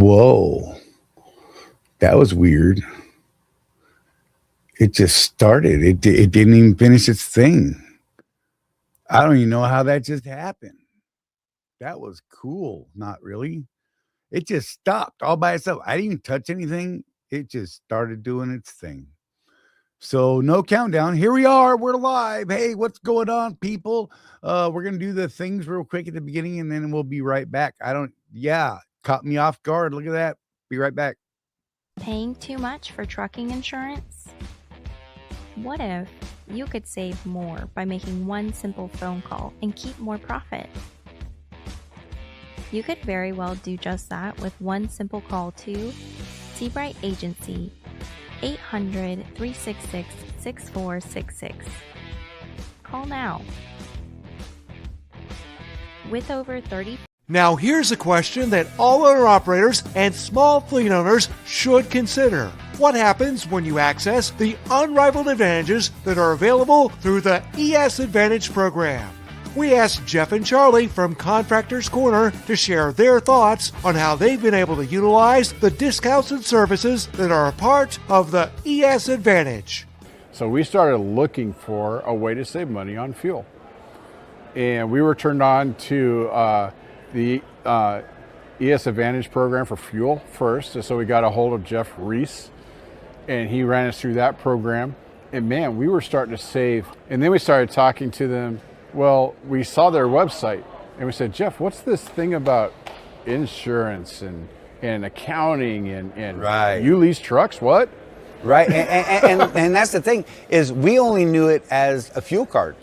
Whoa, that was weird. It just started. It didn't even finish its thing. I don't even know how that just happened. That was cool. Not really. It just stopped all by itself. I didn't even touch anything. It just started doing its thing. So no countdown. Here we are. We're live. Hey, what's going on, people? We're gonna do the things real quick at the beginning, and then we'll be right back. Yeah, caught me off guard. Look at that. Be right back. Paying too much for trucking insurance? What if you could save more by making one simple phone call and keep more profit? You could very well do just that with one simple call to Seabright Agency, 800-366-6466. Call now. With over 30... Now here's a question that all owner-operators and small fleet owners should consider. What happens when you access the unrivaled advantages that are available through the ES Advantage program? We asked Jeff and Charlie from Contractors Corner to share their thoughts on how they've been able to utilize the discounts and services that are a part of the ES Advantage. So we started looking for a way to save money on fuel. And we were turned on to the ES Advantage program for fuel first. So we got a hold of Jeff Reese, and he ran us through that program. And man, we were starting to save. And then we started talking to them. Well, we saw their website, and we said, Jeff, what's this thing about insurance and accounting and right. You lease trucks? What? Right, and that's the thing, is we only knew it as a fuel card.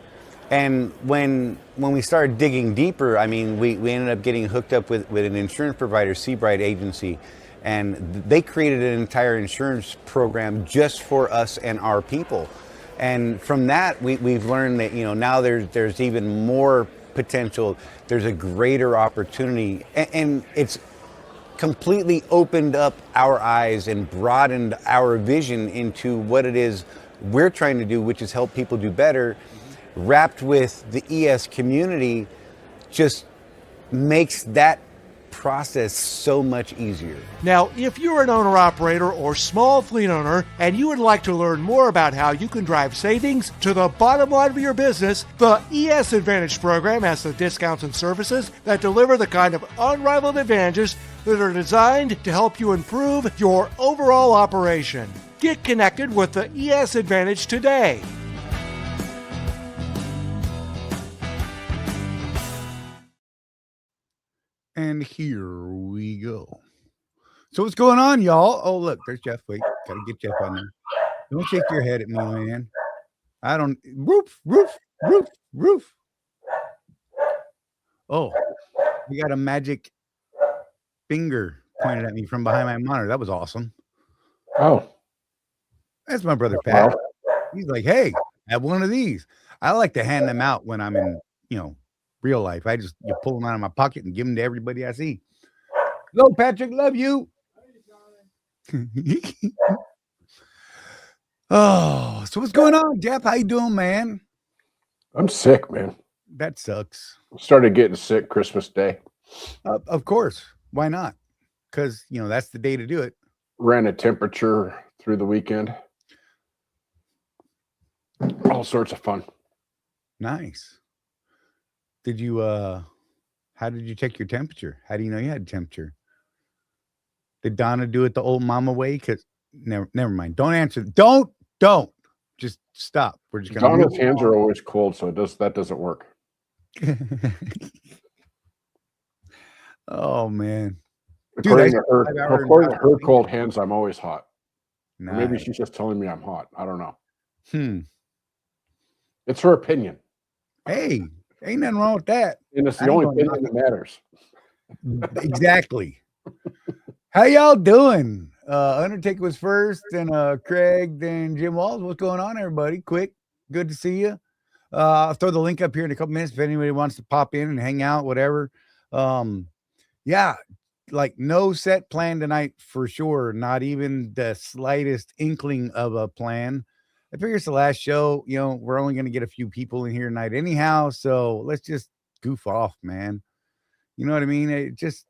And when we started digging deeper, I mean, we ended up getting hooked up with an insurance provider, Seabright Agency, and they created an entire insurance program just for us and our people. And from that, we've learned that, now there's even more potential. There's a greater opportunity, and it's completely opened up our eyes and broadened our vision into what it is we're trying to do, which is help people do better. Wrapped with the ES community just makes that process so much easier. Now, if you're an owner-operator or small fleet owner and you would like to learn more about how you can drive savings to the bottom line of your business, the ES Advantage program has the discounts and services that deliver the kind of unrivaled advantages that are designed to help you improve your overall operation. Get connected with the ES Advantage today. And here we go. So what's going on, y'all? Oh, look, there's Jeff. Wait, gotta get Jeff on there. Don't shake your head at me, man. I don't. Roof. Oh, we got a magic finger pointed at me from behind my monitor. That was awesome. Oh, that's my brother Pat. He's like, hey, have one of these. I like to hand them out when I'm in, real life. I just pull them out of my pocket and give them to everybody I see. Hello, Patrick. Love you. Oh, so what's going on, Jeff? How you doing, man? I'm sick, man. That sucks. Started getting sick Christmas Day. Of course. Why not? Because, that's the day to do it. Ran a temperature through the weekend. All sorts of fun. Nice. Did you, how did you take your temperature? How do you know you had temperature? Did Donna do it the old mama way? Because never mind. Don't answer. Don't. Just stop. We're just going to. Donna's hands are always cold, so that doesn't work. Oh, man. According to her cold hands, I'm always hot. Nice. Maybe she's just telling me I'm hot. I don't know. It's her opinion. Hey. Ain't nothing wrong with that. And it's the only opinion that matters. Exactly. How y'all doing? Undertaker was first, then Craig, then Jim Walls. What's going on, everybody? Quick. Good to see you. I'll throw the link up here in a couple minutes if anybody wants to pop in and hang out, whatever. Yeah, like no set plan tonight for sure. Not even the slightest inkling of a plan. I figure it's the last show, we're only going to get a few people in here tonight anyhow. So let's just goof off, man. You know what I mean? It just,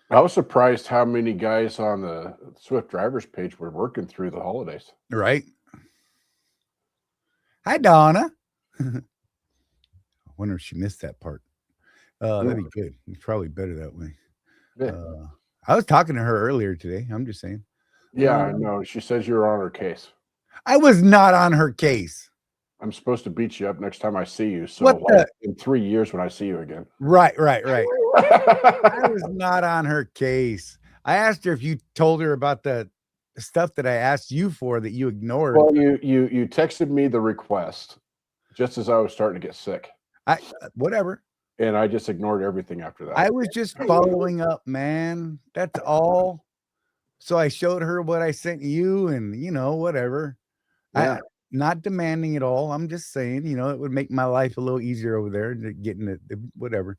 I was surprised how many guys on the Swift drivers page were working through the holidays. Right. Hi, Donna. I wonder if she missed that part. That'd be good. It's probably better that way. Yeah, I was talking to her earlier today. I'm just saying. I know. She says you're on her case. I was not on her case. I'm supposed to beat you up next time I see you. So What the- in 3 years when I see you again. Right. I was not on her case. I asked her if you told her about the stuff that I asked you for that you ignored. Well, you texted me the request just as I was starting to get sick. Whatever. And I just ignored everything after that. I was just following up, man. That's all. So I showed her what I sent you and, whatever. Yeah. Not demanding it all. I'm just saying, it would make my life a little easier over there, getting it, whatever.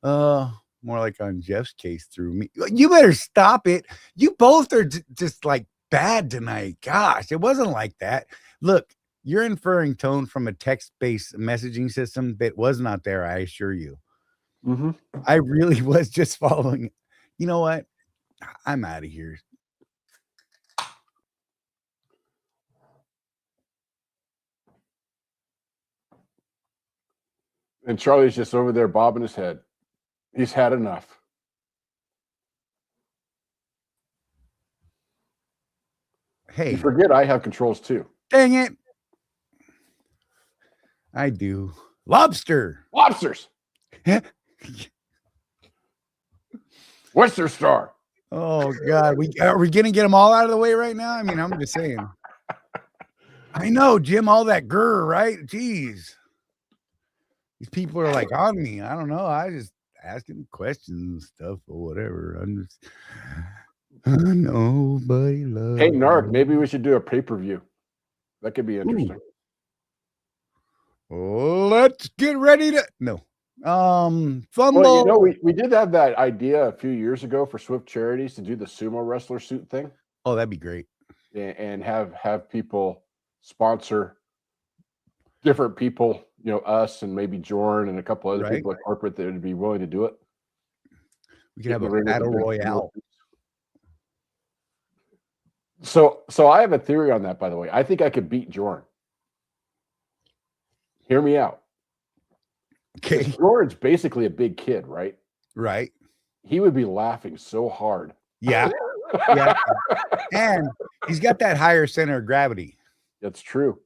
More like on Jeff's case through me. You better stop it. You both are just like bad tonight. Gosh, it wasn't like that. Look, you're inferring tone from a text-based messaging system that was not there, I assure you. Mm-hmm. I really was just following. You know what? I'm out of here. And Charlie's just over there bobbing his head. He's had enough. Hey, you forget I have controls too. Dang it. I do. Lobsters. Worcester Star. Oh God, are we gonna get them all out of the way right now? I mean, I'm just saying. I know, Jim, all that grr, right? Jeez. These people are like on me. I don't know. I just asking questions and stuff or whatever. I'm just nobody loves. Hey, Narc, maybe we should do a pay-per-view. That could be interesting. Let's get ready to fumble. Well, we did have that idea a few years ago for Swift Charities to do the sumo wrestler suit thing. Oh, that'd be great. And have people sponsor different people, us and maybe Jorn and a couple other people at corporate that would be willing to do it. We could have a battle royale. So I have a theory on that, by the way. I think I could beat Jorn. Hear me out. Okay. Jordan's basically a big kid, right? Right. He would be laughing so hard. Yeah. Yeah. And he's got that higher center of gravity. That's true.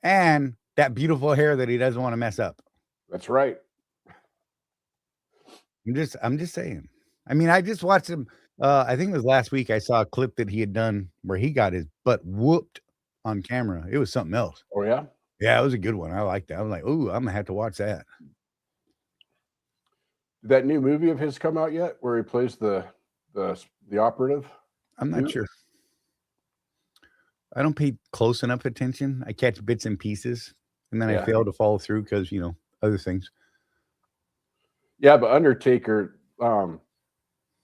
And that beautiful hair that he doesn't want to mess up. That's right. I'm just saying. I mean, I just watched him. I think it was last week. I saw a clip that he had done where he got his butt whooped on camera. It was something else. Oh, yeah? Yeah, it was a good one. I liked that. I was like, ooh, I'm gonna have to watch that. Did that new movie of his come out yet, where he plays the operative? I'm not sure. I don't pay close enough attention. I catch bits and pieces, and then I fail to follow through because other things. Yeah, but Undertaker,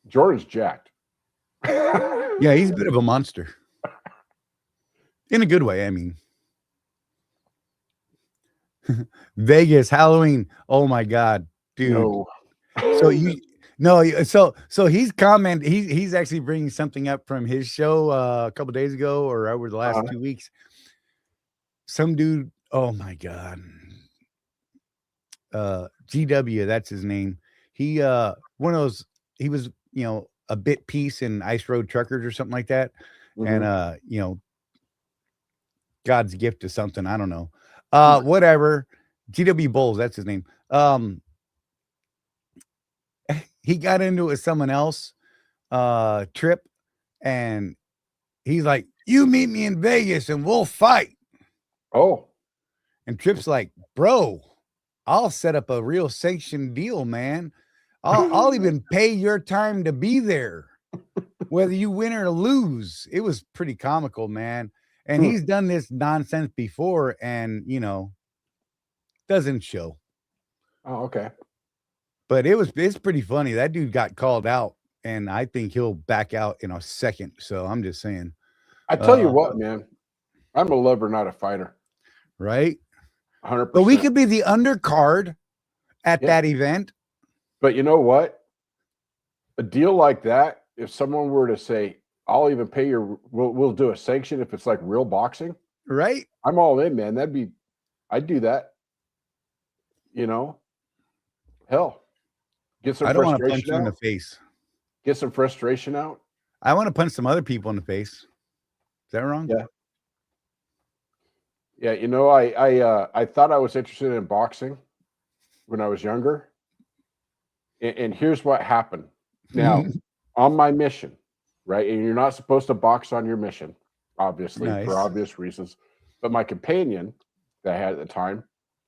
Jordan's jacked. Yeah, he's a bit of a monster. In a good way, I mean. Vegas Halloween. Oh my God, dude. No. So he's he's actually bringing something up from his show a couple days ago or over the last 2 weeks. Some dude, oh my God. GW, that's his name. He one of those, he was, a bit piece in Ice Road Truckers or something like that. Mm-hmm. And God's gift to something, I don't know. Whatever. GW Bulls, that's his name. He got into it with someone else, Trip, and he's like, you meet me in Vegas and we'll fight. Oh. And Trip's like, bro, I'll set up a real sanctioned deal, man. I'll even pay your time to be there, whether you win or lose. It was pretty comical, man. And he's done this nonsense before and, doesn't show. Oh, okay. But it's pretty funny. That dude got called out, and I think he'll back out in a second. So I'm just saying. I tell you what, man, I'm a lover, not a fighter. Right? 100%. But we could be the undercard at that event. But you know what? a deal like that, if someone were to say, I'll even pay we'll do a sanction if it's like real boxing, Right? I'm all in, man. I'd do that. You know, hell, get some I don't want to punch frustration you in the out. face. Get some frustration out. I want to punch some other people in the face. Is that wrong? Yeah. Yeah, you know, I thought I was interested in boxing when I was younger, and here's what happened. Now, on my mission, right, and you're not supposed to box on your mission, obviously, Nice. for obvious reasons, but my companion that I had at the time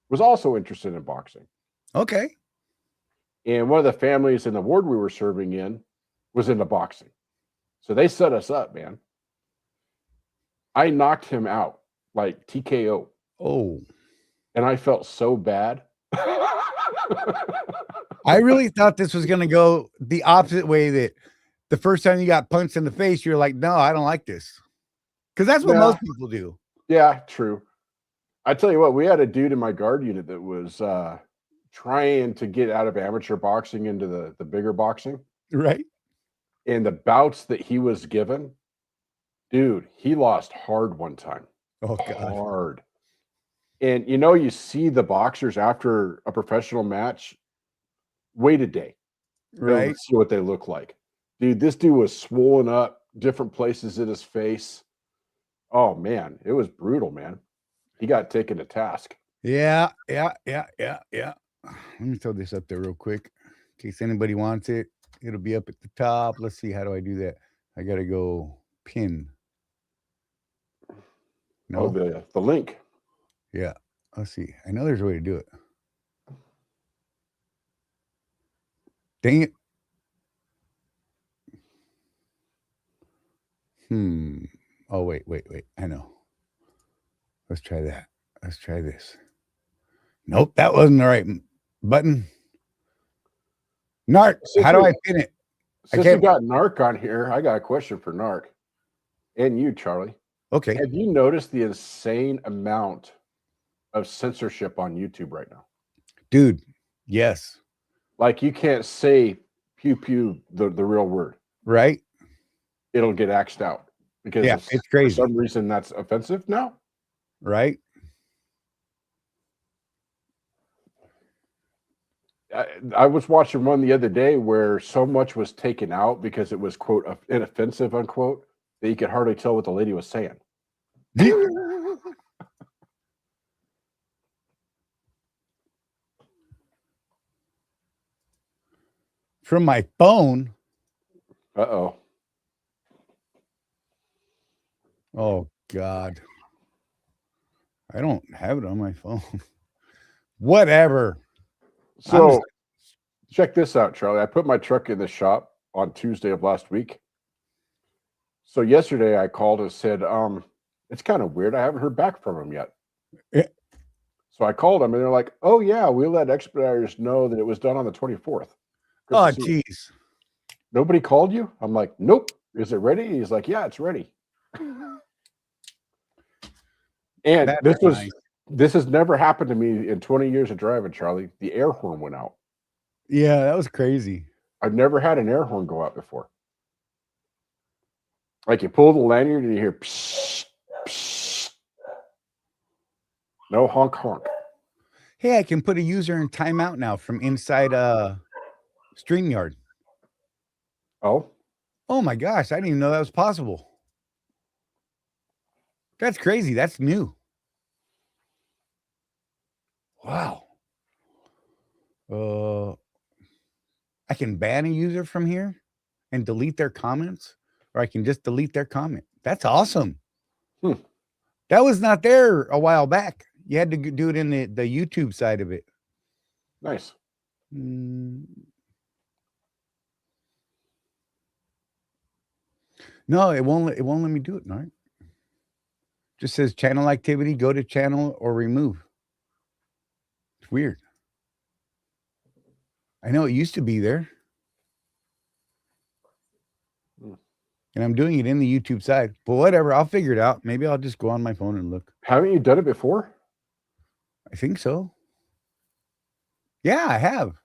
was also interested in boxing. Okay. And one of the families in the ward we were serving in was into boxing. So they set us up, man. I knocked him out, like TKO. Oh. And I felt so bad. I really thought this was going to go the opposite way, that the first time you got punched in the face, you're like, no, I don't like this. Because that's what Yeah. most people do. Yeah, true. I tell you what, we had a dude in my guard unit that was trying to get out of amateur boxing into the bigger boxing. Right. And the bouts that he was given, dude, he lost hard one time. Oh, God. Hard. And you know, you see the boxers after a professional match, wait a day. Right. See what they look like. Dude, this dude was swollen up, different places in his face. Oh man, it was brutal, man. He got taken to task. Yeah. Let me throw this up there real quick in case anybody wants it. It'll be up at the top. Let's see. How do I do that? I got to go pin. No. Oh, the link. Yeah. Let's see. I know there's a way to do it. Dang it. Oh, wait. I know. Let's try that. Let's try this. Nope, that wasn't the right button. Narc, how do I pin it? Since we got Narc on here, I got a question for Narc. And you, Charlie. Okay. Have you noticed the insane amount of censorship on YouTube right now? Dude, yes. Like you can't say pew pew the real word. Right? It'll get axed out. Because it's crazy. For some reason that's offensive now. Right? I was watching one the other day where so much was taken out because it was, quote, inoffensive, unquote, that you could hardly tell what the lady was saying. From my phone. Uh-oh. Oh, God. I don't have it on my phone. Whatever. So check this out, Charlie. I put my truck in the shop on Tuesday of last week. So yesterday I called and said, it's kind of weird. I haven't heard back from him yet. Yeah. So I called them and they're like, oh, yeah, we let expediters know that it was done on the 24th. Oh, geez. Nobody called you? I'm like, nope. Is it ready? He's like, yeah, it's ready. And this has never happened to me in 20 years of driving, Charlie. The air horn went out. Yeah, that was crazy. I've never had an air horn go out before. Like you pull the lanyard and you hear psh, psh. No honk honk. Hey, I can put a user in timeout now from inside StreamYard. Oh? Oh my gosh, I didn't even know that was possible. That's crazy. That's new. Wow. I can ban a user from here and delete their comments, or I can just delete their comment. That's awesome. That was not there a while back. You had to do it in the YouTube side of it. Nice. No, it won't let me do it, Narc. Just says channel activity, go to channel or remove. It's weird. I know it used to be there. And I'm doing it in the YouTube side. But whatever, I'll figure it out. Maybe I'll just go on my phone and look. Haven't you done it before? I think so. Yeah, I have.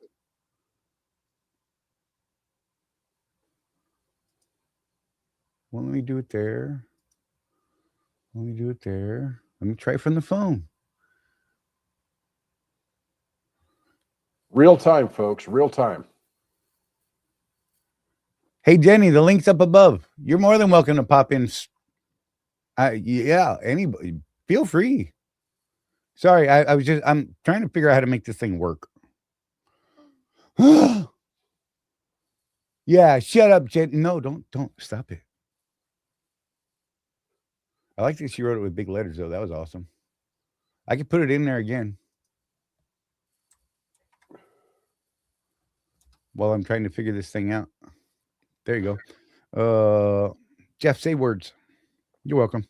Well, let me do it there. Let me do it there. Let me try from the phone. Real time, folks. Real time. Hey, Jenny, the link's up above. You're more than welcome to pop in. Yeah, anybody, feel free. Sorry, I'm trying to figure out how to make this thing work. Yeah, shut up, Jen. No, don't stop it. I like that she wrote it with big letters, though. That was awesome. I could put it in there again while I'm trying to figure this thing out. There you go. Jeff, say words. You're welcome.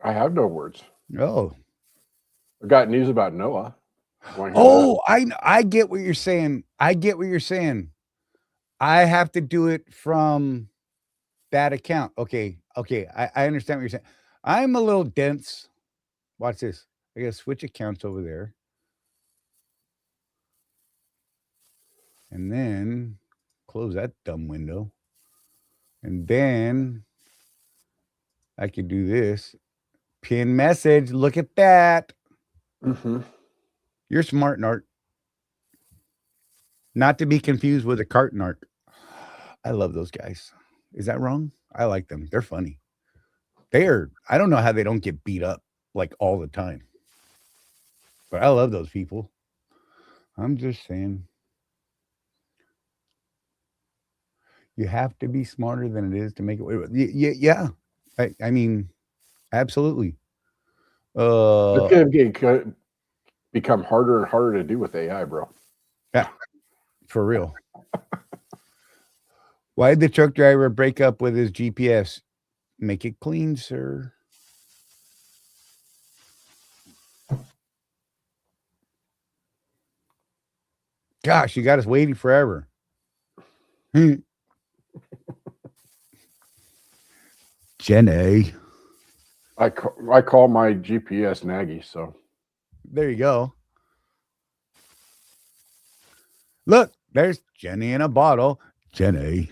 I have no words. Oh, I got news about Noah. Wanna hear oh, I get what you're saying. I get what you're saying. I have to do it from that account. Okay. I understand what you're saying. I'm a little dense. Watch this. I gotta switch accounts over there. And then close that dumb window. And then I could do this. Pin message. Look at that. that? Mm-hmm. You're smart, Nart. Not to be confused with a cart Nart. I love those guys. Is that wrong? I like them. They're funny. I don't know how they don't get beat up like all the time. But I love those people. I'm just saying. You have to be smarter than it is to make it. Yeah. I mean, absolutely. It's going to become harder and harder to do with AI, bro. Yeah, for real. Why did the truck driver break up with his GPS? Make it clean, sir. Gosh, you got us waiting forever. Jenny. I call my GPS Nagy, so. There you go. Look, there's Jenny in a bottle. Jenny.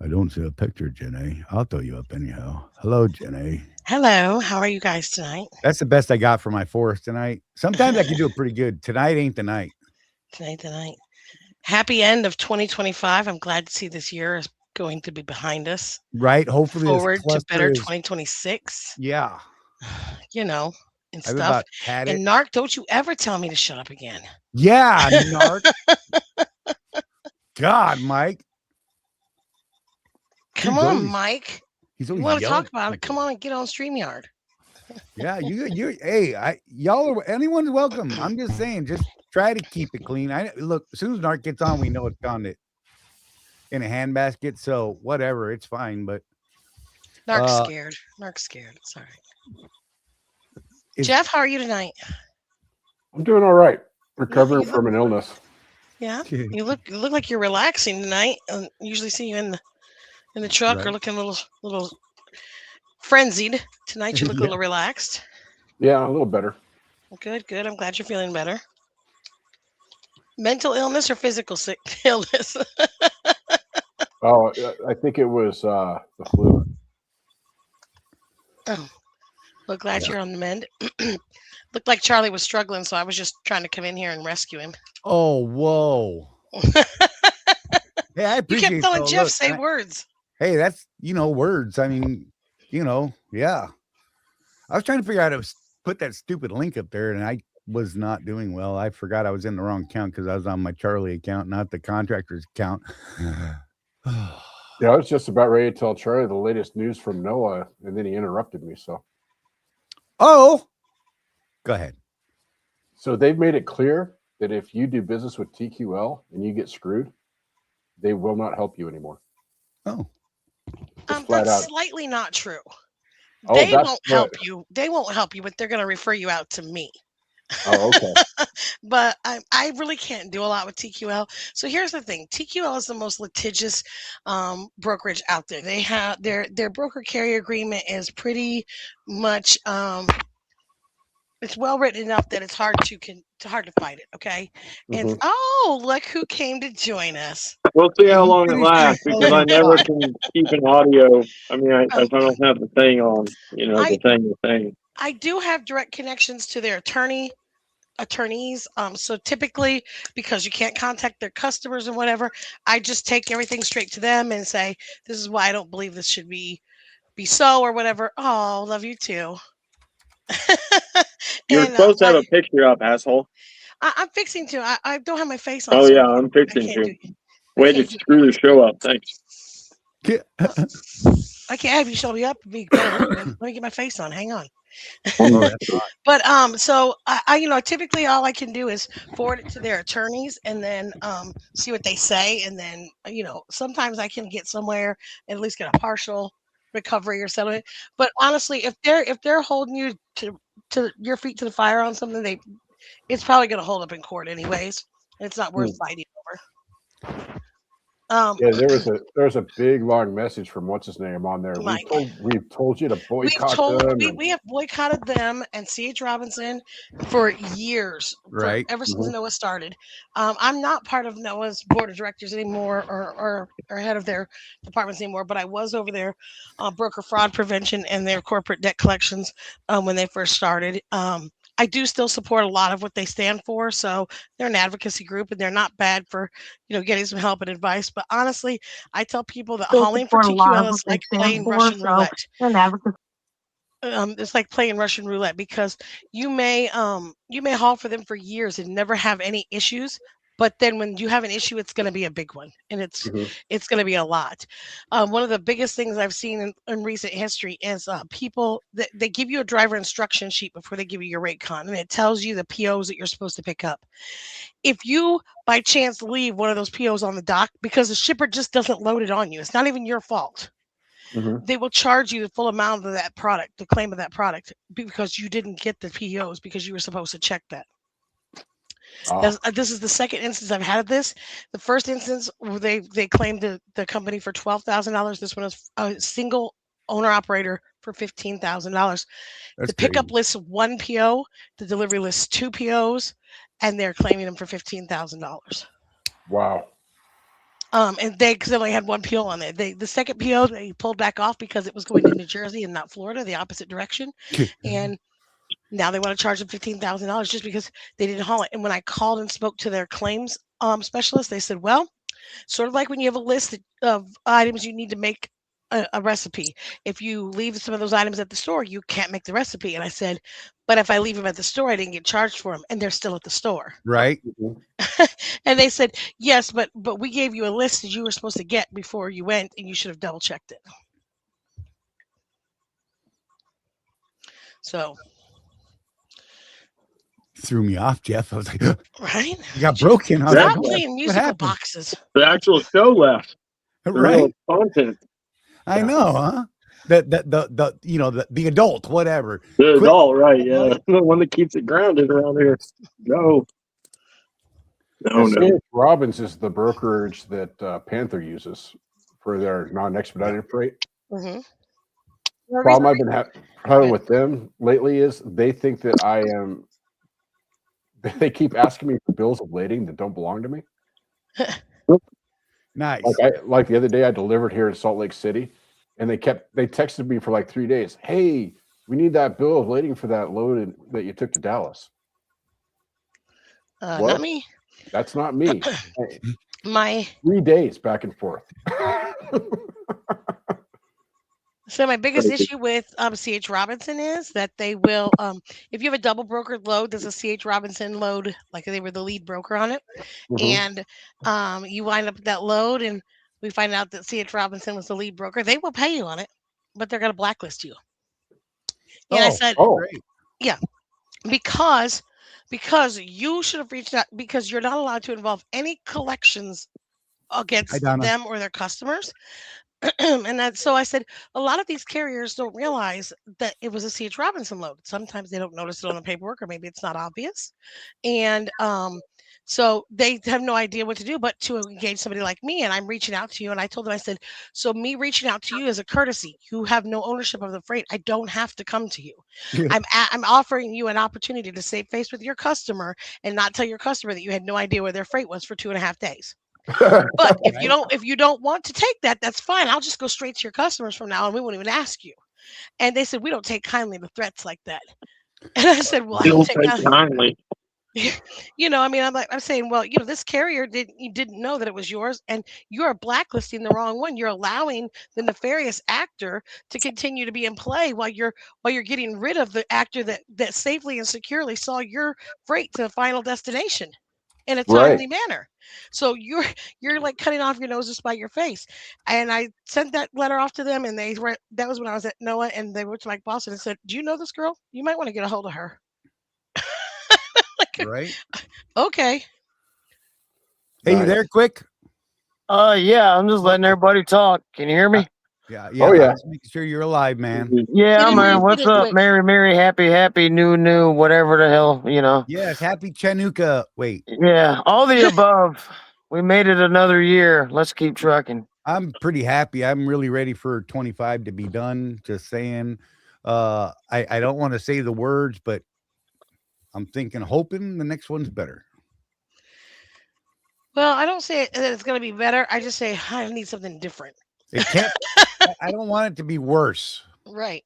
I don't see a picture, Jenny. I'll throw you up anyhow. Hello, Jenny. Hello. How are you guys tonight? That's the best I got for my forest tonight. Sometimes I can do it pretty good. Tonight ain't the night. Tonight. Happy end of 2025. I'm glad to see this year is going to be behind us. Right. Hopefully forward to better 2026. Yeah. You know, and I've stuff. about had it. And Narc, don't you ever tell me to shut up again. Yeah, Narc. God, Mike. Come on, Mike. You want to talk about it? Come on and get on StreamYard. Yeah, you. Hey, y'all are anyone's welcome. I'm just saying, just try to keep it clean. Look, as soon as Narc gets on, we know it's gone in a handbasket. So whatever, it's fine. But Narc's scared. It's all right. Jeff, how are you tonight? I'm doing all right. Recovering from an illness. Yeah, you look like you're relaxing tonight. I usually see you in the truck or looking a little frenzied. Tonight you look a little relaxed. Yeah, a little better. Good. I'm glad you're feeling better. Mental illness or physical illness? Oh, I think it was the flu. Oh, well, glad you're on the mend. Looked like Charlie was struggling, so I was just trying to come in here and rescue him. Oh, whoa. Hey, I appreciate you kept telling Jeff, say words. Hey, that's, words. I mean, yeah. I was trying to figure out how to put that stupid link up there, and I was not doing well. I forgot I was in the wrong account because I was on my Charlie account, not the contractor's account. Yeah, I was just about ready to tell Charlie the latest news from Noah, and then he interrupted me. So, go ahead. So they've made it clear that if you do business with TQL and you get screwed, they will not help you anymore. Oh, that's slightly not true. Oh, they won't help you. They won't help you, but they're going to refer you out to me. Oh, okay. But I really can't do a lot with TQL. So here's the thing: TQL is the most litigious brokerage out there. They have their broker carrier agreement is pretty much it's well written enough that it's hard to fight it. Okay, it's look who came to join us. We'll see how He long it finished lasts his because I own never thought. can keep an audio. I mean, if Um, I don't have the thing on, I the thing. I do have direct connections to their attorneys. So typically, because you can't contact their customers and whatever, I just take everything straight to them and say, "This is why I don't believe this should be so or whatever." Oh, love you too. You're and supposed to have a picture up, asshole. I'm fixing to. I don't have my face on, Oh so yeah, I'm I fixing can't to. do. I Way to can't do. screw the show up. Thanks. I can't have you show me up. Be better look at me. Let me get my face on. Hang on. Oh, that's hot. But so typically all I can do is forward it to their attorneys and then see what they say, and then sometimes I can get somewhere and at least get a partial recovery or settlement. But honestly, if they're holding you to your feet to the fire on something, it's probably going to hold up in court anyways. And it's not worth fighting over. Yeah, there was a big long message from what's his name on there. Mike. We've told you to boycott them. We have boycotted them and C.H. Robinson for years, Right. ever since Noah started. I'm not part of Noah's board of directors anymore, or head of their departments anymore, but I was over their broker fraud prevention and their corporate debt collections when they first started. I do still support a lot of what they stand for, so they're an advocacy group and they're not bad for getting some help and advice. But honestly, I tell people that hauling for TQL is like playing Russian roulette. It's like playing Russian roulette, because you may haul for them for years and never have any issues, but then when you have an issue, it's going to be a big one, and it's going to be a lot. One of the biggest things I've seen in recent history is people that they give you a driver instruction sheet before they give you your rate con, and it tells you the POs that you're supposed to pick up. If you by chance leave one of those POs on the dock because the shipper just doesn't load it on you, it's not even your fault. They will charge you the full amount of that product, the claim of that product, because you didn't get the POs because you were supposed to check that. This is the second instance I've had of this. The first instance where they claimed the company for $12,000. This one is a single owner operator for $15,000. The pickup lists one PO, the delivery lists two POs, and they're claiming them for $15,000. Wow. And because they only had one PO on there. The second PO they pulled back off because it was going to New Jersey and not Florida, the opposite direction. And now they want to charge them $15,000 just because they didn't haul it. And when I called and spoke to their claims specialist, they said, well, sort of like when you have a list of items you need to make a recipe. If you leave some of those items at the store, you can't make the recipe. And I said, but if I leave them at the store, I didn't get charged for them, and they're still at the store. Right. And they said, yes, but we gave you a list that you were supposed to get before you went, and you should have double checked it. So threw me off, Jeff. I was like, right? You got broken. I was Stop like, playing musical boxes. The actual show left. Right. Content. I know, huh? The adult, whatever. The adult, right? Yeah, the one that keeps it grounded around here. Go. No. Robbins is the brokerage that Panther uses for their non-expedited freight. Mm-hmm. The problem I've been having with them lately is they think that I am. They keep asking me for bills of lading that don't belong to me. Nice. Like the other day, I delivered here in Salt Lake City, and they texted me for like 3 days. Hey, we need that bill of lading for that load that you took to Dallas. Not me. That's not me. My 3 days back and forth. So my biggest issue with C.H. Robinson is that they will, if you have a double brokered load, there's a C.H. Robinson load, like they were the lead broker on it, and you wind up with that load, and we find out that C.H. Robinson was the lead broker. They will pay you on it, but they're going to blacklist you. And I said, yeah, because you should have reached out, because you're not allowed to involve any collections against them or their customers. And so I said, a lot of these carriers don't realize that it was a C.H. Robinson load. Sometimes they don't notice it on the paperwork, or maybe it's not obvious. And So they have no idea what to do but to engage somebody like me. And I'm reaching out to you. And I told them, I said, so me reaching out to you is a courtesy. You have no ownership of the freight. I don't have to come to you. I'm offering you an opportunity to save face with your customer and not tell your customer that you had no idea where their freight was for 2.5 days. But if you don't want to take that, that's fine. I'll just go straight to your customers from now on. We won't even ask you. And they said, we don't take kindly to threats like that. And I said, well, I don't take kindly. I'm saying, well, this carrier didn't know that it was yours, and you're blacklisting the wrong one. You're allowing the nefarious actor to continue to be in play while you're getting rid of the actor that safely and securely saw your freight to the final destination in a timely manner. So you're like cutting off your nose to spite your face. And I sent that letter off to them, and that was when I was at NOAA, and they went to my boss and said, do you know this girl? You might want to get a hold of her. Right. Okay. Hey, you there, quick? Yeah, I'm just letting everybody talk. Can you hear me? Yeah. Oh, yeah. Just making sure you're alive, man. Yeah, man. What's up? Quick. Merry, happy, new, whatever the hell, Yes, happy Chinooka. Wait. Yeah, all the above. We made it another year. Let's keep trucking. I'm pretty happy. I'm really ready for 25 to be done. Just saying. I don't want to say the words, but I'm hoping the next one's better. Well, I don't say that it's going to be better. I just say I need something different. It can't. I don't want it to be worse. Right.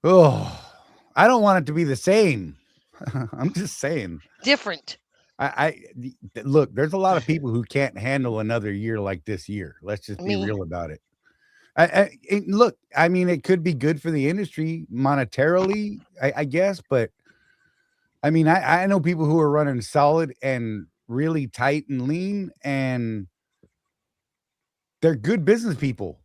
Oh, I don't want it to be the same. I'm just saying. Different. I look. There's a lot of people who can't handle another year like this year. Let's just be real about it. Look, I mean, it could be good for the industry monetarily, I guess, but I mean, I know people who are running solid and really tight and lean, and they're good business people.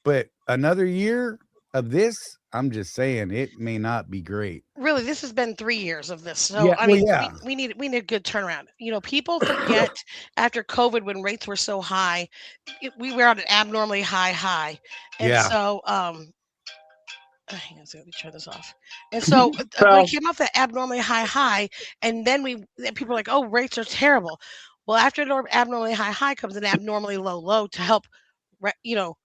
But another year of this, I'm just saying, it may not be great. Really, this has been 3 years of this. So Yeah, I mean, we need a good turnaround. People forget after COVID when rates were so high, we were at an abnormally high, and so hang on, so let me turn this off. And so we came off that abnormally high, and then people are like, oh, rates are terrible. Well, after an abnormally high comes an abnormally low to help,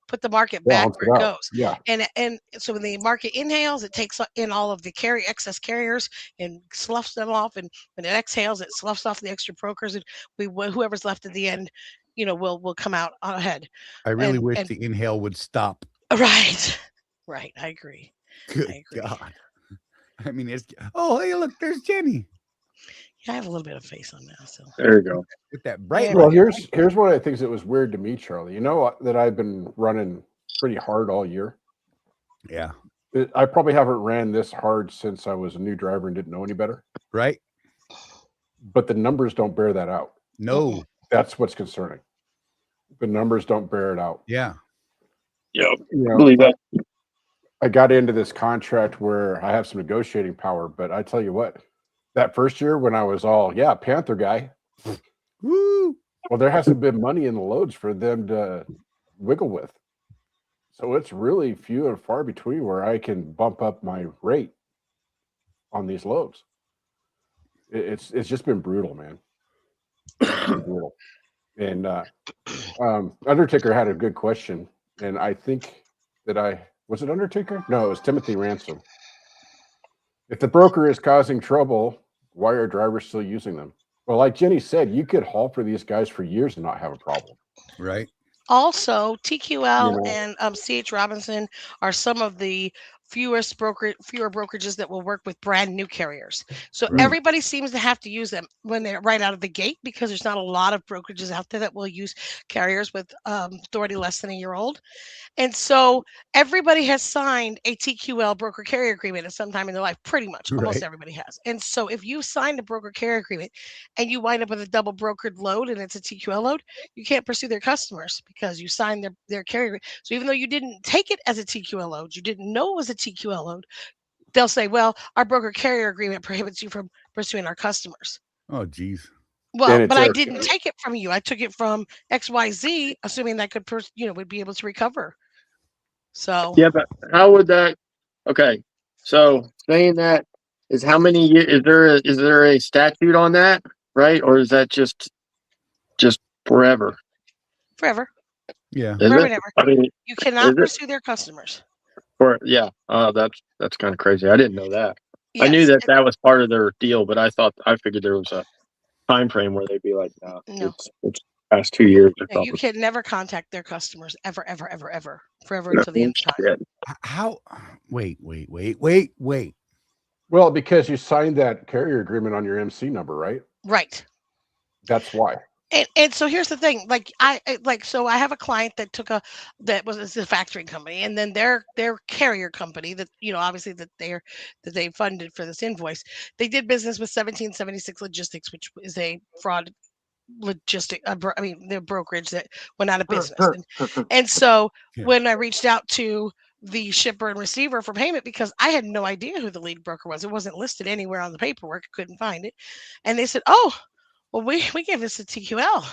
put the market back where it goes. Yeah. And so when the market inhales, it takes in all of the excess carriers and sloughs them off, and when it exhales, it sloughs off the extra brokers, and whoever's left at the end, will come out ahead. I really wish the inhale would stop. Right, I agree. Good God. I mean, oh, hey, look, there's Jenny. Yeah, I have a little bit of face on now. So there you go. With that bright. Well, here's one of the things that was weird to me, Charlie. You know that I've been running pretty hard all year. Yeah. I probably haven't ran this hard since I was a new driver and didn't know any better. Right. But the numbers don't bear that out. No. That's what's concerning. The numbers don't bear it out. Yeah. Yeah. Believe that. I got into this contract where I have some negotiating power, but I tell you what, that first year when I was all, Panther guy, woo. Well, there hasn't been money in the loads for them to wiggle with. So it's really few and far between where I can bump up my rate on these loads. It's just been brutal, man. It's been brutal. And Undertaker had a good question, and I think that was it Undertaker? No, it was Timothy Ransom. If the broker is causing trouble, why are drivers still using them? Well, like Jenny said, you could haul for these guys for years and not have a problem. Right. Also, TQL and CH Robinson are some of the fewer brokerages that will work with brand new carriers. So everybody seems to have to use them when they're right out of the gate, because there's not a lot of brokerages out there that will use carriers with authority less than a year old. And so everybody has signed a TQL broker carrier agreement at some time in their life, pretty much. Almost everybody has. And so if you signed a broker carrier agreement and you wind up with a double brokered load and it's a TQL load, you can't pursue their customers because you signed their carrier. So even though you didn't take it as a TQL load, you didn't know it was a TQL load, they'll say, well, our broker carrier agreement prohibits you from pursuing our customers. Oh, geez. Well, but I didn't take it from you. I took it from XYZ, assuming that would be able to recover. So yeah, but how would that? Okay, so saying that is how many years? Is there a statute on that, right? Or is that just forever? Forever. Yeah. Is Forever it? and ever. I mean, You cannot is it? pursue their customers. Yeah. That's kind of crazy. I didn't know that. I knew Yes. that was part of their deal, but I figured there was a time frame where they'd be like, no, No. it's past 2 years or No, you something. can never contact their customers ever, ever, ever, ever, forever until the end of time. Shit. How? Wait. Well, because you signed that carrier agreement on your MC number, right? Right. That's why. And so here's the thing, so I have a client that it's a factoring company, and then their carrier company that obviously that they funded for this invoice. They did business with 1776 Logistics, which is a fraud their brokerage that went out of business. And so when I reached out to the shipper and receiver for payment, because I had no idea who the lead broker was, it wasn't listed anywhere on the paperwork, I couldn't find it, and they said, "Oh, well, we gave this to TQL."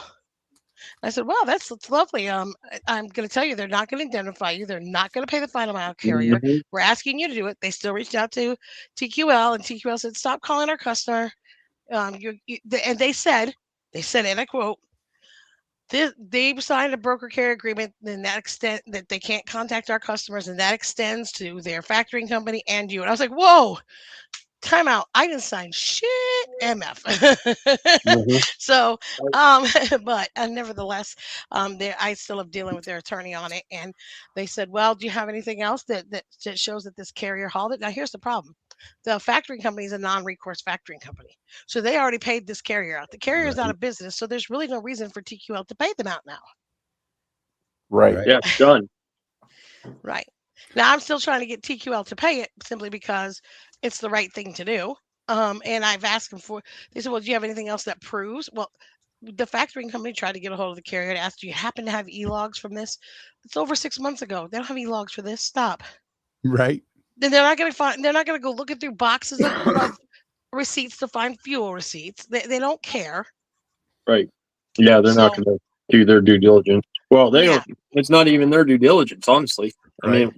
I said, "Well, that's lovely. I'm going to tell you, they're not going to indemnify you. They're not going to pay the final mile carrier. Mhm. We're asking you to do it." They still reached out to TQL, and TQL said, "Stop calling our customer." And they said, and I quote, they signed a broker carrier agreement in that extent that they can't contact our customers, and that extends to their factoring company and you. And I was like, "Whoa, time out. I didn't sign shit, MF." Mhm. So, but nevertheless, I still am dealing with their attorney on it, and they said, "Well, do you have anything else that shows that this carrier hauled it?" Now, here's the problem: the factoring company is a non-recourse factoring company, so they already paid this carrier out. The carrier is out of business, so there's really no reason for TQL to pay them out now. Right. Yeah, done. Right. Now, I'm still trying to get TQL to pay it simply because it's the right thing to do. And I've asked them for. They said, "Well, do you have anything else that proves?" Well, the factoring company tried to get a hold of the carrier and asked, "Do you happen to have e-logs from this?" It's over 6 months ago. They don't have e-logs for this. Stop. Right. Then they're not going to find. They're not going to go looking through boxes of receipts to find fuel receipts. They don't care. Right. Yeah, they're not So going to do their due diligence. Well, they yeah. don't. It's not even their due diligence, honestly. I mean,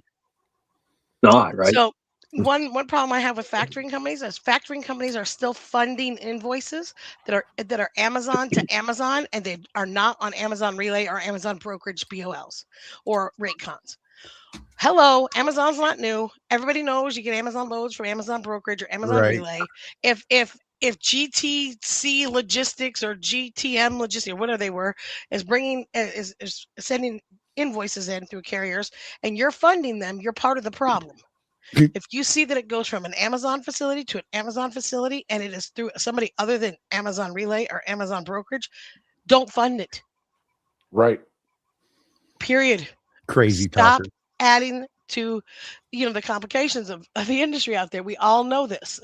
not right. So one problem I have with factoring companies is factoring companies are still funding invoices that are Amazon to Amazon, and they are not on Amazon Relay or Amazon Brokerage BOLs or Raycons. Hello, Amazon's not new. Everybody knows you get Amazon loads from Amazon Brokerage or Amazon Right. Relay. If GTC Logistics or GTM Logistics or whatever they were is sending invoices in through carriers and you're funding them, you're part of the problem. If you see that it goes from an Amazon facility to an Amazon facility and it is through somebody other than Amazon Relay or Amazon Brokerage, don't fund it. Right. Period. Crazy Stop talker. adding to the complications of the industry out there. We all know this.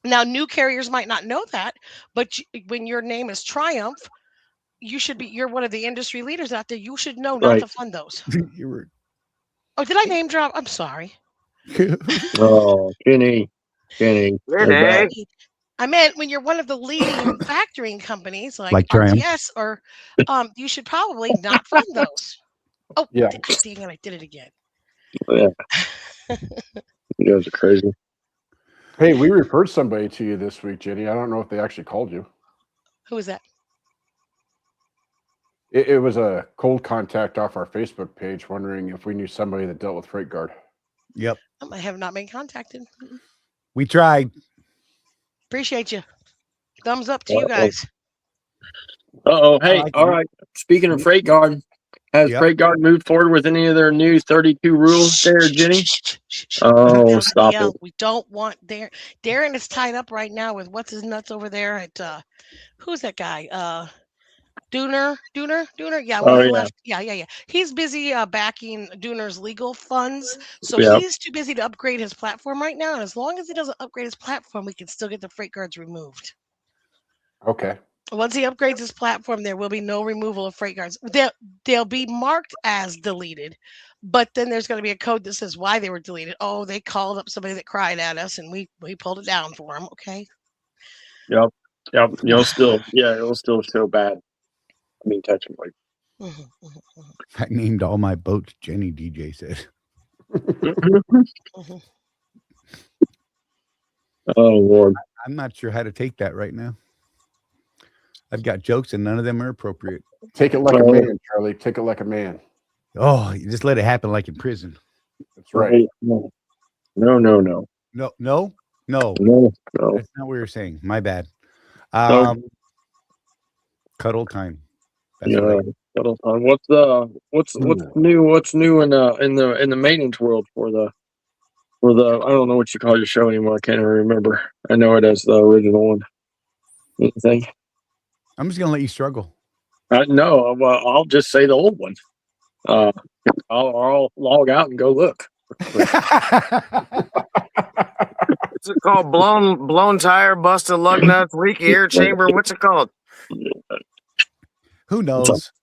Now, new carriers might not know that, but when your name is Triumph, you're one of the industry leaders out there. You should know not Right. to fund those. You were. Oh, did I name drop? I'm sorry. Oh, Kenny. Hey, I meant when you're one of the leading factoring companies like Triumph. RTS, or you should probably not fund those. Oh, Yeah. dang it! I did it again. Yeah. You guys are crazy. Hey, we referred somebody to you this week, Jenny. I don't know if they actually called you. Who is that? It was a cold contact off our Facebook page, wondering if we knew somebody that dealt with Freight Guard. Yep. I have not been contacted. We tried. Appreciate you. Thumbs up to you guys. Hey, all right. Speaking of Freight Guard, has Freight Guard moved forward with any of their new 32 rules there, Jenny? Oh, stop it. We don't want Darren. Darren is tied up right now with what's his nuts over there at who's that guy? Dooner. Yeah, when he left. Yeah. He's busy backing Dooner's legal funds. So he's too busy to upgrade his platform right now. And as long as he doesn't upgrade his platform, we can still get the Freight Guards removed. Okay. Once he upgrades his platform, there will be no removal of Freight Guards. They'll be marked as deleted, but then there's going to be a code that says why they were deleted. Oh, they called up somebody that cried at us, and we pulled it down for them. Okay. Yep. It'll still show bad. I mean, technically. I named all my boats Jenny, DJ said. Oh Lord. I'm not sure how to take that right now. I've got jokes and none of them are appropriate. Take it like a man, Charlie. Take it like a man. Oh, you just let it happen like in prison. That's right. No. No. No. That's not what you're saying. My bad. Cuddle time. That's what cuddle time. What's new? What's new in the maintenance world for the I don't know what you call your show anymore. I can't even remember. I know it as the original one. Anything? I'm just gonna let you struggle. No, well, I'll just say the old one. I'll log out and go look. What's it called? Blown tire, busted lug nuts, leaky air chamber. What's it called? Who knows?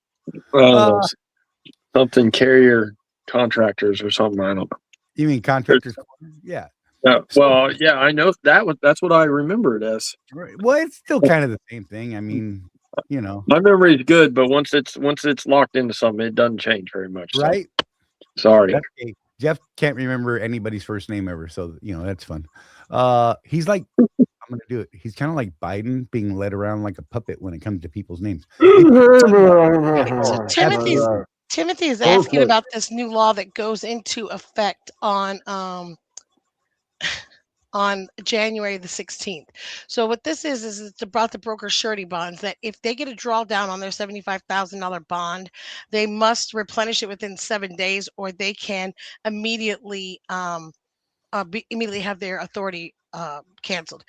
Something carrier contractors or something. I don't know. You mean contractors? Yeah. Well, yeah, I know that's what I remember it as. Well, it's still kind of the same thing. I mean, you know, my memory is good, but once it's locked into something, it doesn't change very much. Right? So. Sorry. Okay. Jeff can't remember anybody's first name ever, so you know that's fun. He's like, I'm gonna do it. He's kind of like Biden being led around like a puppet when it comes to people's names. Timothy is asking about this new law that goes into effect on January the 16th. So what this is it's about the broker surety bonds that if they get a drawdown on their $75,000 bond, they must replenish it within 7 days, or they can immediately have their authority canceled.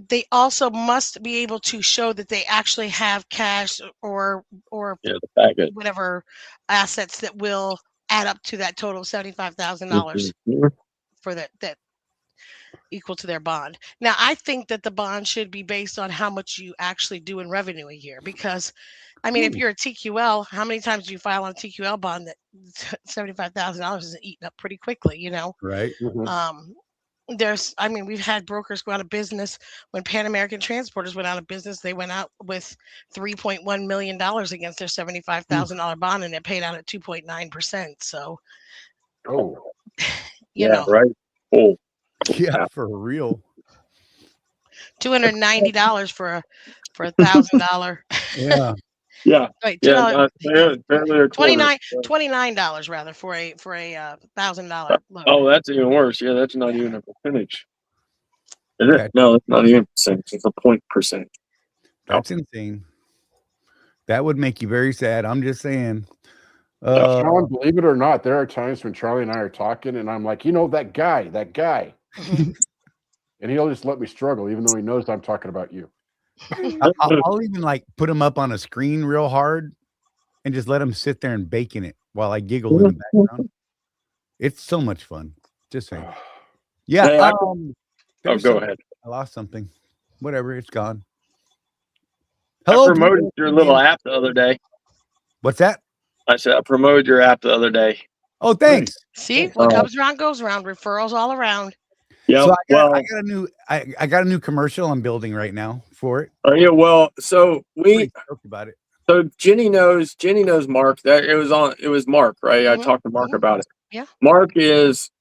They also must be able to show that they actually have cash or whatever assets that will add up to that total of $75,000 for that equal to their bond. Now, I think that the bond should be based on how much you actually do in revenue a year, because I mean, if you're a TQL, how many times do you file on a TQL bond that $75,000 is eaten up pretty quickly, you know? Right. We've had brokers go out of business. When Pan American Transporters went out of business, they went out with $3.1 million against their $75,000 bond, and it paid out at 2.9%. So, you know, right. Oh, yeah, for real. $290 for $1,000. Yeah. Yeah. Wait, $29 rather for a $1,000 loan. Oh, that's even worse. Yeah, that's not even a percentage. Is it? No, it's not even a percentage. It's a 0.%. That's insane. That would make you very sad. I'm just saying. Sean, believe it or not, there are times when Charlie and I are talking, and I'm like, you know, that guy, and he'll just let me struggle, even though he knows I'm talking about you. I'll even like put him up on a screen real hard and just let him sit there and bake in it while I giggle in the background. It's so much fun. Just saying. Yeah. Hey, go ahead. I lost something. Whatever. It's gone. Hello. I promoted your little app the other day. What's that? I said I promoted your app the other day. Oh, thanks. See, what comes around goes around. Referrals all around. Yeah. So I got a new commercial I'm building right now for it. Oh yeah. Well, so we talked about it. So Jenny knows Mark. That it was Mark, right? I talked to Mark about it. Yeah. Mark he's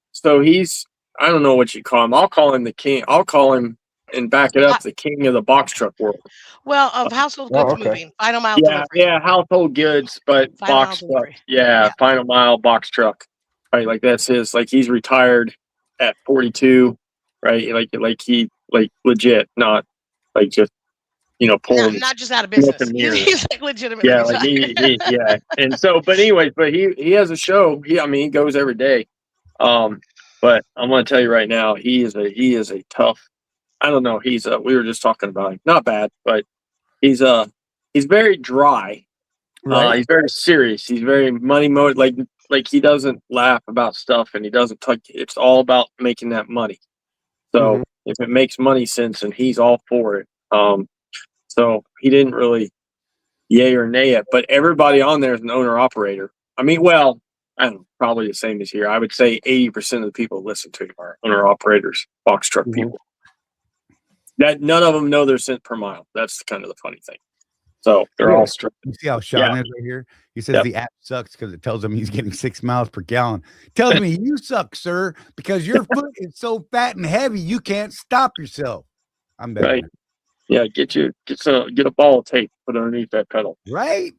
I don't know what you call him. I'll call him the king. I'll call him and back it up the king of the box truck world. Well, of household goods moving, final mile delivery. Yeah, household goods, but box truck. Yeah, final mile box truck. Right, like that's his. Like he's retired at 42, right? Like he legit, not like just pulling. Not just out of business. He's like legitimately. Yeah, like yeah. And so, but anyways, he has a show. He goes every day. But I'm going to tell you right now, he is a tough. I don't know. We were just talking about him. Not bad, but he's very dry. Right. He's very serious. He's very money mode. Like he doesn't laugh about stuff, and he doesn't touch. It's all about making that money. So if it makes money sense, and he's all for it. So he didn't really yay or nay it, but everybody on there is an owner operator. I mean, well, I don't know, probably the same as here. I would say 80% of the people listen to him are owner operators, box truck people. That none of them know their cent per mile. That's kind of the funny thing. So they're all straight. You see how Sean is right here? He says the app sucks because it tells him he's getting 6 miles per gallon. Tells me you suck, sir, because your foot is so fat and heavy you can't stop yourself. I'm better. Right. Yeah, get a ball of tape, put it underneath that pedal. Right.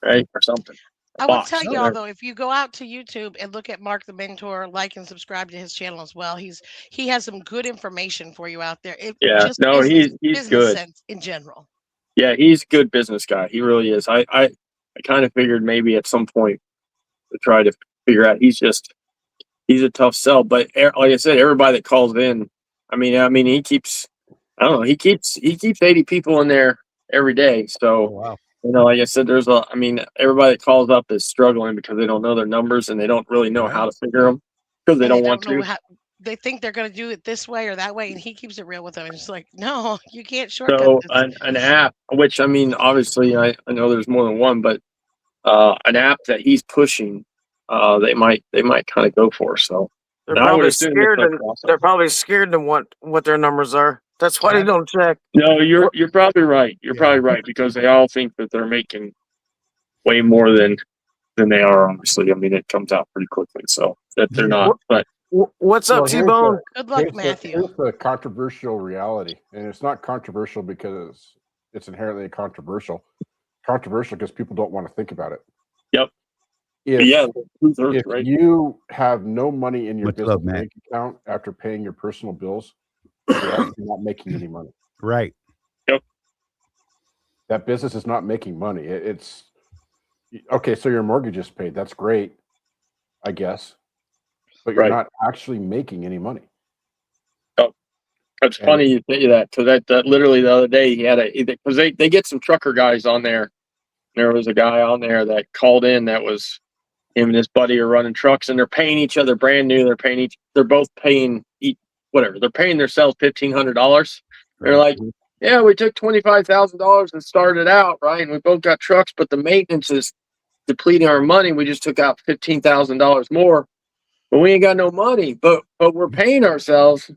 Right, or something. I would tell y'all though, if you go out to YouTube and look at Mark the Mentor, like and subscribe to his channel as well. He has some good information for you out there. He's good sense in general. Yeah, he's a good business guy. He really is. I kind of figured maybe at some point to try to figure out. He's a tough sell. But like I said, everybody that calls in, I mean, he keeps 80 people in there every day. So. Wow. Like I said, everybody that calls up is struggling because they don't know their numbers and they don't really know how to figure them because they don't want to. They think they're going to do it this way or that way, and he keeps it real with them. And it's like, no, you can't shortcut So this. an app, which obviously I know there's more than one, but an app that he's pushing, they might kind of go for. So they're probably scared. They're probably scared to what their numbers are. That's why they don't check. No, you're probably right. You're probably right because they all think that they're making way more than they are. Obviously, it comes out pretty quickly, so that they're not. But what's up, T-Bone? Good luck, Matthew. Here's the controversial reality, and it's not controversial because it's inherently controversial. Controversial because people don't want to think about it. Yep. If you have no money in your business bank account after paying your personal bills, you're actually not making any money. Right. Yep. That business is not making money. It's okay. So your mortgage is paid. That's great, I guess, but you're not actually making any money. Oh, it's funny you say that because that literally the other day he had because they get some trucker guys on there. There was a guy on there that called in that was him and his buddy are running trucks and they're paying each other brand new. They're both paying whatever. They're paying themselves $1,500. They're like, yeah, we took $25,000 and started out, right? And we both got trucks, but the maintenance is depleting our money. We just took out $15,000 more, but we ain't got no money. But we're paying ourselves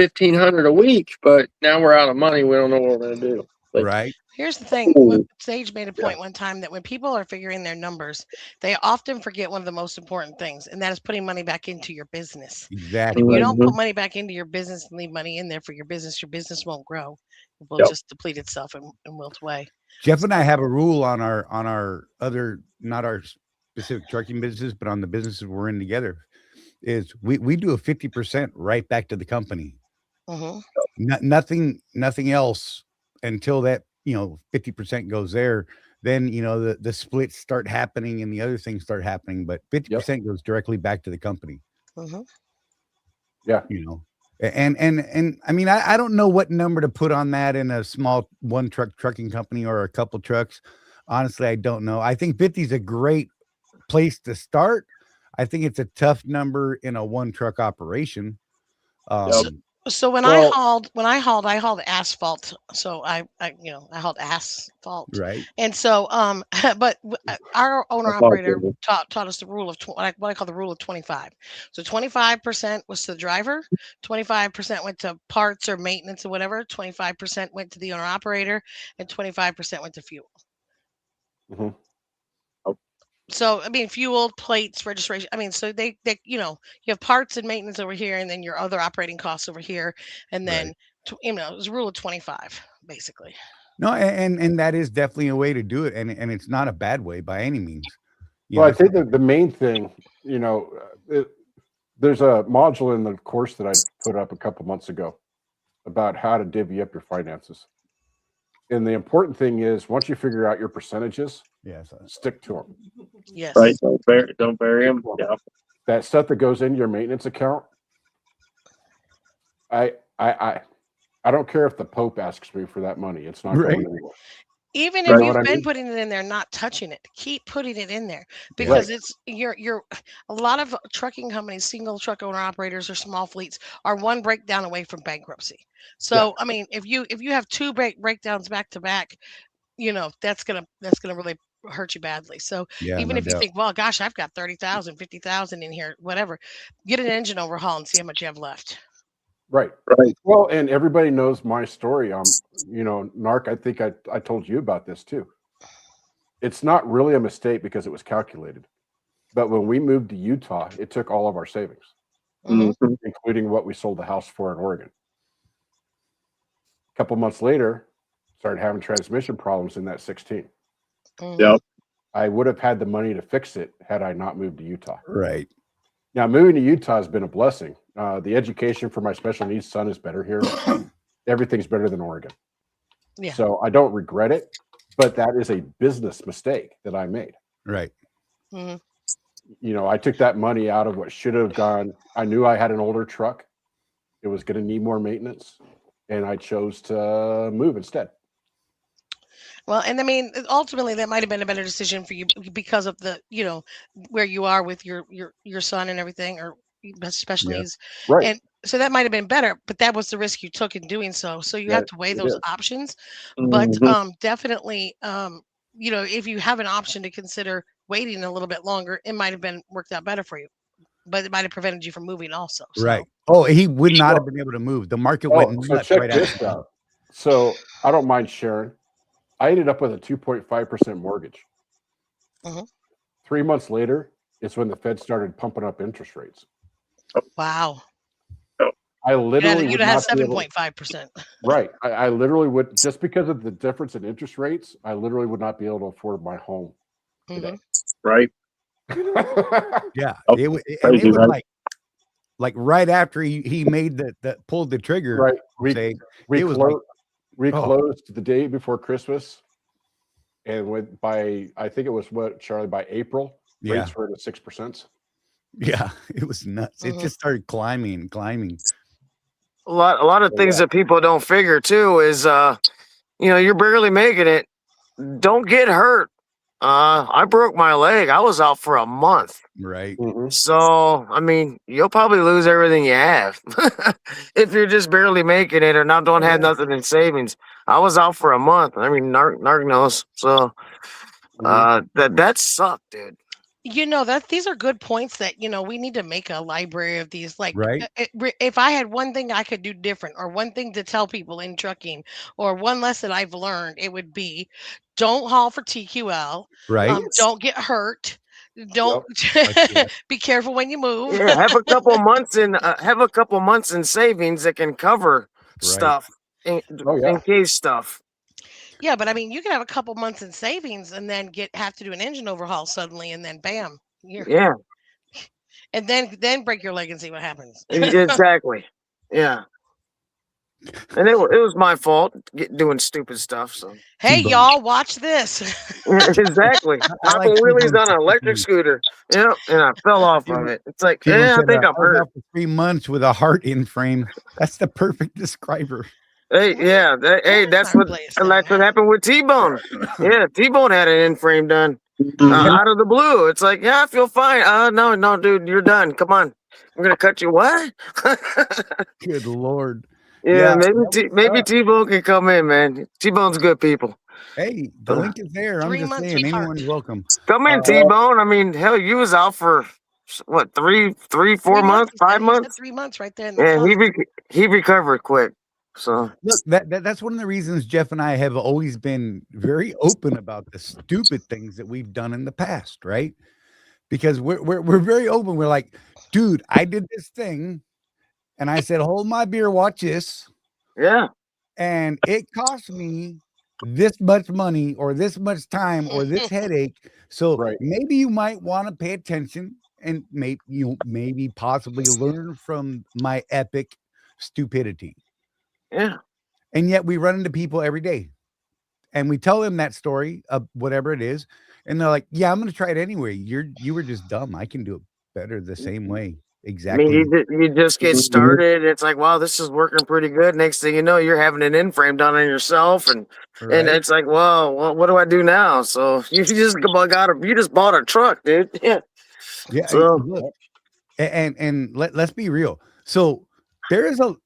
$1,500 a week. But now we're out of money. We don't know what we're gonna do. Right. Here's the thing. Sage made a point one time that when people are figuring their numbers, they often forget one of the most important things, and that is putting money back into your business. Exactly. If you don't put money back into your business and leave money in there for your business won't grow. It will just deplete itself and wilt away. Jeff and I have a rule on our other, not our specific trucking businesses, but on the businesses we're in together, is we do a 50% right back to the company. Nothing else until that 50% goes there. Then the splits start happening and the other things start happening, but 50% goes directly back to the company. Yeah. And I mean, I don't know what number to put on that in a small one trucking company or a couple trucks. Honestly, I don't know. I think 50 is a great place to start. I think it's a tough number in a one truck operation. So I hauled asphalt. So I hauled asphalt. Right. And so, but our owner operator taught us the rule of what I call the rule of 25. So 25% was to the driver, 25% went to parts or maintenance or whatever, 25% went to the owner operator, and 25% went to fuel. So, fuel, plates, registration. So they you have parts and maintenance over here, and then your other operating costs over here. And then, it was a rule of 25, basically. No, and that is definitely a way to do it. And it's not a bad way by any means. I think that the main thing, there's a module in the course that I put up a couple months ago about how to divvy up your finances. And the important thing is once you figure out your percentages, stick to them. Yes. Right. Don't bury them. Yeah. That stuff that goes into your maintenance account, I don't care if the Pope asks me for that money. It's not going anywhere. Even if you've been putting it in there, not touching it, keep putting it in there because it's you're a lot of trucking companies, single truck owner operators or small fleets are one breakdown away from bankruptcy. So if you have two breakdowns back to back, that's gonna really hurt you badly. So even if you think, well, gosh, I've got 30,000, 50,000 in here, whatever, get an engine overhaul and see how much you have left. Right. Right. Well, and everybody knows my story. Narc, I think I told you about this too. It's not really a mistake because it was calculated. But when we moved to Utah, it took all of our savings, Mhm. including what we sold the house for in Oregon. A couple months later, started having transmission problems in that 16. Yep. I would have had the money to fix it had I not moved to Utah. Right. Now, moving to Utah has been a blessing. The education for my special needs son is better here. Everything's better than Oregon. Yeah. So I don't regret it, but that is a business mistake that I made. Right. Mhm. I took that money out of what should have gone. I knew I had an older truck. It was going to need more maintenance, and I chose to move instead. Well, and I mean, ultimately, that might have been a better decision for you because of the, where you are with your son and everything, or special Yeah. needs, Right. and so that might have been better. But that was the risk you took in doing so. So you have to weigh it those is. options. But Mhm. definitely, if you have an option to consider waiting a little bit longer, it might have been worked out better for you. But it might have prevented you from moving also. So. Right. Oh, he would not have Well, been able to move. The market went so nuts check right after this that. out. So I don't mind sharing. I ended up with a 2.5% mortgage. Mhm. 3 months later, it's when the Fed started pumping up interest rates. Wow. I literally You'd would have had not be able. 7.5%. Right. I literally would, just because of the difference in interest rates, I literally would not be able to afford my home today. Right. Yeah. Oh, It was, and crazy, it was right? like right after he made the pulled the trigger. Right. Say We it was like, we oh. closed the day before Christmas, and I think it was Charlie, by April, Yeah. rates were at 6%. Yeah, it was nuts. It just started climbing. A lot of things that people don't figure too is you're barely making it. Don't get hurt. I broke my leg. I was out for a month. Right. So, I mean, you'll probably lose everything you have if you're just barely making it or don't have nothing in savings. I was out for a month. I mean, Narc knows. So, that sucked, dude. These are good points that we need to make a library of these. Like, Right. if I had one thing I could do different, or one thing to tell people in trucking, or one lesson I've learned, it would be, don't haul for TQL. Right. Don't get hurt. Don't be careful when you move. Yeah, have a couple months in savings that can cover stuff in case stuff. Yeah, but I mean, you can have a couple months in savings and then have to do an engine overhaul suddenly, and then bam, Yeah, and then break your leg and see what happens. exactly. Yeah, and it was my fault doing stupid stuff. So hey, T-bone. y'all, watch this. exactly. I like Popping wheelies T-bone on an electric scooter. Yep, and I fell off of it. It's like, T-bone I said, think I'm I was hurt. out for 3 months with a heart in frame. That's the perfect describer. Hey, yeah, that's what happened with T-Bone. Yeah, T-Bone had an in-frame done out of the blue. It's like, yeah, I feel fine. No, dude, you're done. Come on, I'm gonna cut you. What? Good Lord. Yeah, maybe T-Bone can come in, man. T-Bone's good people. Hey, the link is there. I'm 3 just months saying, with heart. anyone's welcome. Come in, T-Bone. I mean, hell, you was out for what, 3, 4 months, 5 months? 3 months right there. And he recovered quick. So look, that's one of the reasons Jeff and I have always been very open about the stupid things that we've done in the past, right? Because we're very open. We're like, dude, I did this thing, and I said, hold my beer, watch this. Yeah. And it cost me this much money, or this much time, or this headache. So maybe you might want to pay attention, and maybe possibly learn from my epic stupidity. Yeah. And yet we run into people every day, and we tell them that story of whatever it is, and they're like, yeah, I'm going to try it anyway. You were just dumb. I can do it better the same way. Exactly. I mean, you just get started. It's like, wow, this is working pretty good. Next thing you know, you're having an in-frame done on yourself, and it's like, well, what do I do now? So you just bought a truck, dude. Yeah. Yeah. So, look, and let's be real. So there is a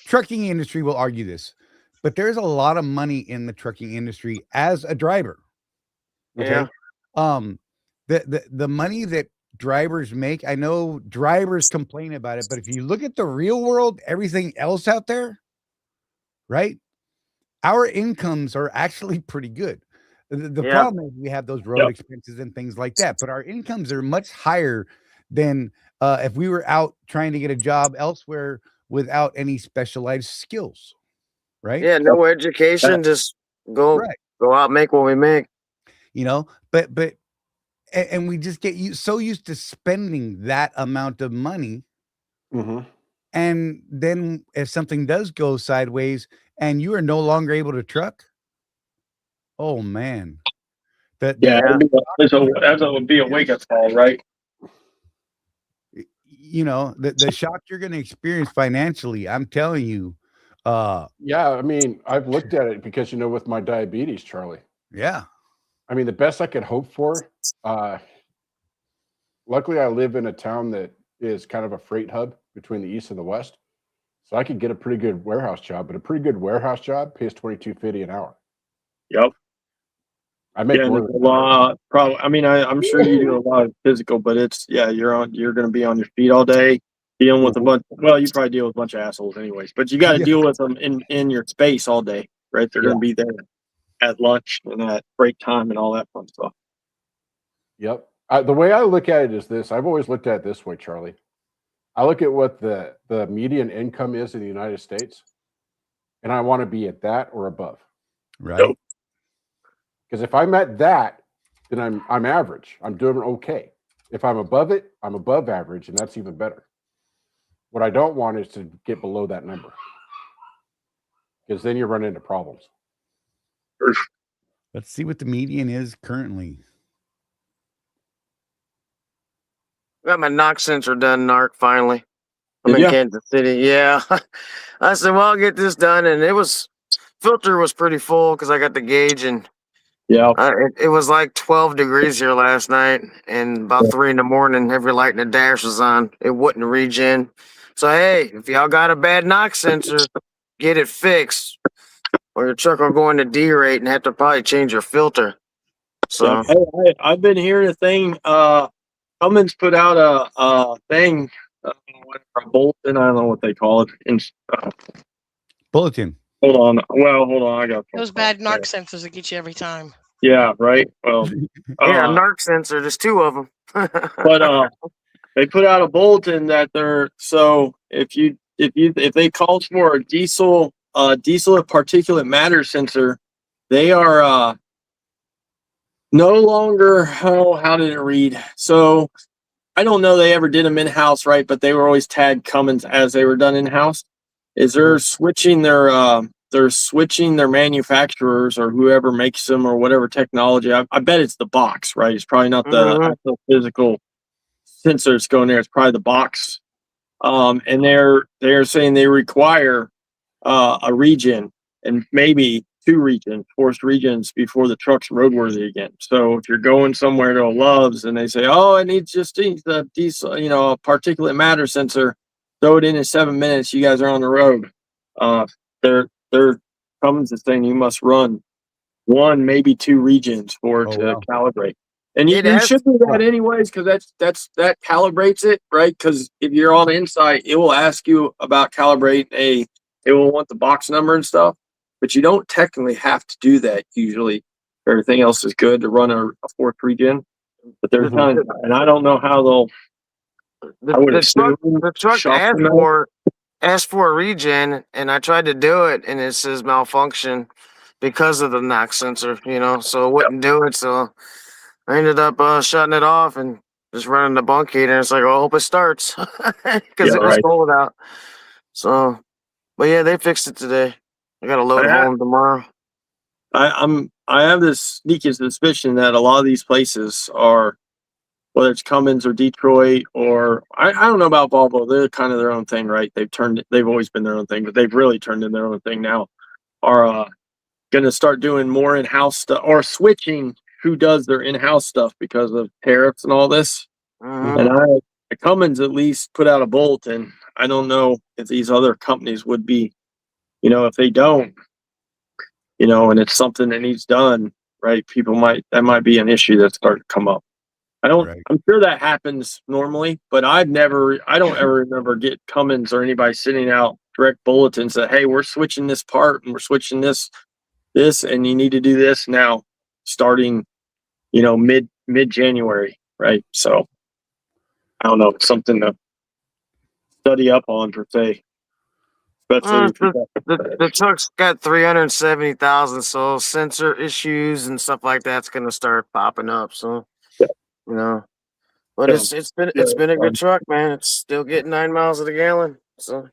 trucking industry will argue this, but there's a lot of money in the trucking industry as a driver. Okay. Yeah. The money that drivers make, I know drivers complain about it, but if you look at the real world, everything else out there, right? Our incomes are actually pretty good. The Yeah. problem is we have those road expenses and things like that, but our incomes are much higher than if we were out trying to get a job elsewhere without any specialized skills, right? Yeah, no education, just go out, make what we make. You know, but and we just get so used to spending that amount of money. And then if something does go sideways and you are no longer able to truck, oh man. That would be a wake-up call, right? You know, the shock you're going to experience financially, I'm telling you. Yeah, I mean, I've looked at it because, with my diabetes, Charlie. Yeah. I mean, the best I could hope for, luckily I live in a town that is kind of a freight hub between the East and the West. So I could get a pretty good warehouse job, but a pretty good warehouse job pays $22.50 an hour. Yep. I make more than a lot. Probably. I mean, I'm sure you do a lot of physical, but you're going to be on your feet all day, dealing with a bunch. Well, you probably deal with a bunch of assholes, anyways. But you got to deal with them in your space all day, right? They're going to be there at lunch and at break time and all that fun stuff. Yep. The way I look at it is this. I've always looked at it this way, Charlie. I look at what the median income is in the United States, and I want to be at that or above. Right. Because if I'm at that, then I'm average. I'm doing okay. If I'm above it, I'm above average, and that's even better. What I don't want is to get below that number, because then you run into problems. Let's see what the median is currently. Got my knock sensor done, Narc, finally. I'm in Kansas City. Yeah. I said, well, I'll get this done. And filter was pretty full because I got the gauge, and it was like 12 degrees here last night. And about 3 in the morning, every light in the dash was on. It wouldn't regen. So, hey, if y'all got a bad knock sensor, get it fixed, or your truck will go into D rate and have to probably change your filter. So, hey, I've been hearing a thing. Cummins put out a thing, a bulletin. I don't know what they call it. Bulletin. Hold on. I got those bad narc sensors that get you every time. Yeah, right. Well, narc sensor. There's 2 of them. But they put out a bulletin that if they called for a diesel particulate matter sensor, they are no longer, how did it read? So I don't know they ever did them in-house, right? But they were always tagged Cummins as they were done in-house. Is they're switching their manufacturers or whoever makes them or whatever technology. I bet it's the box, right? It's probably not the actual physical sensors going there. It's probably the box. And they're saying they require a regen and maybe 2 forced regens before the truck's roadworthy again. So if you're going somewhere to a Love's and they say, oh, it needs the diesel, a particulate matter sensor, throw it in 7 minutes, you guys are on the road. There comes this thing, you must run 1, maybe 2 regens for it to calibrate. And you should do that anyways, because that calibrates it, right? Because if you're on the inside, it will ask you about calibrate it will want the box number and stuff. But you don't technically have to do that usually. Everything else is good to run a 4th regen. But there's times, and I don't know how they'll. The truck asked for a regen, and I tried to do it, and it says malfunction because of the knock sensor, so it wouldn't do it. So I ended up shutting it off and just running the bunk heater. It's like, I hope it starts because it was cold out. So, but yeah, they fixed it today. I got to load it home tomorrow. I have this sneaky suspicion that a lot of these places are, whether it's Cummins or Detroit or I don't know about Volvo. They're kind of their own thing, right? They've always been their own thing, but they've really turned in their own thing now. Are going to start doing more in-house stuff or switching who does their in-house stuff because of tariffs and all this. And Cummins at least put out a bulletin. I don't know if these other companies would be. If they don't, and it's something that needs done, right? That might be an issue that's starting to come up. Right. I'm sure that happens normally, but I don't ever remember Cummins or anybody sending out direct bulletins that, hey, we're switching this part and we're switching this, and you need to do this now, starting, mid January, right? So I don't know, it's something to study up on per se, especially the truck's got 370,000, so sensor issues and stuff like that's gonna start popping up. So but Yeah. it's been a good truck, man. It's still getting 9 miles to the gallon. So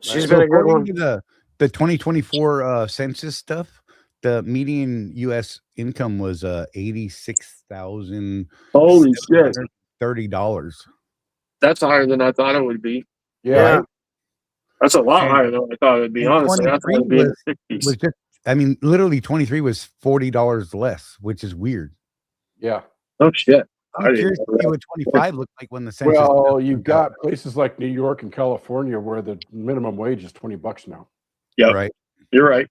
she's been a good one. According to the 2024 census stuff, the median U.S. income was $86,730. Holy shit. $30. That's higher than I thought it would be. Yeah. That's a lot higher than I thought it would be, honestly. I thought it would be in the 60s. Was just, I mean, literally 23 was $40 less, which is weird. Yeah. Oh shit. I'm curious to see what 25 looked like when the census. Well, you've got places like New York and California where the minimum wage is $20 now. Yeah. Right. You're right.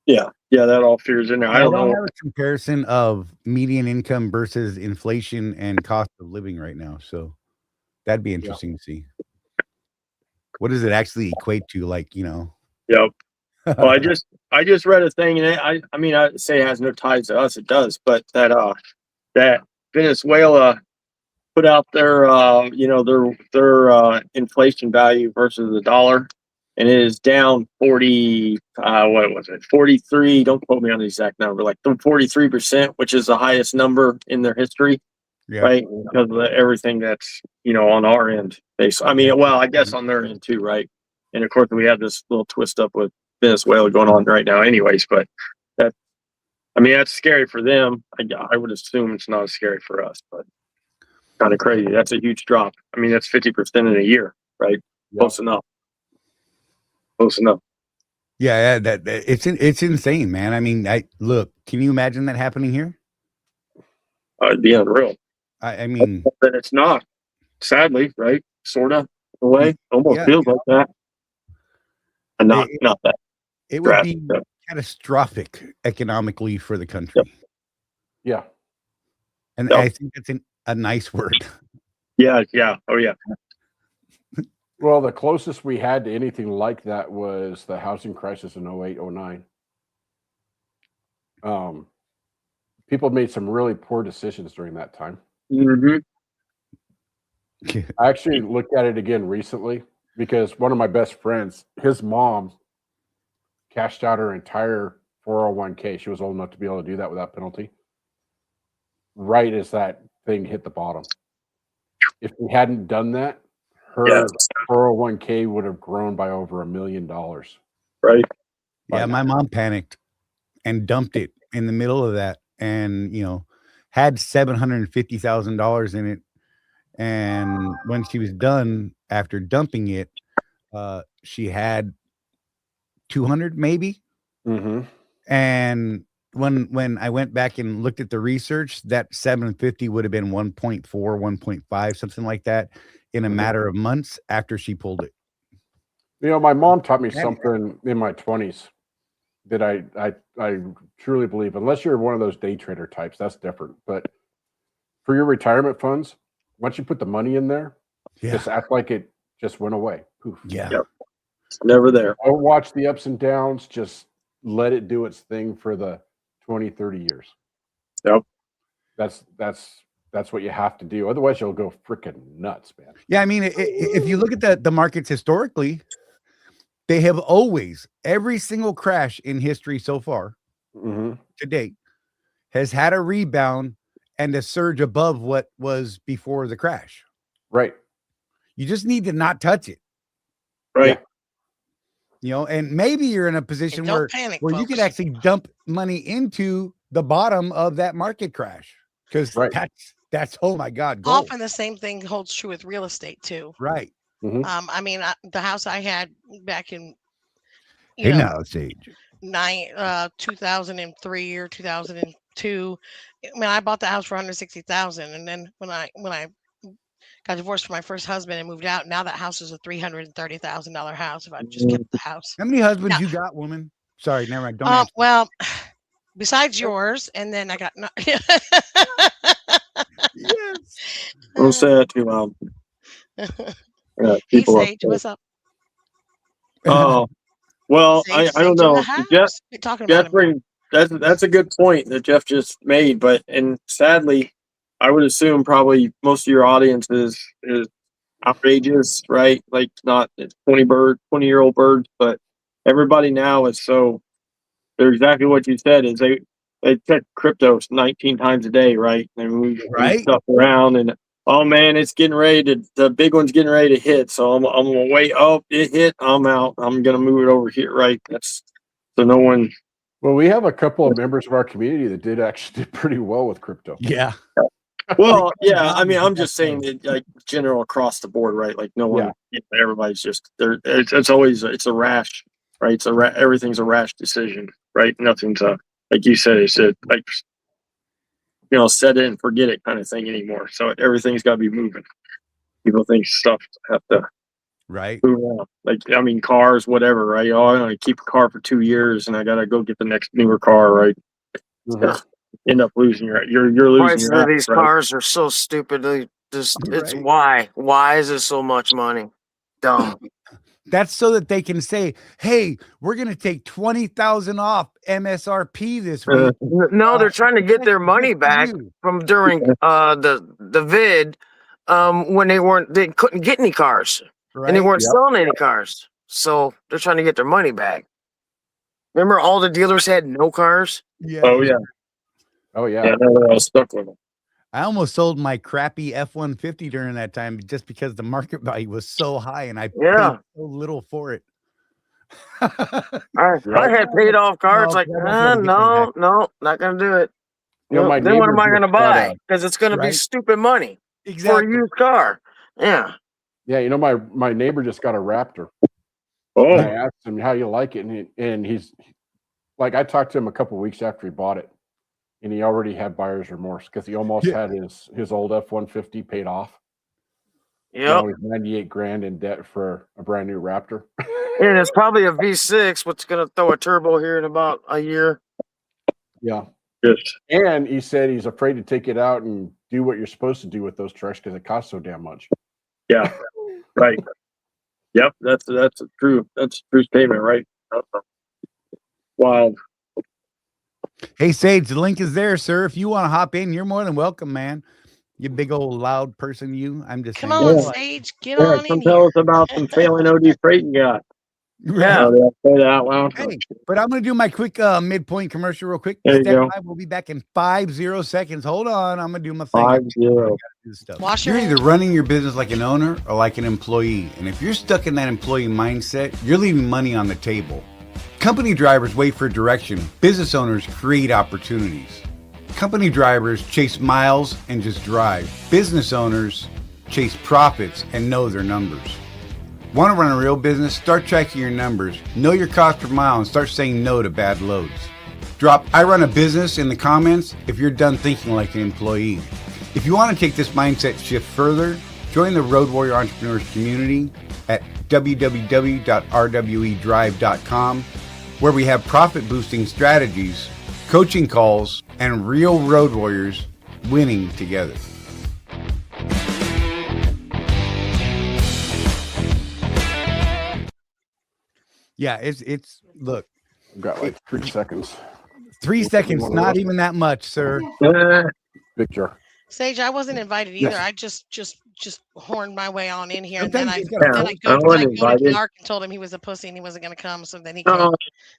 Yeah. Yeah, that all figures in there. I don't know. have a comparison of median income versus inflation and cost of living right now. So that'd be interesting to see. What does it actually equate to? Like, Yep. Well, I just read a thing, and I mean, I say it has no ties to us. It does, but that Venezuela put out their inflation value versus the dollar, and it is down 40. What was it? 43. Don't quote me on the exact number. Like 43%, which is the highest number in their history. Yeah. Right, because of everything that's on our end. I mean, well, I guess on their end too, right? And of course, we have this little twist up with Venezuela going on right now, anyways. But that's scary for them. I would assume it's not as scary for us, but kind of crazy. That's a huge drop. I mean, that's 50% in a year, right? Yeah. Close enough. Yeah, that it's insane, man. I mean, look. Can you imagine that happening here? It'd be unreal. I mean, but it's not. Sadly, right? Sorta, in a way, almost feels like that, and not that. It would be catastrophic economically for the country. Yeah, and I think that's a nice word. Yeah. Oh yeah. Well, the closest we had to anything like that was the housing crisis in 08, 09. People made some really poor decisions during that time. Mm-hmm. I actually looked at it again recently because one of my best friends, his mom cashed out her entire 401k. She was old enough to be able to do that without penalty. Right as that thing hit the bottom. If we hadn't done that, her 401k would have grown by over $1 million. Right. Yeah, my mom panicked and dumped it in the middle of that, and had $750,000 in it. And when she was done after dumping it, she had 200 maybe. Mm-hmm. And when I went back and looked at the research, that 750 would have been 1.4, 1.5, something like that, in a matter of months after she pulled it. My mom taught me something in my 20s that I truly believe, unless you're one of those day trader types, that's different. But for your retirement funds, once you put the money in there, just act like it just went away. Poof. Yeah. Yep. It's never there. Don't watch the ups and downs. Just let it do its thing for the 20, 30 years. Yep. That's what you have to do. Otherwise, you'll go freaking nuts, man. Yeah, I mean, if you look at the markets historically, they have always, every single crash in history so far to date has had a rebound and a surge above what was before the crash. Right. You just need to not touch it. Right. Yeah. And maybe you're in a position where you could actually dump money into the bottom of that market crash. Because that's oh my God. Gold. Often the same thing holds true with real estate too. Right. Mm-hmm. I mean, the house I had back in 2003 or 2002. I mean, I bought the house for $160,000, and then when I got divorced from my first husband and moved out, now that house is a $330,000 house. If I just kept the house. How many husbands you got, woman? Sorry, never mind. Don't. Well, besides yours, and then I got Yes. Don't say that too loud. Hey People are Sage, what's up? Oh, well, I Sage don't in the know. Jeff house. We're talking about him. brings that's a good point that Jeff just made, but and sadly, I would assume probably most of your audience is outrageous, right? Like not 20-year-old birds, but everybody now is so they're exactly what you said is they check crypto 19 times a day, right? And move Right. stuff around and oh man, it's getting ready to the big one's getting ready to hit. So I'm gonna wait. Oh, it hit. I'm out. I'm gonna move it over here, right? That's so no one. Well, we have a couple of members of our community that did pretty well with crypto. Yeah. Well, yeah. I mean, I'm just saying that, like general across the board, right? Like no one, everybody's just there. It's always it's a rash, right? It's everything's a rash decision, right? Nothing's like you said. It's like set it and forget it kind of thing anymore. So everything's got to be moving. People think stuff have to move on. Like I mean, cars, whatever, right? Oh, I'm gonna keep a car for 2 years, and I gotta go get the next newer car, right? End up losing you're losing Prices your of these right? cars are so stupidly just it's why is it so much money? Dumb. That's so that they can say, "Hey, we're going to take 20,000 off MSRP this week." No, they're trying to get their money back from during the vid when they couldn't get any cars and they weren't selling any cars, so they're trying to get their money back. Remember, all the dealers had no cars. Yeah. Oh yeah. Oh yeah. Yeah, I was stuck with them. I almost sold my crappy F-150 during that time just because the market value was so high and I paid so little for it. I had paid off cars like, no, not gonna do it. Then what am I gonna buy? Because it's gonna be stupid money for a used car. Yeah. Yeah, my neighbor just got a Raptor. Oh. And I asked him how you like it, and he's like, I talked to him a couple of weeks after he bought it. And he already had buyer's remorse because he almost had his old F-150 paid off. Yeah, he's $98,000 in debt for a brand new Raptor. And it's probably a V6, which is going to throw a turbo here in about a year. Yeah. Yes. And he said he's afraid to take it out and do what you're supposed to do with those trucks because it costs so damn much. Yeah. Right. Yep. That's a true statement, right? Wild. Hey, Sage, the link is there, sir. If you want to hop in, you're more than welcome, man. You big old loud person, you. I'm just come on, Sage, get on in tell us about some failing OD freight you got. Yeah. Say that out loud. Hey, but I'm going to do my quick midpoint commercial real quick. There you go. We'll be back in 50 seconds. Hold on. I'm going to do my thing. 50. Wash You're your either running your business like an owner or like an employee. And if you're stuck in that employee mindset, you're leaving money on the table. Company drivers wait for direction. Business owners create opportunities. Company drivers chase miles and just drive. Business owners chase profits and know their numbers. Want to run a real business? Start tracking your numbers. Know your cost per mile and start saying no to bad loads. Drop "I run a business" in the comments if you're done thinking like an employee. If you want to take this mindset shift further, join the Road Warrior Entrepreneurs community at www.rwedrive.com, where we have profit boosting strategies, coaching calls, and real road warriors winning together. Yeah, it's look. I've got like 3 seconds. 3 seconds, not even that much, sir. Picture. Sage, I wasn't invited either. I just horned my way on in here, and then I I go wasn't to invited. Clark and told him he was a pussy and he wasn't going to come. So then he No,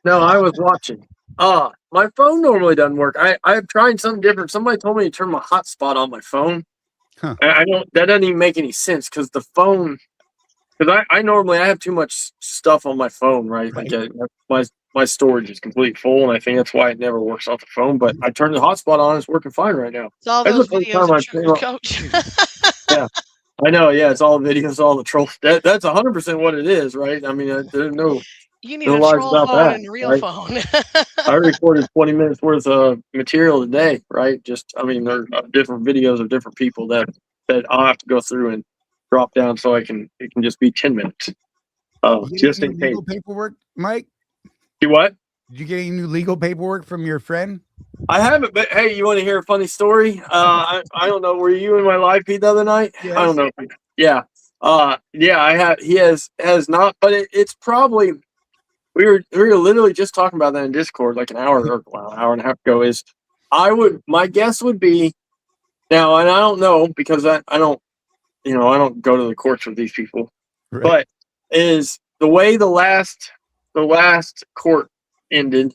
I was watching. My phone normally doesn't work. I'm trying something different. Somebody told me to turn my hotspot on my phone. Huh. I don't. That doesn't even make any sense because the phone. Because I normally have too much stuff on my phone, right? Like my storage is completely full, and I think that's why it never works off the phone. But I turned the hotspot on; it's working fine right now. It's all those videos of Sugar Coach. Yeah, I know. Yeah, it's all videos, all the trolls. That's 100% what it is, right? I mean, there's no. You need a troll phone and a real phone. I recorded 20 minutes worth of material today, right? Just, I mean, there are different videos of different people that I'll have to go through and drop down so it can just be 10 minutes. Just in case. Paperwork, Mike? You what? Did you get any new legal paperwork from your friend? I haven't, but hey, you want to hear a funny story? I don't know. Were you in my live feed the other night? Yes. I don't know. Yeah. Yeah, I have. He has not, but it's probably, we were literally just talking about that in Discord like an hour and a half ago. My guess would be now, and I don't know because I don't go to the courts with these people, Right. but is the way the last court ended.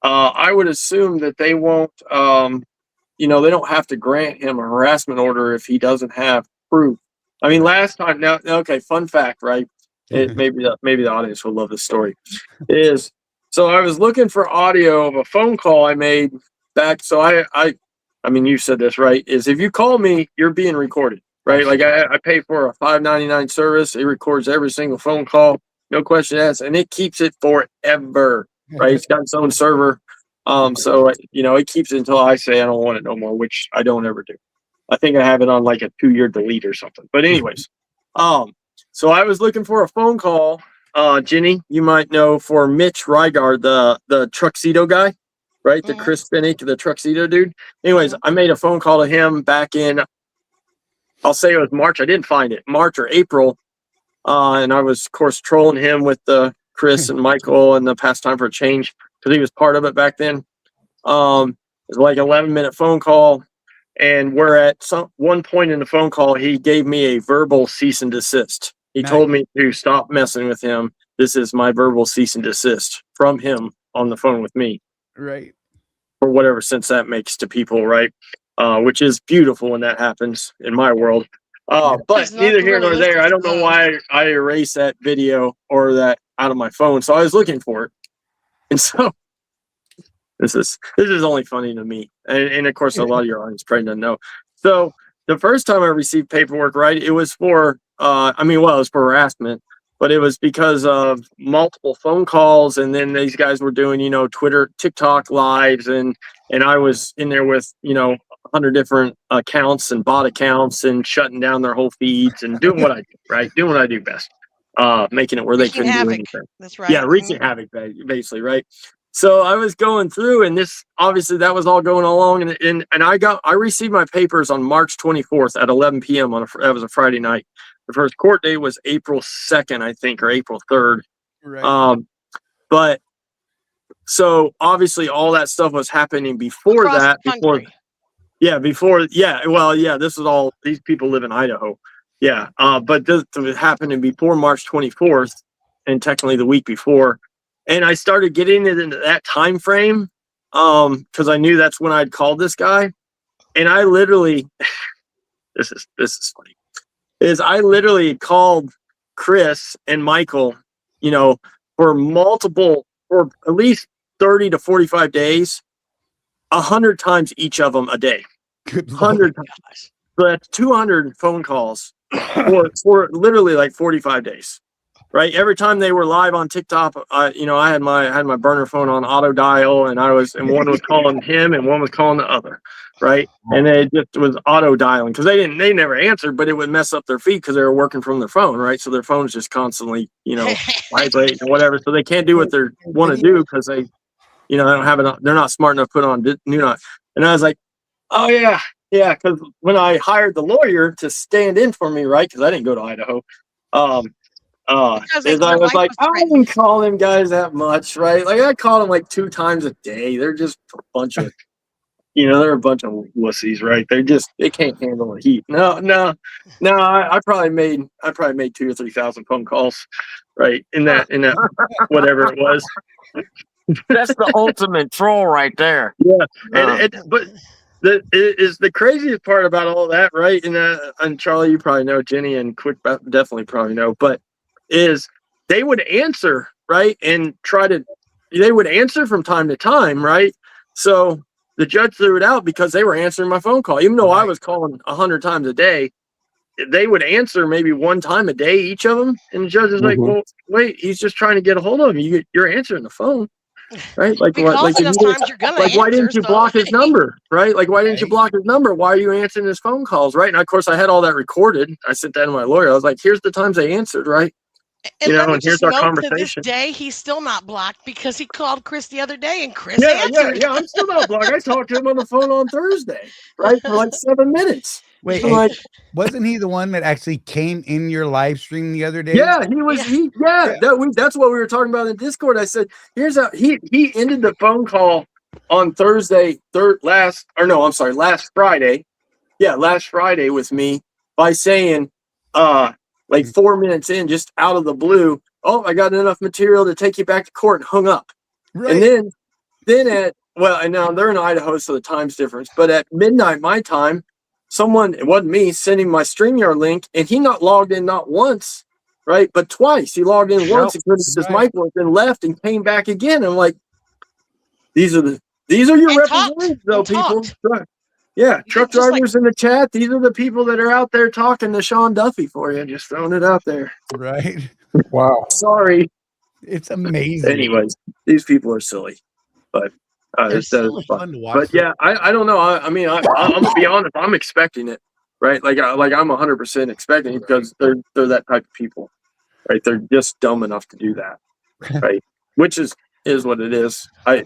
I would assume that they won't, they don't have to grant him a harassment order if he doesn't have proof. I mean, last time, now, okay, fun fact, right? Maybe the audience will love this story. So I was looking for audio of a phone call I made back. So I mean, you said this, right? Is if you call me, you're being recorded, right? Like I pay for a $5.99 service. It records every single phone call, no question asked, and it keeps it forever. Right, it's got its own server, so it keeps it until I say I don't want it no more, which I don't ever do. I think I have it on like a 2-year delete or something. But anyways, so I was looking for a phone call, Jenny, you might know, for Mitch Rygard, the Truxedo guy, right? The Chris Spinnick, the Truxedo dude. Anyways, I made a phone call to him back in, I'll say it was March. I didn't find it, March or April, and I was, of course, trolling him with the Chris and Michael and the Pastime for a Change because he was part of it back then. It was like an 11-minute phone call, and we're at one point in the phone call, he gave me a verbal cease and desist. He told me to stop messing with him. This is my verbal cease and desist from him on the phone with me. Right. For whatever sense that makes to people, right? Which is beautiful when that happens in my world. But neither here nor there. I don't know why I erased that video or that out of my phone. So I was looking for it. And so this is only funny to me. And of course, a lot of your audience probably doesn't know. So the first time I received paperwork, right, it was for, it was for harassment, but it was because of multiple phone calls. And then these guys were doing, Twitter, TikTok lives. And I was in there with, 100 different accounts and bot accounts and shutting down their whole feeds and doing what I do, right? Doing what I do best. Making it where they couldn't do anything. That's right. Yeah, wreaking havoc, basically, right? So I was going through, and this obviously that was all going along, and I received my papers on March 24th at 11 p.m. That was a Friday night. The first court date was April 2nd, I think, or April 3rd. Right. But so obviously all that stuff was happening before Across that. the country. This is all, these people live in Idaho. Yeah. But this was happening before March 24th and technically the week before. And I started getting it into that time frame because I knew that's when I'd called this guy. And I literally, this is funny, I literally called Chris and Michael, for at least 30 to 45 days, 100 times each of them a day. 100 times. So that's 200 phone calls for literally like 45 days. Right. Every time they were live on TikTok, I had my burner phone on auto dial, and one was calling him and one was calling the other. Right. And it just was auto dialing because they never answered, but it would mess up their feed because they were working from their phone. Right. So their phone's just constantly, vibrating or whatever. So they can't do what they want to do because they don't have it. They're not smart enough to put on do not. And I was like, oh, yeah. Yeah. Because when I hired the lawyer to stand in for me, right, because I didn't go to Idaho. I was like, I didn't call them guys that much, right? Like I call them like 2 times a day. They're just a bunch of, they're a bunch of wussies, right? They can't handle the heat. No. I probably made 2,000 or 3,000 phone calls, right? In that whatever it was. That's the ultimate troll right there. Yeah, but the craziest part about all that, right? And Charlie, you probably know, Jenny and Quick definitely probably know, but is they would answer, right? And they would answer from time to time, right? So the judge threw it out because they were answering my phone call. Even though I was calling 100 times a day, they would answer maybe 1 time a day, each of them. And the judge is like, well, wait, he's just trying to get a hold of you. You're answering the phone. Right? Like what? Like why didn't you block his number? Right? Like why didn't you block his number? Why are you answering his phone calls? Right? And of course I had all that recorded. I sent that to my lawyer. I was like, here's the times they answered, right? And let me and here's just our note to this conversation. day, he's still not blocked because he called Chris the other day and Chris Yeah, answered. I'm still not blocked. I talked to him on the phone on Thursday, right, for like 7 minutes. Wait, I'm like, wasn't he the one that actually came in your live stream the other day? yeah, he was. Yeah. That's what we were talking about in Discord. I said, here's how he ended the phone call on Thursday, last Friday. Yeah, last Friday with me by saying, like 4 minutes in, just out of the blue, oh, I got enough material to take you back to court, and hung up. Right. And then and now they're in Idaho, so the time's difference. But at midnight my time, someone, it wasn't me, sending my StreamYard link, and he not logged in not once, right, but twice. He logged in once, and couldn't his mic work, and left and came back again. I'm like, these are your representatives, though, people. Yeah, truck drivers in the chat. These are the people that are out there talking to Sean Duffy for you. Just throwing it out there. Right. Wow. Sorry. It's amazing. Anyways, these people are silly, but it's fun to watch. But yeah, I don't know. I'm gonna be honest. I'm expecting it, right? Like I'm 100% expecting it because they're that type of people, right? They're just dumb enough to do that, right? Which is what it is. I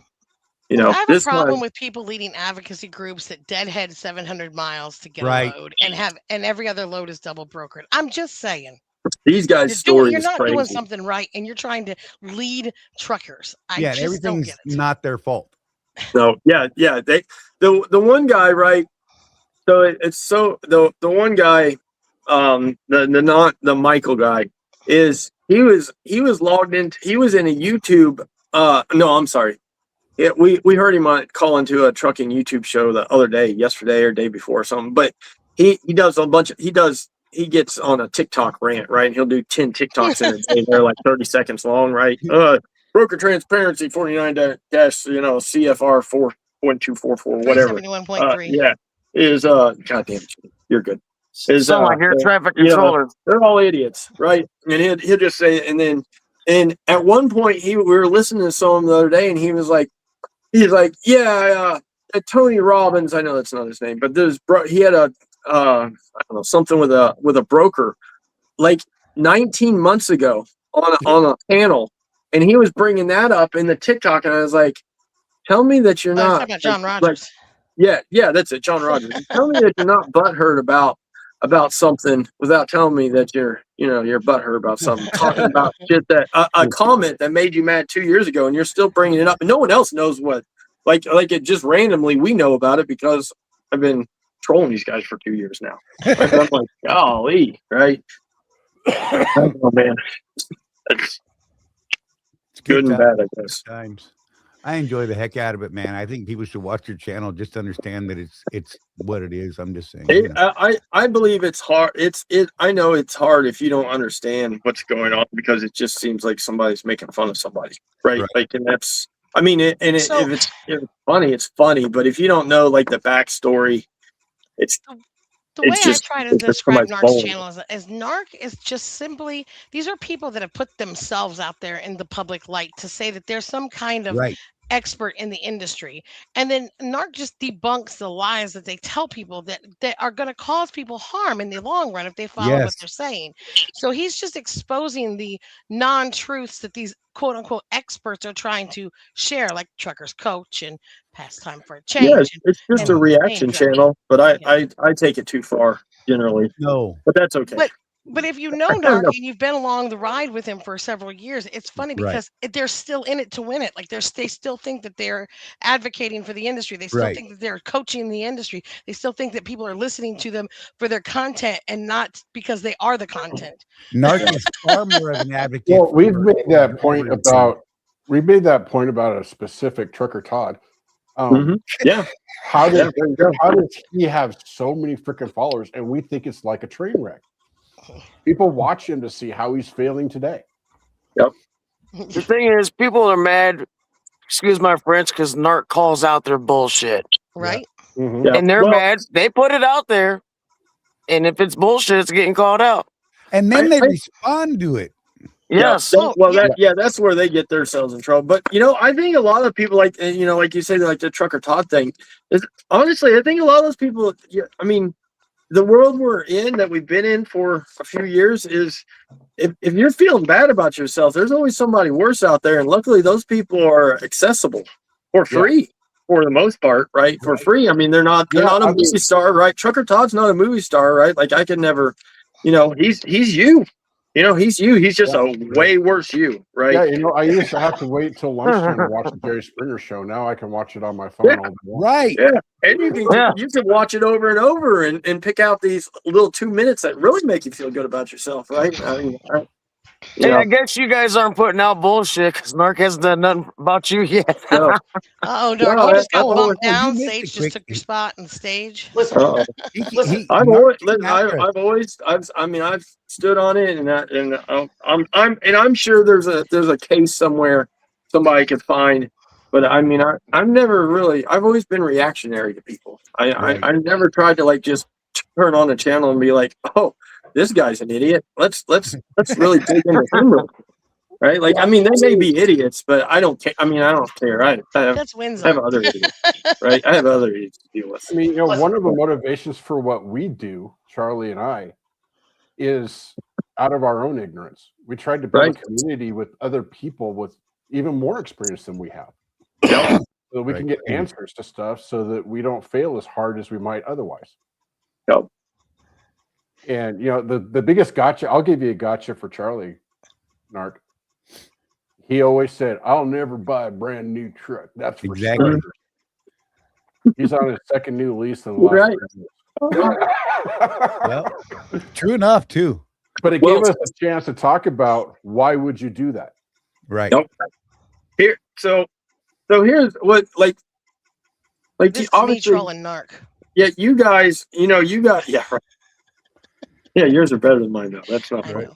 have a problem with people leading advocacy groups that deadhead 700 miles to get a load and every other load is double brokered. I'm just saying. These guys' stories. You're not crazy. doing something right, and you're trying to lead truckers. Everything's don't get it. not their fault. No, yeah. The one guy, right? So the one guy, the Michael guy is he was logged in. He was in a YouTube. No, I'm sorry. Yeah, we heard him call into a trucking YouTube show the other day, yesterday or day before or something. But he does a bunch of he gets on a TikTok rant, right? And he'll do 10 TikToks in a day. They're like 30 seconds long, right? Broker transparency 49 CFR 4.244 whatever. 71.3. Yeah, is goddamn, you're good. Is like your traffic controller. They're all idiots, right? And he'll just say, and at one point we were listening to someone the other day, and he's like, yeah, Tony Robbins. I know that's not his name, but he had a I don't know, something with a broker like 19 months ago on a panel, and he was bringing that up in the TikTok, and I was like, tell me that you're not talking about John Rogers. Yeah, that's it, John Rogers. Tell me that you're not butthurt about something without telling me that you're butthurt about something, talking about shit that a comment that made you mad 2 years ago, and you're still bringing it up, and no one else knows what, like it just randomly we know about it because I've been trolling these guys for 2 years now. Right? I'm like, golly, right? Oh man, it's good and bad, I guess. Times. I enjoy the heck out of it, man. I think people should watch your channel just to understand that it's what it is. I'm just saying. I believe it's hard. I know it's hard if you don't understand what's going on because it just seems like somebody's making fun of somebody, right? Like, and that's. I mean, if it's funny, it's funny. But if you don't know like the backstory, it's. The way I try to describe Narc's channel is Narc is just simply, these are people that have put themselves out there in the public light to say that there's some kind of expert in the industry. And then Narc just debunks the lies that they tell people that are going to cause people harm in the long run if they follow what they're saying. So he's just exposing the non-truths that these quote unquote experts are trying to share, like Truckers Coach and Pastime for a Change. Yeah, it's just a reaction channel, but I take it too far generally. No, but that's okay. But if you know Narc and you've been along the ride with him for several years, it's funny because they're still in it to win it. Like they still think that they're advocating for the industry. They still think that they're coaching the industry. They still think that people are listening to them for their content and not because they are the content. Narc is far more of an advocate. Well, we've made that point about a specific trucker, Todd. Yeah. How does he have so many freaking followers and we think it's like a train wreck? People watch him to see how he's failing today. Yep. The thing is, people are mad, excuse my French, because Narc calls out their bullshit. Right. Yeah. Mm-hmm. And they're mad. They put it out there. And if it's bullshit, it's getting called out. And then they respond to it. Yes. That's where they get themselves in trouble. But I think a lot of people like you say like the Trucker Todd thing is honestly, I think a lot of those people. I mean, the world we're in, that we've been in for a few years, is if you're feeling bad about yourself, there's always somebody worse out there, and luckily those people are accessible for free for the most part, right? For free. I mean, they're not a movie star, right? Trucker Todd's not a movie star, right? Like I could never, he's you. He's you. He's just a way worse you, right? Yeah, I used to have to wait till lunchtime to watch the Jerry Springer show. Now I can watch it on my phone all day long. Right. Yeah. And you can watch it over and over and pick out these little 2 minutes that really make you feel good about yourself, right? I mean, I guess you guys aren't putting out bullshit because Narc hasn't done nothing about you yet. No. Oh, Narc, No, you just got I- bumped you down. missed Stage it just quick. took your spot on stage. Uh-oh. I've stood on it, I'm sure there's a case somewhere somebody could find, but I mean, I've always been reactionary to people. I never tried to just turn on the channel and be like, oh, this guy's an idiot. Let's really dig into him. Right? Like, I mean, they may be idiots, but I don't care. I mean, I don't care. I have other idiots, right? I have other idiots to deal with. I mean, one of the motivations for what we do, Charlie and I, is out of our own ignorance. We tried to build a community with other people with even more experience than we have. So that we can get answers to stuff so that we don't fail as hard as we might otherwise. Yep. And, the biggest gotcha, I'll give you a gotcha for Charlie, Narc. He always said, I'll never buy a brand new truck. That's for sure. He's on his second new lease in the last 3 years. Yep. True enough, too. But it gave us a chance to talk about why would you do that? Right. Nope. Here, so here's what this is me obviously trolling Narc. Yeah, you guys, you got right. Yeah, yours are better than mine though. That's not right.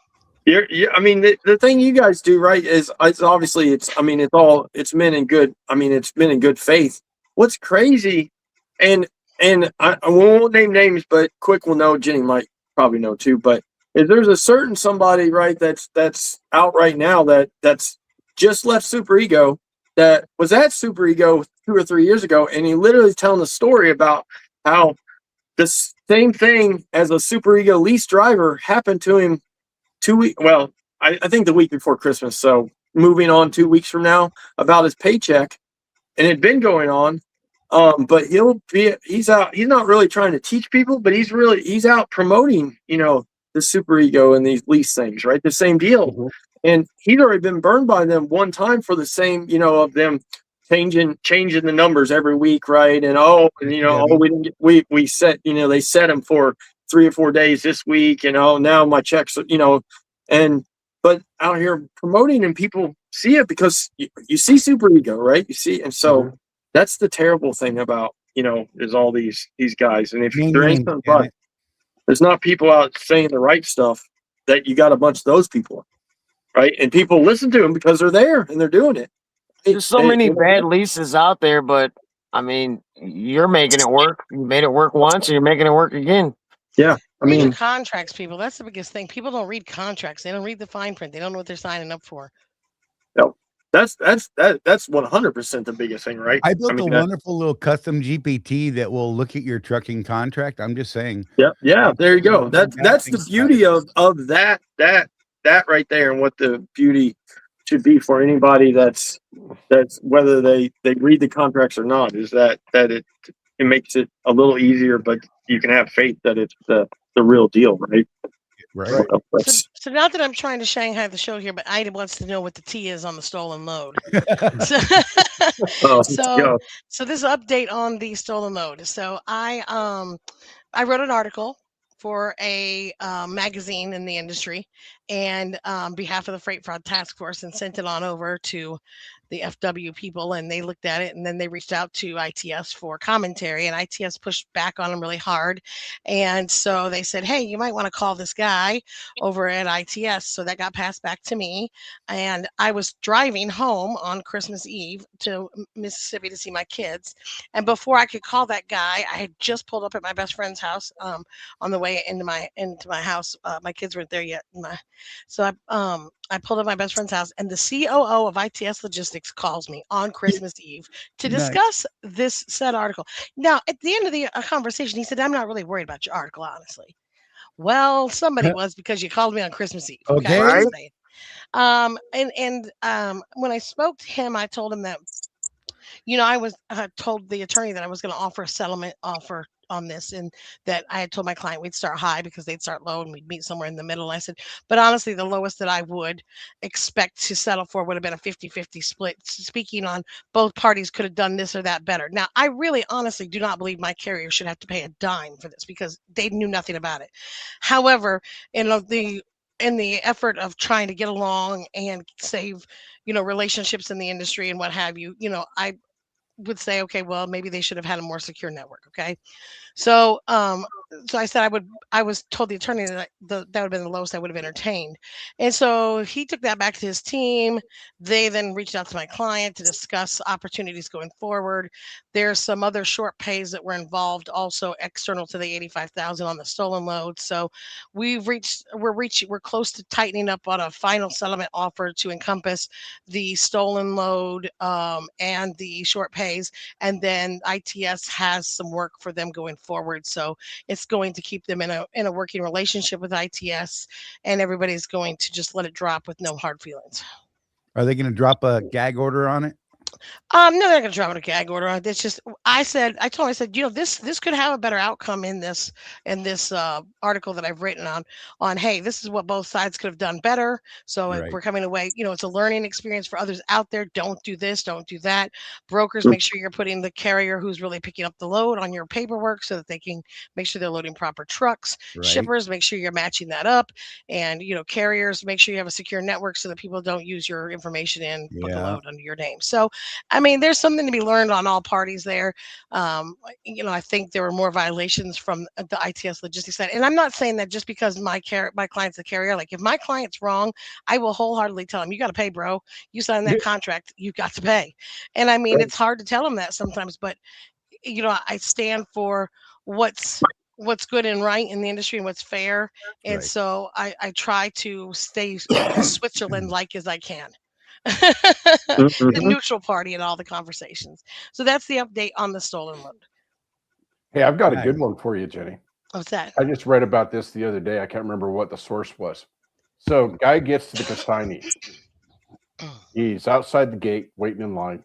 I mean, the thing you guys do right is obviously it's men in good. I mean, it's men in good faith. What's crazy, and I won't name names, but Quick will know. Jenny might probably know too. But if there's a certain somebody right that's out right now that's just left Super Ego, that was at Super Ego 2 or 3 years ago, and he literally telling a story about how the same thing as a Super Ego lease driver happened to him 2 weeks. Well, I think the week before Christmas. So moving on 2 weeks from now, about his paycheck, and it had been going on. But he's out. He's not really trying to teach people, but he's out promoting, the Super Ego and these lease things, right? The same deal. Mm-hmm. And he's already been burned by them one time for the same, of them changing the numbers every week, right? And we didn't get, we set, they set him for 3 or 4 days this week, and now my checks, but out here promoting and people see it because you see Super Ego, right? You see, and so that's the terrible thing about is all these guys. And if there ain't something, there's not people out saying the right stuff, that you got a bunch of those people, right? And people listen to them because they're there and they're doing it. There's so many bad leases out there, but I mean, you're making it work. You made it work once, and you're making it work again. Yeah, I mean, read contracts, people. That's the biggest thing. People don't read contracts. They don't read the fine print. They don't know what they're signing up for. No, that's 100% the biggest thing, right? I built a wonderful little custom GPT that will look at your trucking contract. I'm just saying. Yeah. There you go. That's the beauty of that right there, and what the beauty should be for anybody that's whether they read the contracts or not, is that it makes it a little easier, but you can have faith that it's the real deal, right? Right. So not that I'm trying to Shanghai the show here, but Ida wants to know what the T is on the stolen load. So this update on the stolen load. So I wrote an article for a magazine in the industry, and on behalf of the Freight Fraud Task Force, and sent it on over to the FW people, and they looked at it, and then they reached out to ITS for commentary, and ITS pushed back on them really hard. And so they said, hey, you might want to call this guy over at ITS. So that got passed back to me, and I was driving home on Christmas Eve to Mississippi to see my kids. And before I could call that guy, I had just pulled up at my best friend's house on the way way into my house. My kids weren't there yet. So I pulled up my best friend's house, and the COO of ITS Logistics calls me on Christmas Eve to Nice. discuss this said article. Now, at the end of the conversation, he said, "I'm not really worried about your article, honestly." Well, somebody was, because you called me on Christmas Eve. Okay. Right? When I spoke to him, I told him that, I told the attorney that I was going to offer a settlement offer on this, and that I had told my client we'd start high because they'd start low and we'd meet somewhere in the middle. And I said, but honestly, the lowest that I would expect to settle for would have been a 50-50 split, speaking on both parties could have done this or that better. Now, I really honestly do not believe my carrier should have to pay a dime for this because they knew nothing about it. However, in the effort of trying to get along and save, relationships in the industry and what have you, I would say, okay, well, maybe they should have had a more secure network. Okay. So, I said I was told the attorney that that would have been the lowest I would have entertained. And so he took that back to his team. They then reached out to my client to discuss opportunities going forward. There's some other short pays that were involved, also external to the 85,000 on the stolen load. So we're close to tightening up on a final settlement offer to encompass the stolen load, and the short pays. And then ITS has some work for them going forward. So it's going to keep them in a working relationship with ITS, and everybody's going to just let it drop with no hard feelings. Are they going to drop a gag order on it? No, they're not gonna drop a gag order. It's just I told him, I said, this could have a better outcome in this article that I've written on, hey, this is what both sides could have done better. So Right. we're coming away, it's a learning experience for others out there. Don't do this, don't do that. Brokers, make sure you're putting the carrier who's really picking up the load on your paperwork so that they can make sure they're loading proper trucks. Right. Shippers, make sure you're matching that up. And carriers, make sure you have a secure network so that people don't use your information and book a Yeah. load under your name. So I mean, there's something to be learned on all parties there. I think there were more violations from the ITS logistics side. And I'm not saying that just because my client's a carrier. Like, if my client's wrong, I will wholeheartedly tell him, you got to pay, bro. You signed that contract, you got to pay. And I mean, it's hard to tell them that sometimes, but I stand for what's good and right in the industry and what's fair. And Right. so I try to stay as Switzerland-like as I can. The neutral party in all the conversations. So that's the update on the stolen load. Hey, I've got a Nice. good one for you, Jenny. What's that? I just read about this the other day. I can't remember what the source was. So, guy gets to the consignee. He's outside the gate waiting in line.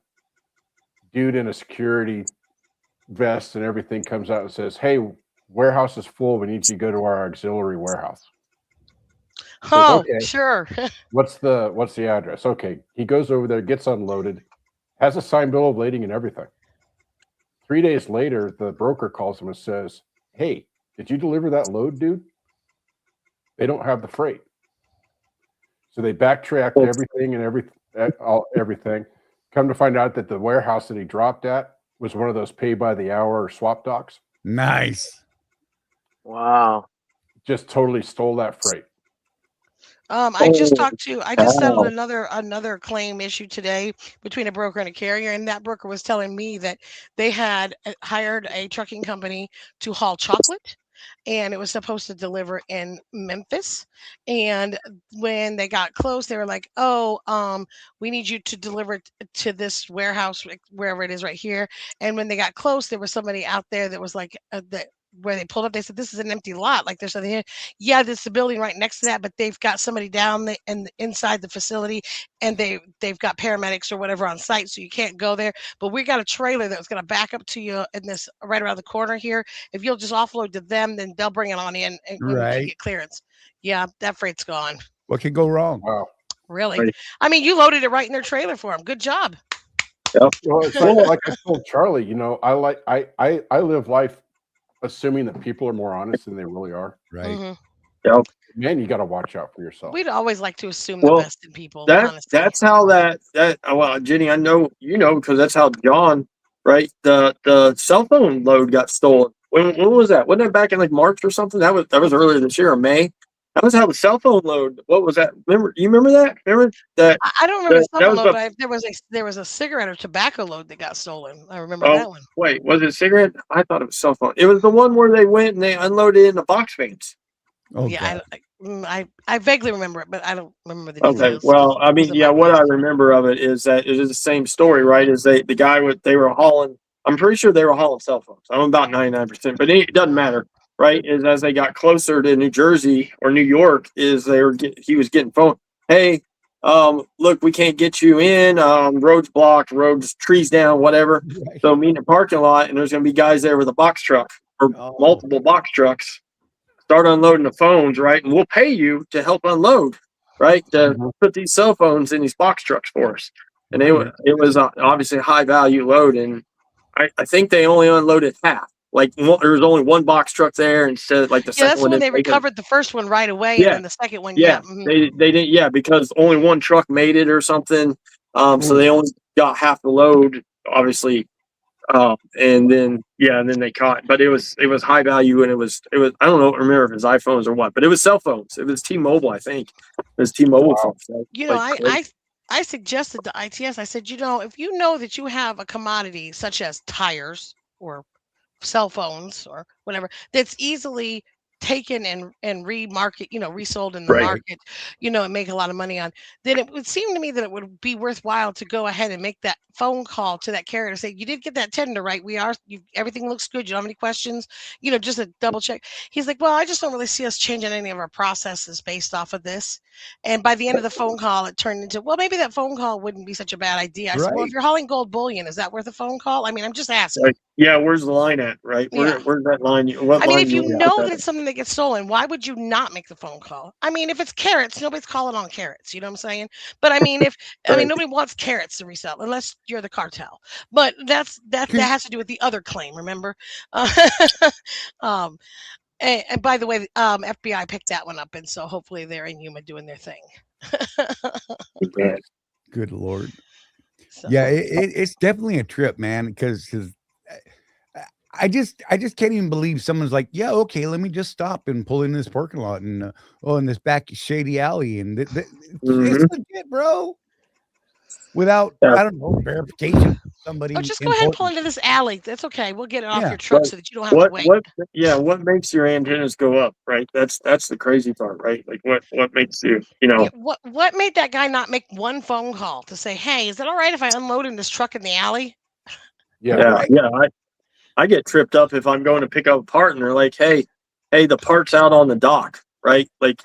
Dude in a security vest and everything comes out and says, "Hey, warehouse is full. We need you to go to our auxiliary warehouse." He says, Oh, "Okay, sure. what's the address?" Okay, he goes over there, gets unloaded, has a signed bill of lading and everything. 3 days later, the broker calls him and says, "Hey, did you deliver that load, dude?" They don't have the freight. So they backtracked everything and everything. Come to find out that the warehouse that he dropped at was one of those pay by the hour swap docks. Nice. Wow. Just totally stole that freight. I just settled another claim issue today between a broker and a carrier, and that broker was telling me that they had hired a trucking company to haul chocolate, and it was supposed to deliver in Memphis. And when they got close, they were like, "Oh, we need you to deliver to this warehouse, wherever it is right here." And when they got close, there was somebody out there that was like, where they pulled up, they said, "This is an empty lot. Like, there's nothing here." Yeah, there's a building right next to that, but they've got somebody down inside the facility, and they've got paramedics or whatever on site, so you can't go there. But we got a trailer that was going to back up to you in this right around the corner here. If you'll just offload to them, then they'll bring it on in and when we can Right. get clearance. Yeah, that freight's gone. What could go wrong? Wow. Really? Right. I mean, you loaded it right in their trailer for them. Good job. Well, it's like I told Charlie, I live life assuming that people are more honest than they really are. Right. Mhm. Yep. Man, you got to watch out for yourself. We'd always like to assume the Well, best in people. Honestly. That's how well, Jenny, I know because that's how John, right? The cell phone load got stolen. When was that? Wasn't that back in like March or something? That was earlier this year or May. That was how the cell phone load. What was that? You remember that? Remember that? I don't remember the cell That phone was load, the. but there was a cigarette or tobacco load that got stolen. I remember Oh that one. wait, was it a cigarette? I thought it was cell phone. It was the one where they went and they unloaded in the box fans. Oh Yeah, god. I vaguely remember it, but I don't remember the Okay, details. well, I mean, Wasn't yeah, my what I past. remember of it is that it is the same story, right? Is they the guy with they were hauling. I'm pretty sure they were hauling cell phones. I'm about 99%, but it doesn't matter, right? Is as they got closer to New Jersey or New York, is he was getting phone. Hey, look, we can't get you in. Roads blocked, roads, trees down, whatever. Right. So meet in the parking lot, and there's going to be guys there with a box truck or Oh. multiple box trucks. Start unloading the phones, right? And we'll pay you to help unload, right? To put these cell phones in these box trucks for us. And Right. it was obviously a high value load. And I think they only unloaded half. Like there was only one box truck there instead of like the Yeah, second that's one. when they Didn't take it. recovered the first one right away, and Yeah, then the second one, yeah. mhm. They didn't, yeah, because only one truck made it or something. So they only got half the load, obviously. And then they caught, but it was high value, and it was I don't know, remember if it was iPhones or what, but it was cell phones. It was T-Mobile, I think. It was T-Mobile phones. Right? You know, Like I suggested to ITS. I said, if you know that you have a commodity such as tires or cell phones or whatever that's easily taken and remarket, resold in the right. market, and make a lot of money on, then it would seem to me that it would be worthwhile to go ahead and make that phone call to that carrier to say, you did get that tender, right? Everything looks good. You don't have any questions, just a double check. He's like, well, I just don't really see us changing any of our processes based off of this. And by the end of the phone call, it turned into, well, maybe that phone call wouldn't be such a bad idea. I said, well, if Right. you're hauling gold bullion, is that worth a phone call? I mean, I'm just asking. Like, yeah, where's the line at? Right? Yeah. Where's that line? What I mean, line if you you want to put know that that in? it's something that gets stolen, why would you not make the phone call? I mean, if it's carrots, nobody's calling on carrots. You know what I'm saying? But I mean, Right. nobody wants carrots to resell unless you're the cartel. But that has to do with the other claim. Remember? Uh, um, and by the way, FBI picked that one up, and so hopefully they're in Yuma doing their thing. Yeah. Good lord. So Yeah, it's definitely a trip, man. Because I just can't even believe someone's like, yeah, okay, let me just stop and pull in this parking lot and in this back shady alley, and it's legit, bro. Without Yeah. I don't know verification, somebody just go ahead and pull important. into this alley. That's okay. We'll get it off Yeah, your truck Right. so that you don't have to wait. What makes your antennas go up? Right. That's the crazy part, right? Like what makes you, Yeah, what made that guy not make one phone call to say, "Hey, is it all right if I unload in this truck in the alley?" Yeah. Yeah, right. yeah. I get tripped up if I'm going to pick up a part and they're like, hey, the part's out on the dock, right? Like,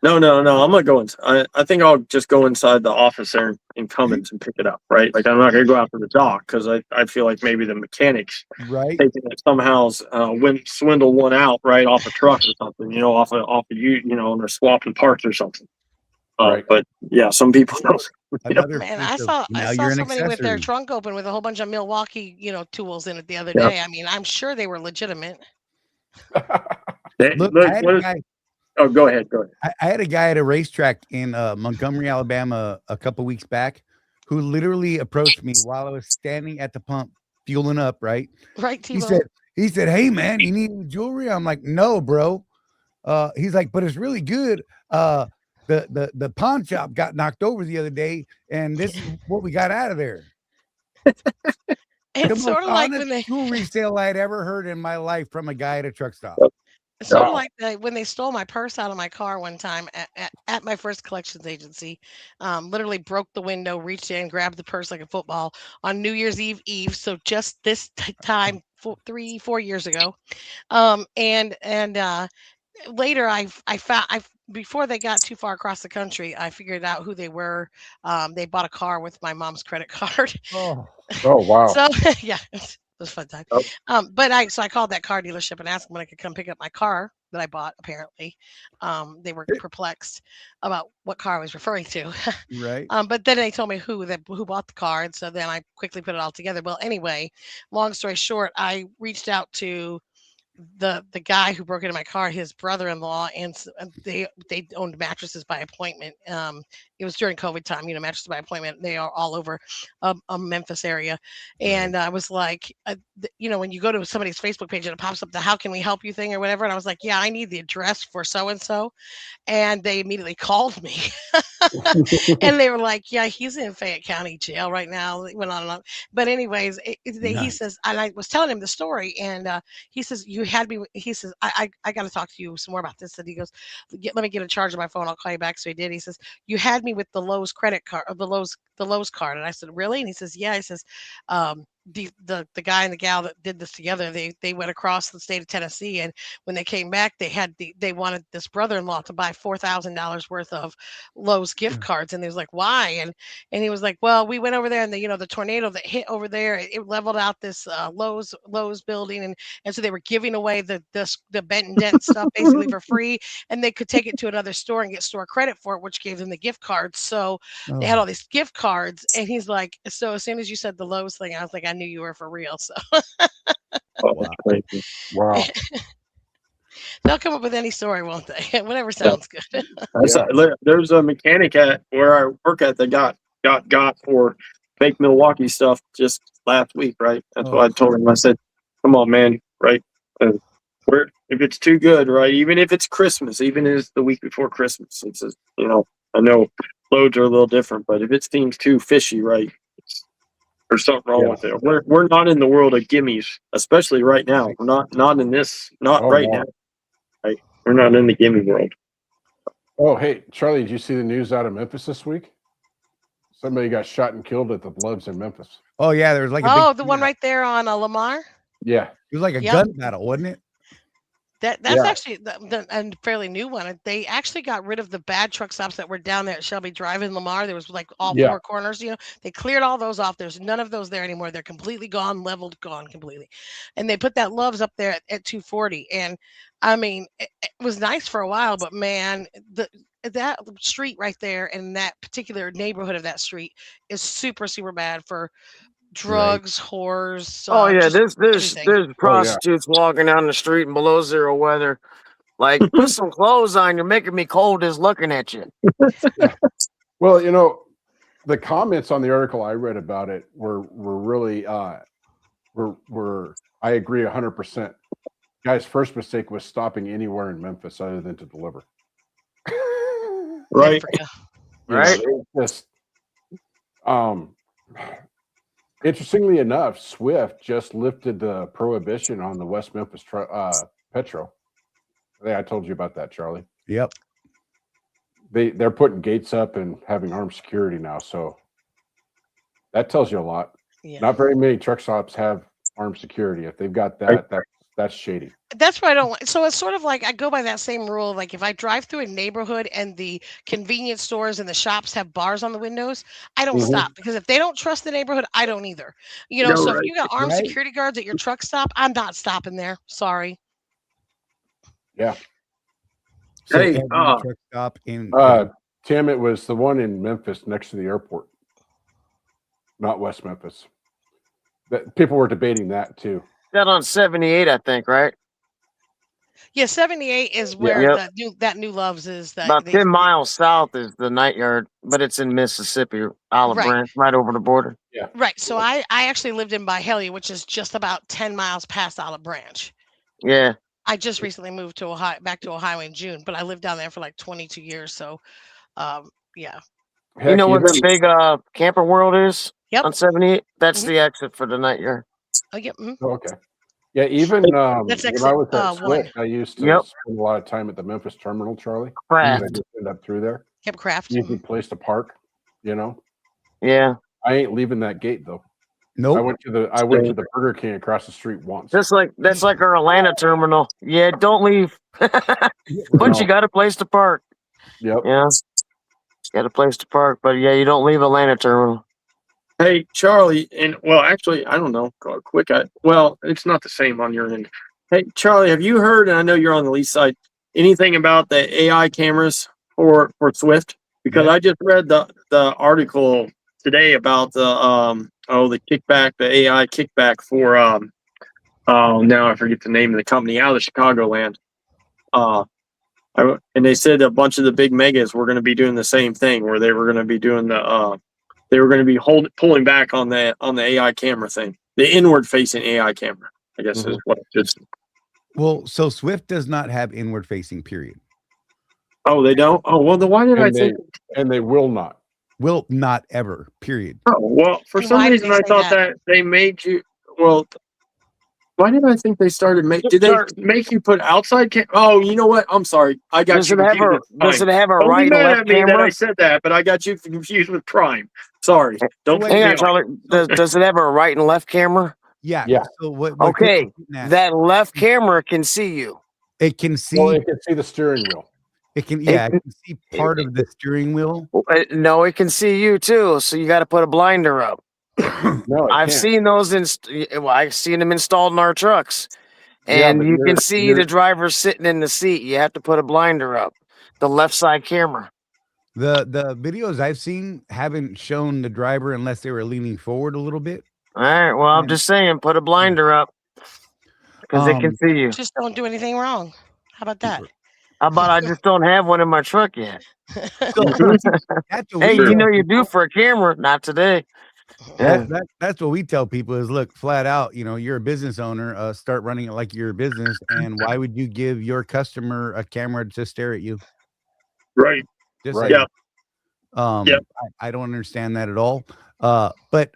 no, I'm not going. I think I'll just go inside the office there in Cummins and pick it up, right? Like, I'm not going to go out to the dock because I feel like maybe the mechanics Right. taking it somehow swindle one out, right, off a truck or something, off of you, and they're swapping parts or something. Right. But yeah, some people don't. Another Man, piece I of saw now you're an somebody with their accessory. trunk open with a whole bunch of Milwaukee, tools in it the other Yeah. day. I mean, I'm sure they were legitimate. Look, I had a guy. Oh, go ahead. I had a guy at a racetrack in Montgomery, Alabama, a couple weeks back, who literally approached me while I was standing at the pump fueling up. Right? Right, He T-Bone? said, "Hey man, you need any jewelry?" I'm like, "No, bro." He's like, "But it's really good. The pawn shop got knocked over the other day, and this is what we got out of there." The It's most sort of like honest when they jewelry sale I had ever heard in my life from a guy at a truck stop. It's sort of like when they stole my purse out of my car one time at my first collections agency. Literally broke the window, reached in, grabbed the purse like a football on New Year's Eve. So just this time, 4 years ago. And later I found before they got too far across the country, I figured out who they were. They bought a car with my mom's credit card. Oh, Oh wow. So yeah, it was a fun time. But I called that car dealership and asked them when I could come pick up my car that I bought. Apparently, they were perplexed about what car I was referring to. right. But then they told me who bought the car, and so then I quickly put it all together. Well, anyway, long story short, I reached out to the guy who broke into my car, his brother-in-law, and they owned mattresses by appointment, it was during COVID time, mattress by appointment. They are all over Memphis area. And I was like, when you go to somebody's Facebook page and it pops up the "How can we help you" thing or whatever. And I was like, yeah, I need the address for so-and-so. And they immediately called me. And they were like, yeah, he's in Fayette County jail right now. It went on and on. But anyways, he says, and I was telling him the story, and he says, you had me. He says, I got to talk to you some more about this. And he goes, let me get a charge of my phone. I'll call you back. So he did. He says, you had me with the Lowe's credit card, or the Lowe's card. And I said, really? And he says, yeah. He says, the guy and the gal that did this together, they went across the state of Tennessee, and when they came back, they wanted this brother-in-law to buy $4,000 worth of Lowe's gift cards, and he was like, why? And he was like, well, we went over there, and the tornado that hit over there, it leveled out this Lowe's building, and so they were giving away the bent and dent stuff basically for free, and they could take it to another store and get store credit for it, which gave them the gift cards. So they had all these gift cards, and he's like, so as soon as you said the Lowe's thing, I was like, I knew you were for real. So Wow. they'll come up with any story, won't they? Whatever sounds good. There's a mechanic at where I work at that got for fake Milwaukee stuff just last week, right? That's what I told him. I said, come on, man, right? If it's too good, right? Even if it's Christmas, even if it's the week before Christmas, it's just, I know loads are a little different, but if it seems too fishy, right? There's something wrong with it. We're not in the world of gimmies, especially right now. We're not in this, now. Right? We're not in the gimme world. Oh, hey, Charlie, did you see the news out of Memphis this week? Somebody got shot and killed at the Bloods in Memphis. Oh yeah, there was like the one right there on Lamar. Yeah, it was like a gun battle, wasn't it? That's actually a fairly new one. They actually got rid of the bad truck stops that were down there at Shelby Drive in Lamar. There was like all four corners, they cleared all those off. There's none of those there anymore. They're completely gone, leveled, gone completely. And they put that Love's up there at 240. And I mean, it was nice for a while, but man, that street right there and that particular neighborhood of that street is super, super bad for drugs, whores. Oh yeah, there's prostitutes walking down the street in below zero weather. Like, put some clothes on. You're making me cold just looking at you. Well, the comments on the article I read about it were really were I agree 100%. Guy's first mistake was stopping anywhere in Memphis other than to deliver. Right. Right. Just interestingly enough, Swift just lifted the prohibition on the West Memphis Petro. I think I told you about that, Charlie. Yep. They're putting gates up and having armed security now, so that tells you a lot. Yeah. Not very many truck stops have armed security. If they've got that, that's shady. That's what I don't like. So it's sort of like I go by that same rule. Like if I drive through a neighborhood and the convenience stores and the shops have bars on the windows, I don't stop, because if they don't trust the neighborhood, I don't either. So if you got armed security guards at your truck stop, I'm not stopping there. Sorry. Yeah. So hey, truck stop in Tim, it was the one in Memphis next to the airport, not West Memphis. That people were debating that too. That on 78, I think, right? Yeah, 78 is where that new Love's is. About 10 miles south is the Night Yard, but it's in Mississippi, Olive Branch, right over the border. Yeah. Right. So I actually lived in Byhalia, which is just about 10 miles past Olive Branch. Yeah. I just recently moved back to Ohio in June, but I lived down there for like 22 years. So, yeah. Heck, you know what the big camper world is? Yep. On 78? That's the exit for the Night Yard. Oh, yep. Oh, okay. Yeah, even when I was at Swift, I used to spend a lot of time at the Memphis terminal, Charlie. Craft. I just end up through there. Yep, Craft. Easy place to park, Yeah. I ain't leaving that gate though. Nope. I went to the Burger King across the street once. That's like our Atlanta terminal. Yeah, don't leave. But you got a place to park. Yep. Yeah. Got a place to park, but yeah, you don't leave Atlanta terminal. Hey, Charlie, actually, I don't know. Quick, it's not the same on your end. Hey, Charlie, have you heard, and I know you're on the lease side, anything about the AI cameras for Swift? Because I just read the article today about the kickback, the AI kickback for now I forget the name of the company out of Chicagoland. And they said a bunch of the big megas were going to be doing the same thing, where they were going to be doing they were going to be pulling back on the AI camera thing, the inward facing AI camera, I guess is what it is. Well, so Swift does not have inward facing, period. Oh, they don't? Oh, well, then why did I think? And they will not. Will not ever, period. Oh, well, for And some why did reason they I say thought that? that they made you, well, why did I think they started did they make you put outside oh, you know what? I'm sorry. I got Does you it have confused. does it have a Don't right be and mad left at me that camera? I said that, but I got you confused with Prime. Sorry. Don't Wait, put Hang me on, Charlie. Does it have a right and left camera? Yeah. Yeah. So what Okay, that left camera can see you. it can see, Well, it can see the steering wheel. it can see part of the steering wheel. No, it can see you too. So you got to put a blinder up. No, I've seen those I've seen them installed in our trucks, and but you can see the driver sitting in the seat. You have to put a blinder up, the left side camera. The videos I've seen haven't shown the driver unless they were leaning forward a little bit. All right. Well, I'm just saying, put a blinder up because they can see you. Just don't do anything wrong. How about that? How about I just don't have one in my truck yet? That's what Hey, we you know tell you're due people. for a camera. Not today. That's what we tell people is, look, flat out, you're a business owner, start running it like you're a business, and why would you give your customer a camera to stare at you? Right. Just Right. saying. Yeah. I don't understand that at all. But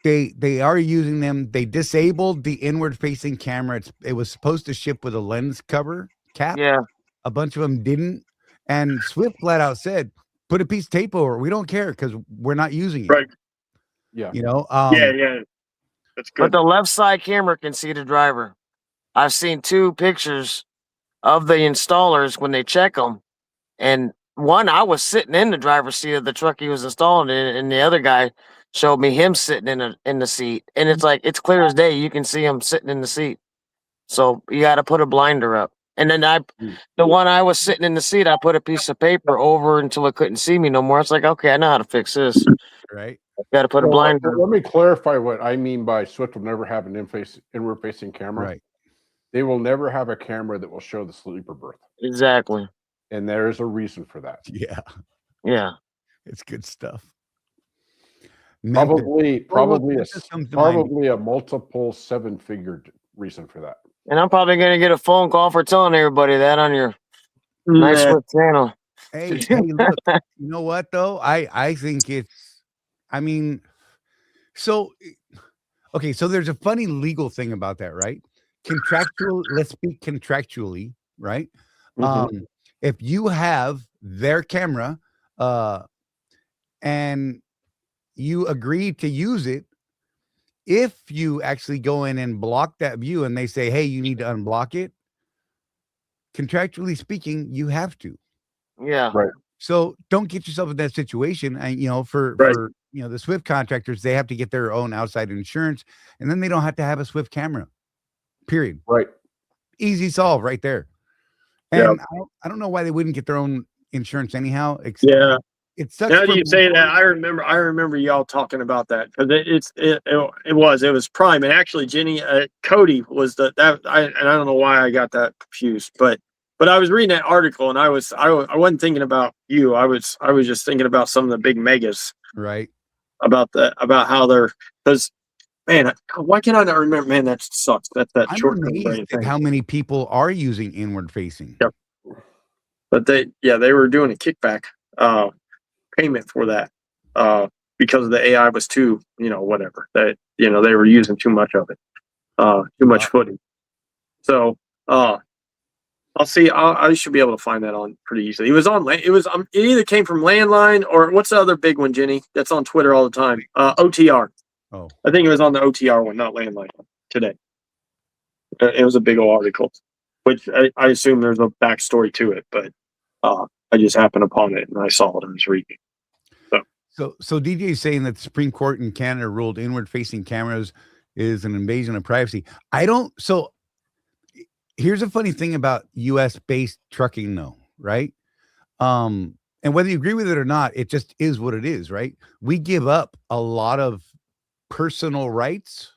they are using them. They disabled the inward facing camera. It was supposed to ship with a lens cover cap. Yeah. A bunch of them didn't. And Swift flat out said, put a piece of tape over it. We don't care because we're not using it. Right. Yeah. Yeah. That's good. But the left side camera can see the driver. I've seen 2 pictures of the installers when they check them, and one, I was sitting in the driver's seat of the truck he was installing in, and the other guy showed me him sitting in the seat, and it's like it's clear as day. You can see him sitting in the seat. So you got to put a blinder up. And then the one I was sitting in the seat, I put a piece of paper over until it couldn't see me no more. It's like, okay, I know how to fix this. Right. Got to put a blinder. Let me clarify what I mean by Swift will never have an inward facing camera. Right. They will never have a camera that will show the sleeper berth. Exactly. And there is a reason for that. Yeah. Yeah. It's good stuff. Probably a multiple 7-figure reason for that. And I'm probably going to get a phone call for telling everybody that on your nice Swift channel. Hey, look, you know what though? I think so there's a funny legal thing about that, right? Let's speak contractually, right? If you have their camera and you agree to use it, if you actually go in and block that view and they say, hey, you need to unblock it, contractually speaking, you have to. Yeah. Right. So don't get yourself in that situation. And for the Swift contractors, they have to get their own outside insurance, and then they don't have to have a Swift camera. Period. Right. Easy solve right there. And I don't know why they wouldn't get their own insurance anyhow. It sucks. Now that you say that, I remember y'all talking about that because it was Prime, and actually Jenny Cody was and I don't know why I got that confused, but I was reading that article and I wasn't thinking about you. I was just thinking about some of the big megas, right? About how they're, because man, why can I not remember? Man, that sucks. That's that short brain thing. How many people are using inward facing? Yep. But they were doing a kickback payment for that because the AI was too, whatever, that they were using too much of it, too much footage. So I'll see. I should be able to find that on pretty easily. It either came from Landline or what's the other big one, Jenny, that's on Twitter all the time? OTR. Oh, I think it was on the OTR one, not Landline today. It was a big old article, which I assume there's a backstory to it, but I just happened upon it and I saw it and was reading. So DJ is saying that the Supreme Court in Canada ruled inward-facing cameras is an invasion of privacy. So here's a funny thing about U.S.-based trucking, though, right? And whether you agree with it or not, it just is what it is, right? We give up a lot of personal rights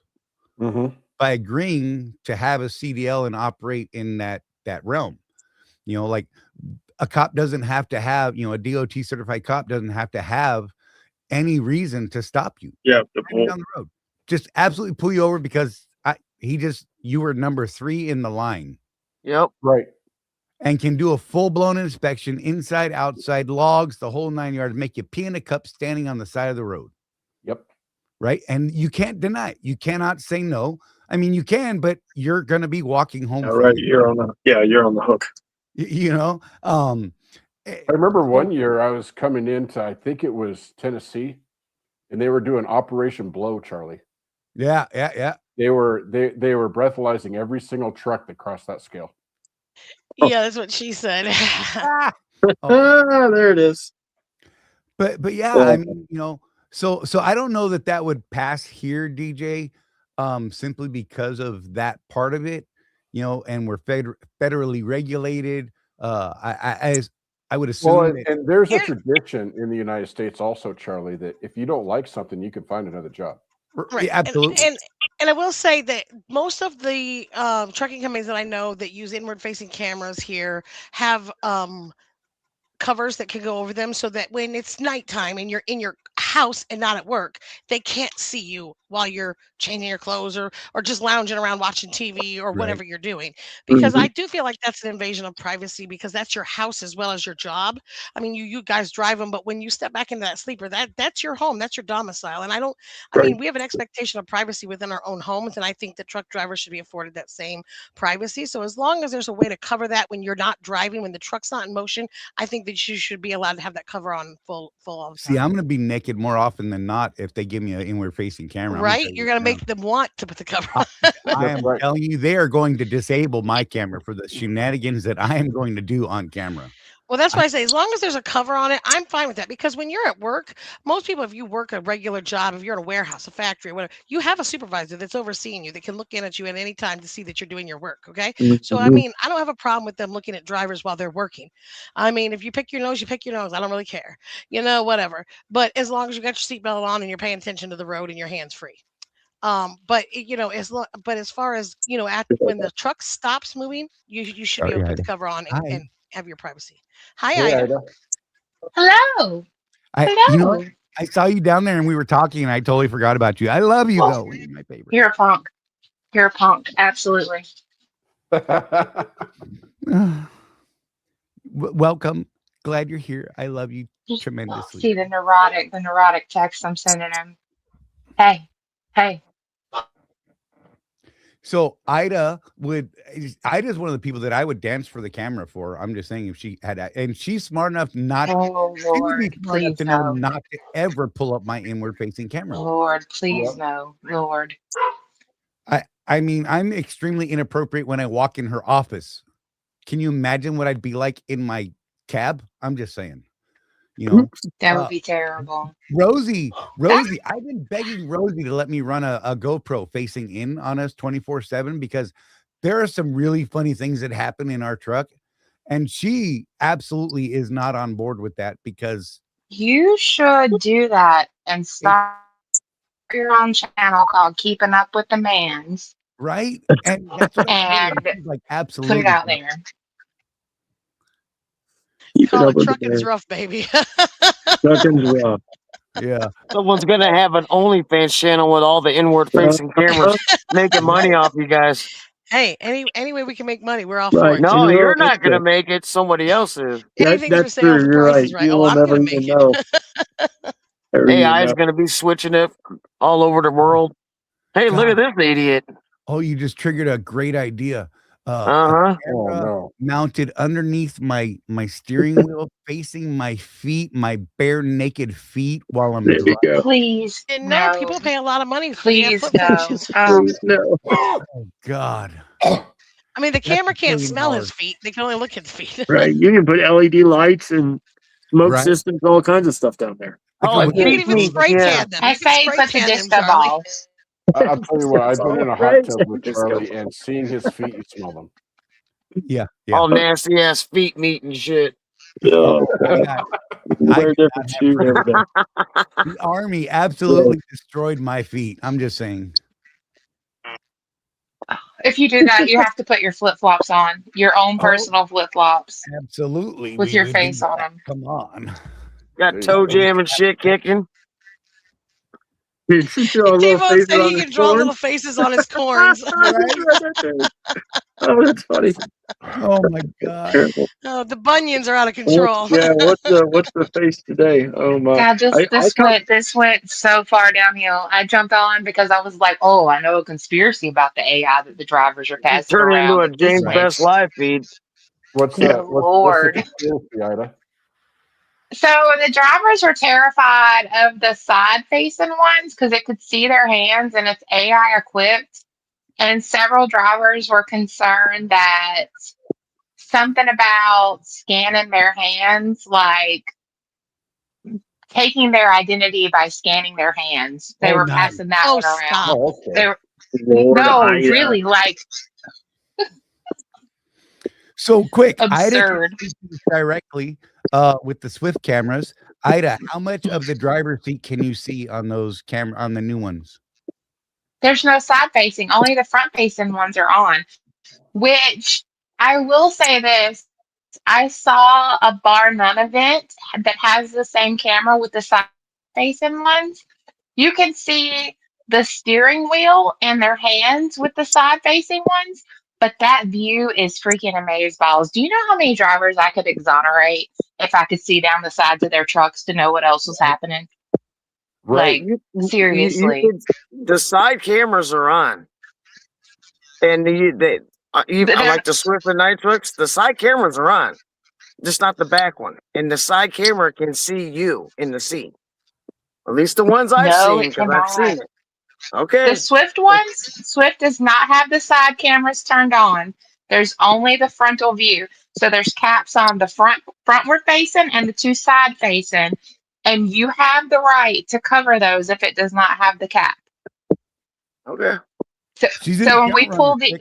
by agreeing to have a CDL and operate in that realm. You know, like a cop doesn't have to have, a DOT certified cop doesn't have to have any reason to stop you. Yeah. Driving down the road, just absolutely pull you over because you were number 3 in the line. Yep. Right. And can do a full-blown inspection, inside, outside, logs, the whole 9 yards, make you pee in a cup standing on the side of the road. Yep. Right. And you can't deny it. You cannot say no. I mean, you can, but you're going to be walking home. Right. You're on the hook. I remember one year I was coming into, I think it was Tennessee, and they were doing Operation Blow, Charlie. Yeah. They were breathalyzing every single truck that crossed that scale. Yeah, that's what she said. There it is. But yeah, I mean, so I don't know that would pass here, DJ, simply because of that part of it, and we're federally regulated. I would assume. Well, and there's a tradition in the United States also, Charlie, that if you don't like something, you can find another job. Right. Absolutely. And I will say that most of the trucking companies that I know that use inward facing cameras here have covers that can go over them so that when it's nighttime and you're in your house and not at work, they can't see you while you're changing your clothes or just lounging around watching TV or whatever you're doing. Because I do feel like that's an invasion of privacy because that's your house as well as your job. I mean, you guys drive them, but when you step back into that sleeper, that's your home, that's your domicile. And I mean, we have an expectation of privacy within our own homes, and I think that truck drivers should be afforded that same privacy. So as long as there's a way to cover that when you're not driving, when the truck's not in motion, I think that you should be allowed to have that cover on full all the time. See, I'm going to be naked more often than not if they give me an inward facing camera. Right? You're going to make them want to put the cover on. I am telling you, they are going to disable my camera for the shenanigans that I am going to do on camera. Well, that's why I say as long as there's a cover on it, I'm fine with that. Because when you're at work, most people, if you work a regular job, if you're in a warehouse, a factory, whatever, you have a supervisor that's overseeing you that can look in at you at any time to see that you're doing your work. Okay. So, I mean, I don't have a problem with them looking at drivers while they're working. I mean, if you pick your nose, you pick your nose. I don't really care, whatever. But as long as you got your seatbelt on and you're paying attention to the road and your hands free. But as far as when the truck stops moving, you should be able to put the cover on and have your privacy. Hi, Ida. Hello. Hello. I saw you down there and we were talking and I totally forgot about you. I love you though. You're my favorite. You're a punk. Absolutely. Welcome. Glad you're here. I love you tremendously. See the neurotic text I'm sending him. Hey. So Ida's one of the people that I would dance for the camera for. I'm just saying if she had, and she's smart enough not not to ever pull up my inward facing camera. Lord, please no. Lord. I mean, I'm extremely inappropriate when I walk in her office. Can you imagine what I'd be like in my cab? I'm just saying. That would be terrible. Rosie, I've been begging Rosie to let me run a GoPro facing in on us 24/7 because there are some really funny things that happen in our truck. And she absolutely is not on board with that because you should do that and start your own channel called Keeping Up with the Mans. Right. And that's what like absolutely put it out there. Trucking's rough, baby. Trucking's rough. Yeah. Someone's gonna have an OnlyFans channel with all the inward facing cameras making money off you guys. Hey, any way we can make money, we're all for it. No, you're not gonna make it. Somebody else is. Anything's for sale. The price is right. Oh, I'm gonna make it. AI's gonna be switching it all over the world. Hey, look at this idiot. Oh, you just triggered a great idea. Mounted underneath my steering wheel, facing my feet, my bare naked feet while I'm driving. Please, no. People pay a lot of money. Please, no. Oh God. I mean, the camera can't smell his feet; they can only look at his feet. Right. You can put LED lights and smoke systems, all kinds of stuff down there. You can even spray tan them. I say put the disco ball. I'll tell you what, I've been in a hot tub with Charlie and seeing his feet, you smell them. Yeah. All nasty ass feet meat and shit. The Army absolutely destroyed my feet. I'm just saying. If you do that, you have to put your flip flops on, your own Oh. personal flip flops Absolutely. with we your would do face on that. them. Come on. Got toe jam and shit kicking. You draw little T-Bone faces said on he his can draw corn. little faces on his corns. Oh, that's funny. Oh my God. Terrible. Oh, the bunions are out of control. What's the face today? Oh my! God, I this went so far downhill. I jumped on because I was like, oh, I know a conspiracy about the AI that the drivers are passing Turn into around. a That this James Best makes live feed. What's Good what's the Lord. conspiracy, Ida? So the drivers were terrified of the side facing ones because it could see their hands and it's AI equipped. And several drivers were concerned that something about scanning their hands, like taking their identity by scanning their hands. They were nice. passing that Oh, one around. stop. Oh, okay. They were, Lord, no, Ida. really, like So quick, Ida absurd. can see this directly with the Swift cameras. Ida, how much of the driver's seat can you see on those on the new ones? There's no side facing, only the front facing ones are on. Which I will say this. I saw a bar none event that has the same camera with the side facing ones. You can see the steering wheel and their hands with the side facing ones, but that view is freaking amazeballs. Do you know how many drivers I could exonerate if I could see down the sides of their trucks to know what else was happening? Right. Like, seriously. The side cameras are on, and like the Swift and Night trucks, the side cameras are on, just not the back one. And the side camera can see you in the seat. At least the ones I've No, seen, it because I've cannot. seen it. Okay. The Swift ones, Swift does not have the side cameras turned on. There's only the frontal view. So there's caps on the frontward facing and the two side facing. And you have the right to cover those if it does not have the cap. Okay. So when we pull the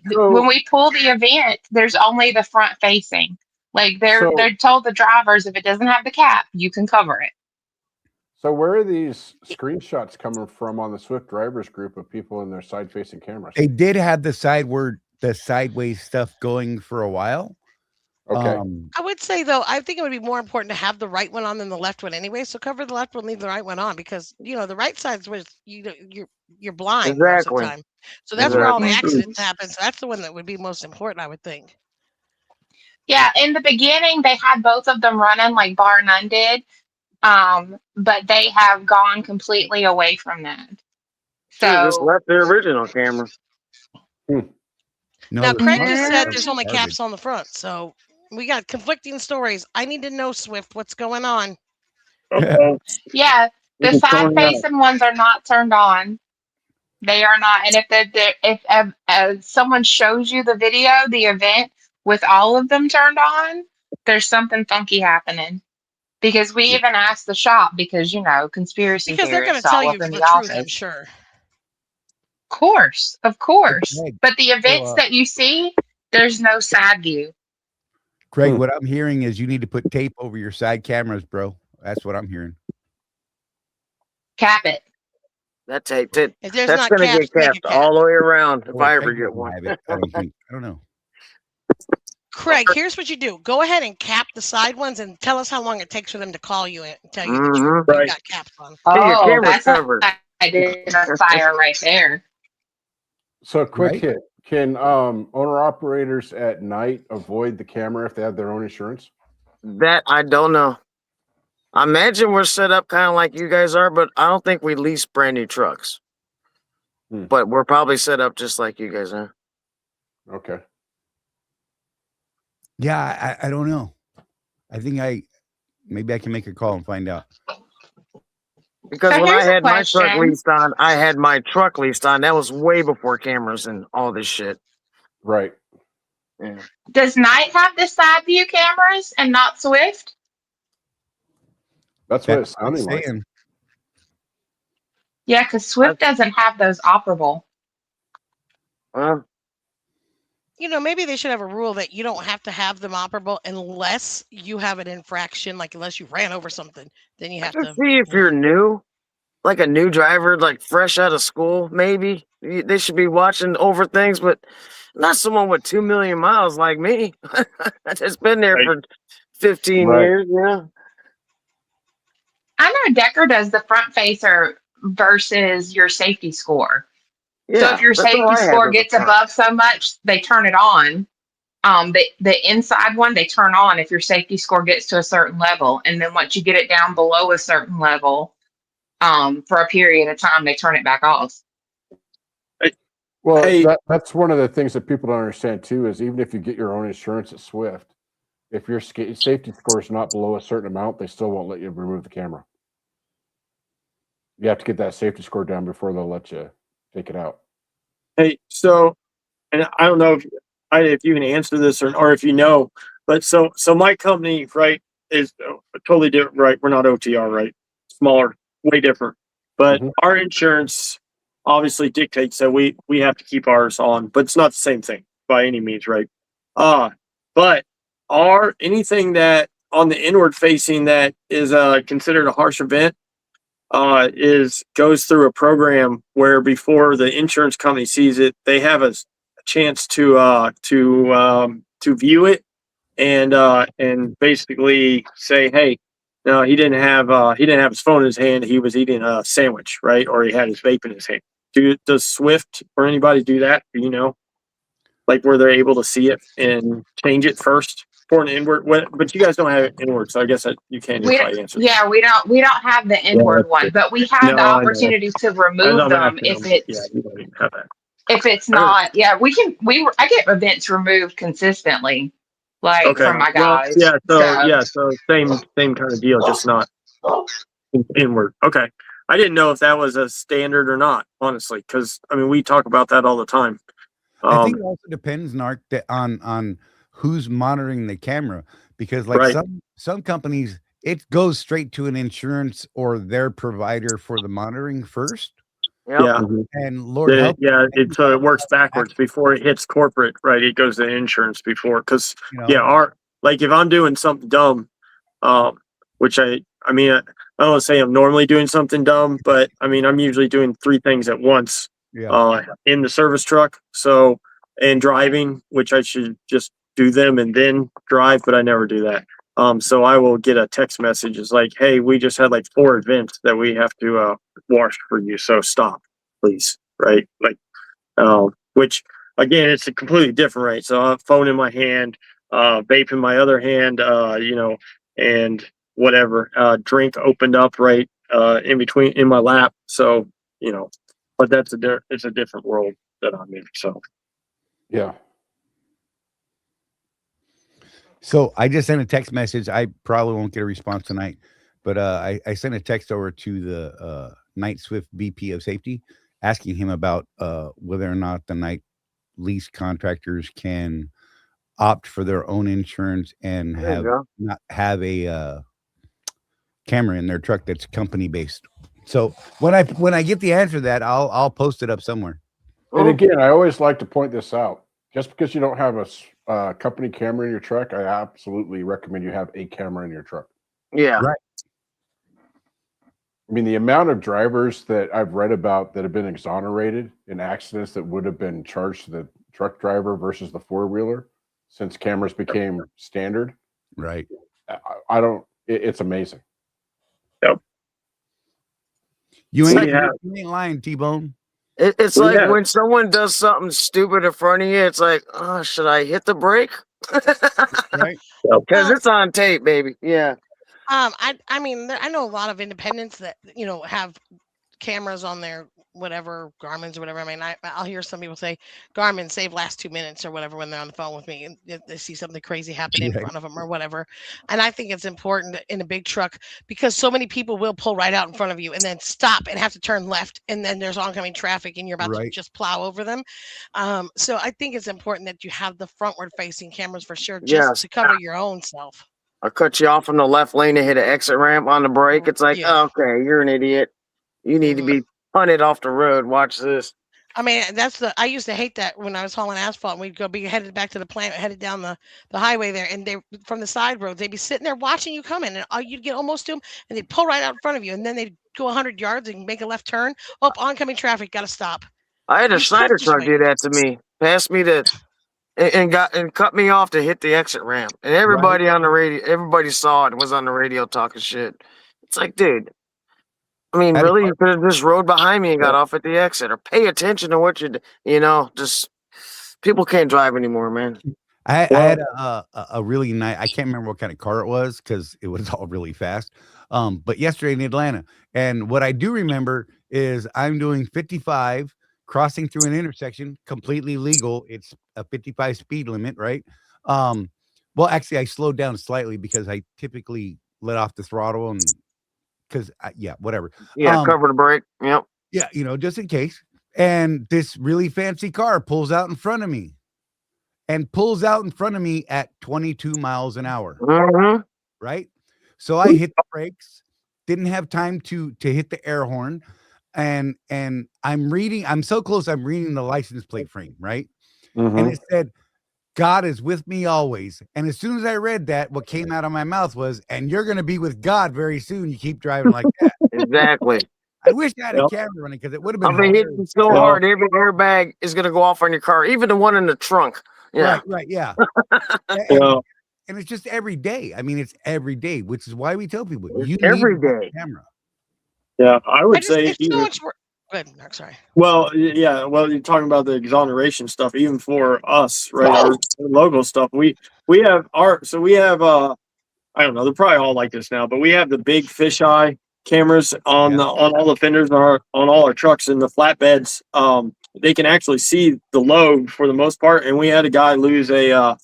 event, there's only the front facing. Like they're told the drivers if it doesn't have the cap, you can cover it. So where are these screenshots coming from on the Swift drivers group of people in their side-facing cameras? They did have the sideways stuff going for a while. Okay. I would say though, I think it would be more important to have the right one on than the left one anyway. So cover the left one, leave the right one on because the right side's where you're blind most of the time. So that's where all the accidents happen. So that's the one that would be most important, I would think. Yeah, in the beginning they had both of them running like bar none did. But they have gone completely away from that. So just left the original camera. Now Craig just said there's only caps on the front, so we got conflicting stories. I need to know, Swift, what's going on. Yeah, the side facing ones are not turned on. They are not. And if someone shows you the video, the event with all of them turned on, there's something funky happening. Because we even asked the shop because conspiracy because they're going to tell you the truth, I'm sure. Of course. But the events that you see, there's no side view. Craig, what I'm hearing is you need to put tape over your side cameras, bro. That's what I'm hearing. Cap it. That tape, that's going to get capped all the way around if I ever get one. I don't know. Craig, here's what you do. Go ahead and cap the side ones and tell us how long it takes for them to call you and tell you that you got caps on. Oh, that's covered. I did a fire right there. So quick hit. Can owner-operators at night avoid the camera if they have their own insurance? That I don't know. I imagine we're set up kind of like you guys are, but I don't think we lease brand new trucks. But we're probably set up just like you guys are. Okay. Yeah, I don't know. I think maybe I can make a call and find out. Because when I had my truck leased on, that was way before cameras and all this shit. Right. Yeah. Does Night have the side view cameras and not Swift? That's what it sounded like. Yeah, because Swift doesn't have those operable. Maybe they should have a rule that you don't have to have them operable unless you have an infraction, like unless you ran over something. Then you have to see if you're new, like a new driver, like fresh out of school, maybe They should be watching over things, but not someone with 2 million miles like me. It's been there for 15 Right. years. Yeah. I know Decker does the front facer versus your safety score. So if Yeah. your That's all safety I have score as a gets front. above so much, they turn it on. The inside one they turn on if your safety score gets to a certain level, and then once you get it down below a certain level, for a period of time, they turn it back off. Well, Hey. that's one of the things that people don't understand too, is even if you get your own insurance at Swift, if your safety score is not below a certain amount, they still won't let you remove the camera. You have to get that safety score down before they'll let you take it out. Hey, so, and I don't know if you can answer this or if you know, but so my company, right, is totally different, right? We're not OTR, right? Smaller, way different. But our insurance obviously dictates that we have to keep ours on, but it's not the same thing by any means, right? But anything that on the inward facing that is considered a harsh event goes through a program where before the insurance company sees it, they have a chance to view it and basically say, hey, no, he didn't have his phone in his hand. He was eating a sandwich, right? Or he had his vape in his hand. Does Swift or anybody do that? Do you know, like where they're able to see it and change it first for an inward? But you guys don't have it inward, so I guess that you can't if I answer. Yeah, we don't have the inward one, but we have the No, I know. opportunity to remove them if it's you don't even have that. if it's not. Yeah, I get events removed consistently, like Okay. from my Well, guys. so same kind of deal, just not inward. Okay. I didn't know if that was a standard or not, honestly, because I mean we talk about that all the time. I think it also depends, Narc, on who's monitoring the camera, because like Right. some companies, it goes straight to an insurance or their provider for the monitoring first. Yeah. And Lord help. So it works backwards before it hits corporate, right? It goes to insurance before, because like if I'm doing something dumb, which I mean, I don't want to say I'm normally doing something dumb, but I mean, I'm usually doing 3 things at once. In the service truck. So, and driving, which I should just do them and then drive, but I never do that. So I will get a text message. It's like, hey, we just had like 4 events that we have to wash for you. So stop, please. Right. Like, which again, it's a completely different, right? So I have phone in my hand, vape in my other hand, and whatever, drink opened up right in my lap. So, but it's a different world that I'm in. So, yeah. So I just sent a text message. I probably won't get a response tonight, but I sent a text over to the Night Swift VP of Safety, asking him about whether or not the night lease contractors can opt for their own insurance and not have a camera in their truck that's company based. So when I get the answer to that, I'll post it up somewhere. And again, I always like to point this out. Just because you don't have a company camera in your truck, I absolutely recommend you have a camera in your truck. Yeah. Right. I mean, the amount of drivers that I've read about that have been exonerated in accidents that would have been charged to the truck driver versus the 4-wheeler since cameras became standard. Right. It's amazing. Yep. You ain't lying, T-Bone. It's like when someone does something stupid in front of you, it's like, oh, should I hit the brake? Right. Because it's on tape, baby. Yeah. I mean, I know a lot of independents that have cameras on their whatever Garmin's or whatever. I mean, I'll hear some people say Garmin save last 2 minutes or whatever when they're on the phone with me and they see something crazy happen in front of them or whatever. And I think it's important in a big truck because so many people will pull right out in front of you and then stop and have to turn left, and then there's oncoming traffic and you're about to just plow over them. So I think it's important that you have the frontward facing cameras for sure, just to cover your own self. I cut you off in the left lane to hit an exit ramp on the brake. It's like, okay, you're an idiot. You need to be punted off the road. Watch this. I mean, I used to hate that when I was hauling asphalt and we'd be headed back to the plant, headed down the highway there. And they, from the side roads, they'd be sitting there watching you coming and you'd get almost to them and they'd pull right out in front of you. And then they'd go 100 yards and make a left turn. Oh, oncoming traffic, got to stop. I had a You just have Schneider to truck wait. do that to me. Passed me to and cut me off to hit the exit ramp, and everybody on the radio, everybody saw it and was on the radio talking shit. It's like, dude, I mean, Had a really, car- you could have just rode behind me and got off at the exit, or pay attention to what just people can't drive anymore, man. I Well, had a really nice. I can't remember what kind of car it was because it was all really fast. But yesterday in Atlanta, and what I do remember is I'm doing 55, crossing through an intersection, completely legal. It's a 55 speed limit, right? Well, actually, I slowed down slightly because I typically let off the throttle and because yeah, whatever. Yeah, cover the brake. Yep. Yeah, just in case. And this really fancy car pulls out in front of me at 22 miles an hour. Mm-hmm. Right. So I hit the brakes, didn't have time to hit the air horn. And I'm so close, I'm reading the license plate frame, right? And it said, God is with me always. And as soon as I read that, what came out of my mouth was, and you're going to be with God very soon. You keep driving like that. Exactly. I wish I had a Yep. camera running because it would have been I've been hitting hilarious. so Well- hard, every airbag is gonna go off on your car, even the one in the trunk. Yeah. Right, yeah. Well, And it's just every day. I mean, it's every day, which is why we tell people you Every need day. a camera. yeah, I would say It's so even, much work. Good. No, sorry. well, yeah, well, you're talking about the exoneration stuff, even for us, right? Our logo stuff. We have I don't know, they're probably all like this now, but we have the big fisheye cameras on all the fenders on all our trucks and the flatbeds. They can actually see the load for the most part. And we had a guy lose a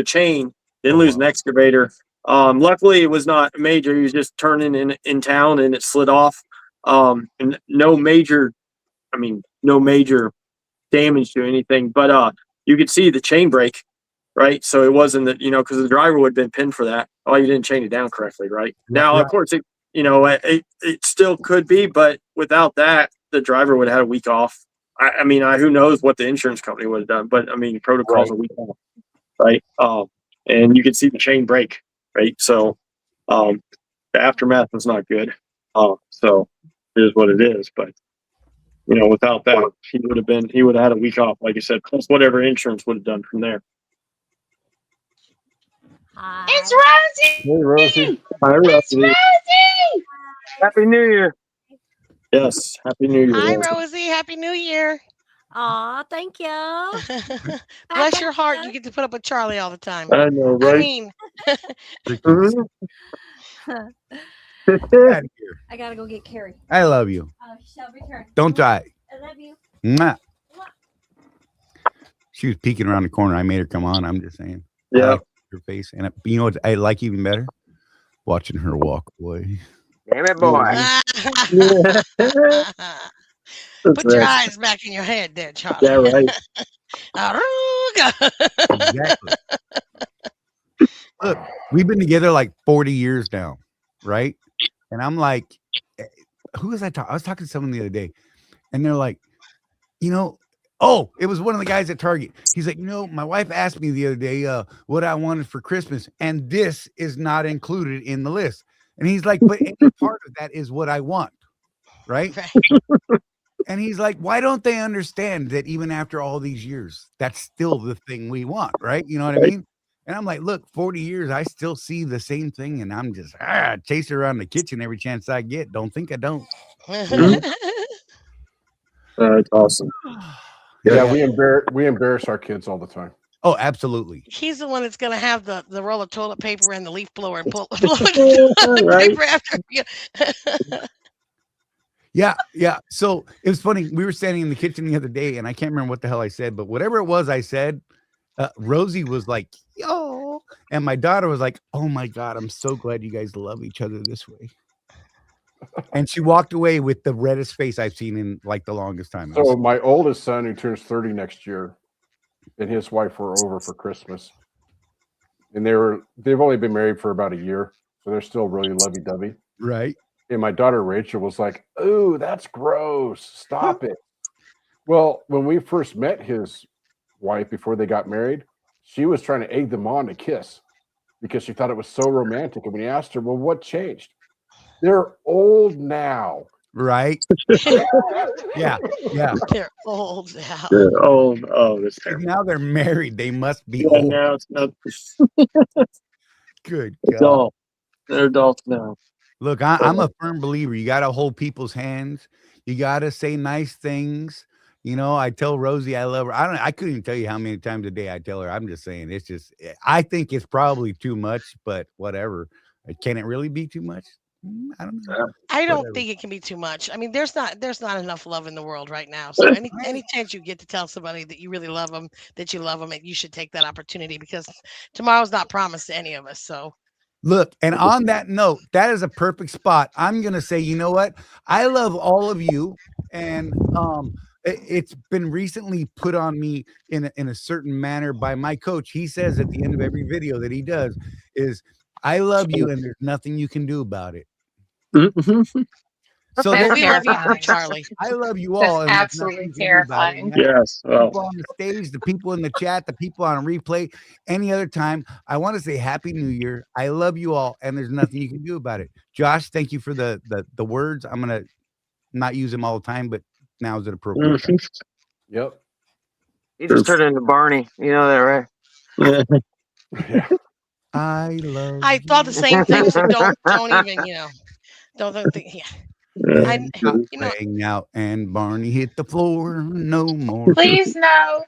chain, then lose an excavator. Luckily it was not major. He was just turning in town and it slid off. And no major damage to anything, but you could see the chain break, right? So it wasn't that, because the driver would have been pinned for that. Oh, you didn't chain it down correctly, right? Now, of course, it still could be, but without that, the driver would have had a week off. Who knows what the insurance company would have done, but protocols a week off, right? And you could see the chain break, right? So, the aftermath was not good. So it is what it is, but without that, he would have had a week off, like I said, plus whatever insurance would have done from there. Hi. It's Rosie. Hey, Rosie. Hi, It's Rusty. Rosie. Happy New Year. Yes, Happy New Year. Hi, Rusty. Rosie. Happy New Year. Aw, thank you. Bless your heart. You get to put up with Charlie all the time. I know, I right? mean, Mhm. I gotta go get Carrie. I love you. She'll return. Don't die. I love you. Mwah. She was peeking around the corner. I made her come on. I'm just saying. I Yeah. like her face. And you know what I like even better? Watching her walk away. Damn it, boy. put your eyes back in your head there, Charlie. Yeah, right. Exactly. Look, we've been together like 40 years now, right? And I'm like, who was I talking? I was talking to someone the other day, and they're like, oh, it was one of the guys at Target. He's like, my wife asked me the other day what I wanted for Christmas, and this is not included in the list. And he's like, but any part of that is what I want, right? And he's like, why don't they understand that even after all these years, that's still the thing we want, right? You know what I mean? And I'm like, look, 40 years, I still see the same thing, and I'm just chase around the kitchen every chance I get. Don't think I don't. That's awesome. Yeah, we embarrass our kids all the time. Oh, absolutely. He's the one that's going to have the roll of toilet paper and the leaf blower and blow the Right. paper after you. Yeah. So it was funny. We were standing in the kitchen the other day, and I can't remember what the hell I said, but whatever it was I said, Rosie was like, yo. And my daughter was like, oh my God, I'm so glad you guys love each other this way. And she walked away with the reddest face I've seen in like the longest time. So my oldest son, who turns 30 next year, and his wife were over for Christmas. And they've only been married for about a year, so they're still really lovey-dovey. Right. And my daughter Rachel was like, "Oh, that's gross. Stop it." Well, when we first met his wife before they got married, she was trying to egg them on to kiss because she thought it was so romantic. And when he asked her, well, what changed? They're old now. right? Yeah. They're old now. They're old. Oh, that's And terrible. now they're married. They must be Yeah, old. now it's not Good God. adult. They're adults now. Look, I'm a firm believer. You got to hold people's hands. You got to say nice things. You know, I tell Rosie I love her. I couldn't even tell you how many times a day I tell her. I'm just saying, it's just, I think it's probably too much, but whatever. Can it really be too much? I don't know. I don't Whatever. think it can be too much. I mean, there's not enough love in the world right now. So any chance you get to tell somebody that you really love them, that you love them, and you should take that opportunity, because tomorrow's not promised to any of us. So Look, and on that note, that is a perfect spot. I'm gonna say, you know what? I love all of you, and it's been recently put on me in a certain manner by my coach. He says at the end of every video that he does is, "I love you, and there's nothing you can do about it." So That's we love you, terrifying. Charlie. I love you That's all, and there's absolutely nothing you can do about it. terrifying. And that's Yes. the Well, people on the stage, the people in the chat, the people on replay, any other time. I want to say Happy New Year. I love you all, and there's nothing you can do about it. Josh, thank you for the words. I'm gonna not use them all the time, but now is it appropriate? Yep. He just turned into Barney. You know that, right? Yeah. I love. I thought the same thing. So don't even, don't think. Yeah. And rang out, and Barney hit the floor. No more. Please no.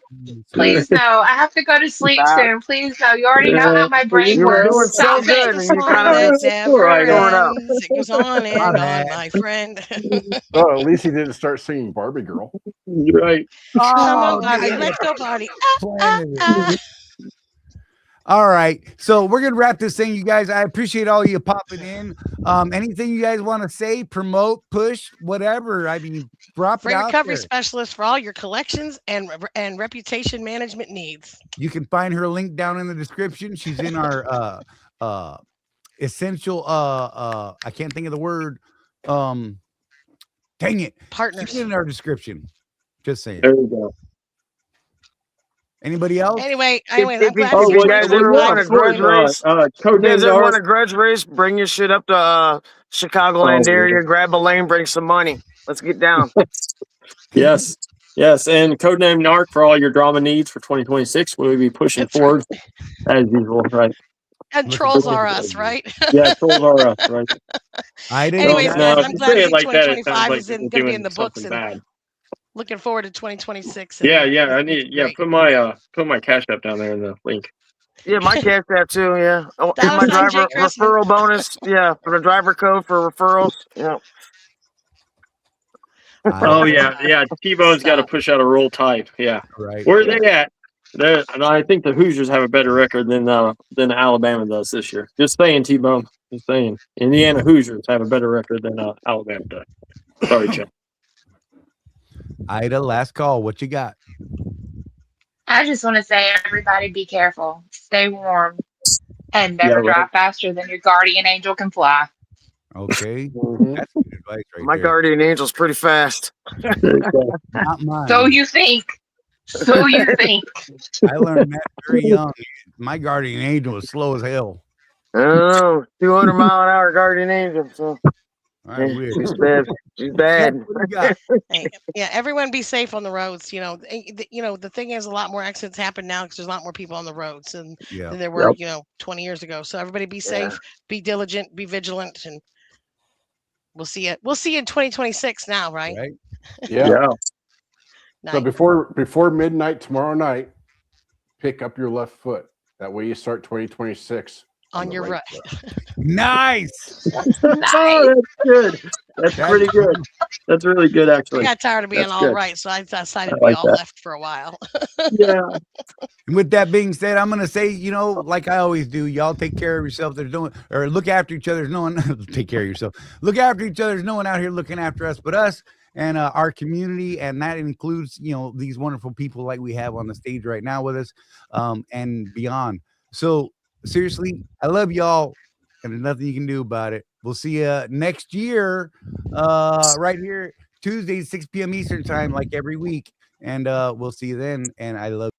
Please no. I have to go to sleep soon. Please no. You already know how my brain You were doing works. so Stop good, it. and you kind of that just never right up. ends. It goes on and My on, bad. my friend. Oh, at least he didn't start singing Barbie Girl. You're right. Come on, Oh, Barbie. now you Let's go, Barbie. planted it. All right, so we're gonna wrap this thing, you guys. I appreciate all you popping in. Anything you guys want to say, promote, push, whatever. I mean, drop Freight it out recovery there. specialist for all your collections and reputation management needs. You can find her link down in the description. She's in our essential I can't think of the word. Dang it. Partners. She's in our description. Just saying. There we go. Anyway, Anyway, If I'm you- glad if to you see guys you. ever want a grudge race, if you Code guys name ever want a Endorsed. grudge race, bring your shit up to Chicagoland Oh, area, grab a lane, bring some money. Let's get down. Yes. Yes. And codename NARC for all your drama needs for 2026. We'll be pushing That's right. forward as usual, right? And trolls are us, right? Yeah, trolls are us, right? Anyways, no, guys, if I'm you glad say to it see like that, it 2025 sounds like is we're going to be in doing the books, something and bad. looking forward to 2026. And Yeah, I it's need. Yeah, great. put my cash app down there in the link. Yeah, my cash app too. Yeah, and my $sign driver Jake Cressman. referral bonus. Yeah, for the driver code for referrals. Yeah. Oh yeah. T-Bone's got to push out a roll type. Yeah. Right. Where are they at? And I think the Hoosiers have a better record than Alabama does this year. Just saying, T-Bone. Just saying. Indiana Hoosiers have a better record than Alabama does. Sorry, Chad. Ida, last call. What you got? I just want to say, everybody be careful. Stay warm. And never drive faster than your guardian angel can fly. Okay. That's good advice right My there. guardian angel's pretty fast. Not mine. So you think. So you think. I learned that very young. My guardian angel was slow as hell. I don't know, 200-mile-an-hour guardian angel. So she's bad. She's bad. Yeah, everyone be safe on the roads. The thing is, a lot more accidents happen now because there's a lot more people on the roads than there were, 20 years ago. So everybody be safe, be diligent, be vigilant, and we'll see it. We'll see you in 2026 now, right? Yeah. Nice. So before midnight tomorrow night, pick up your left foot. That way you start 2026 on your right. Nice. Oh, that's good. That's pretty good. That's really good, actually. I got tired of being That's all good. right, so I decided to like be all that. left for a while. Yeah. With that being said, I'm gonna say, like I always do, y'all take care of yourself. There's no one, or look after each other. There's no one. Take care of yourself. Look after each other. There's no one out here looking after us but us and our community, and that includes these wonderful people like we have on the stage right now with us, and beyond. So seriously, I love y'all, and there's nothing you can do about it. We'll see you next year, right here Tuesdays 6 p.m. Eastern time, like every week, and we'll see you then. And I love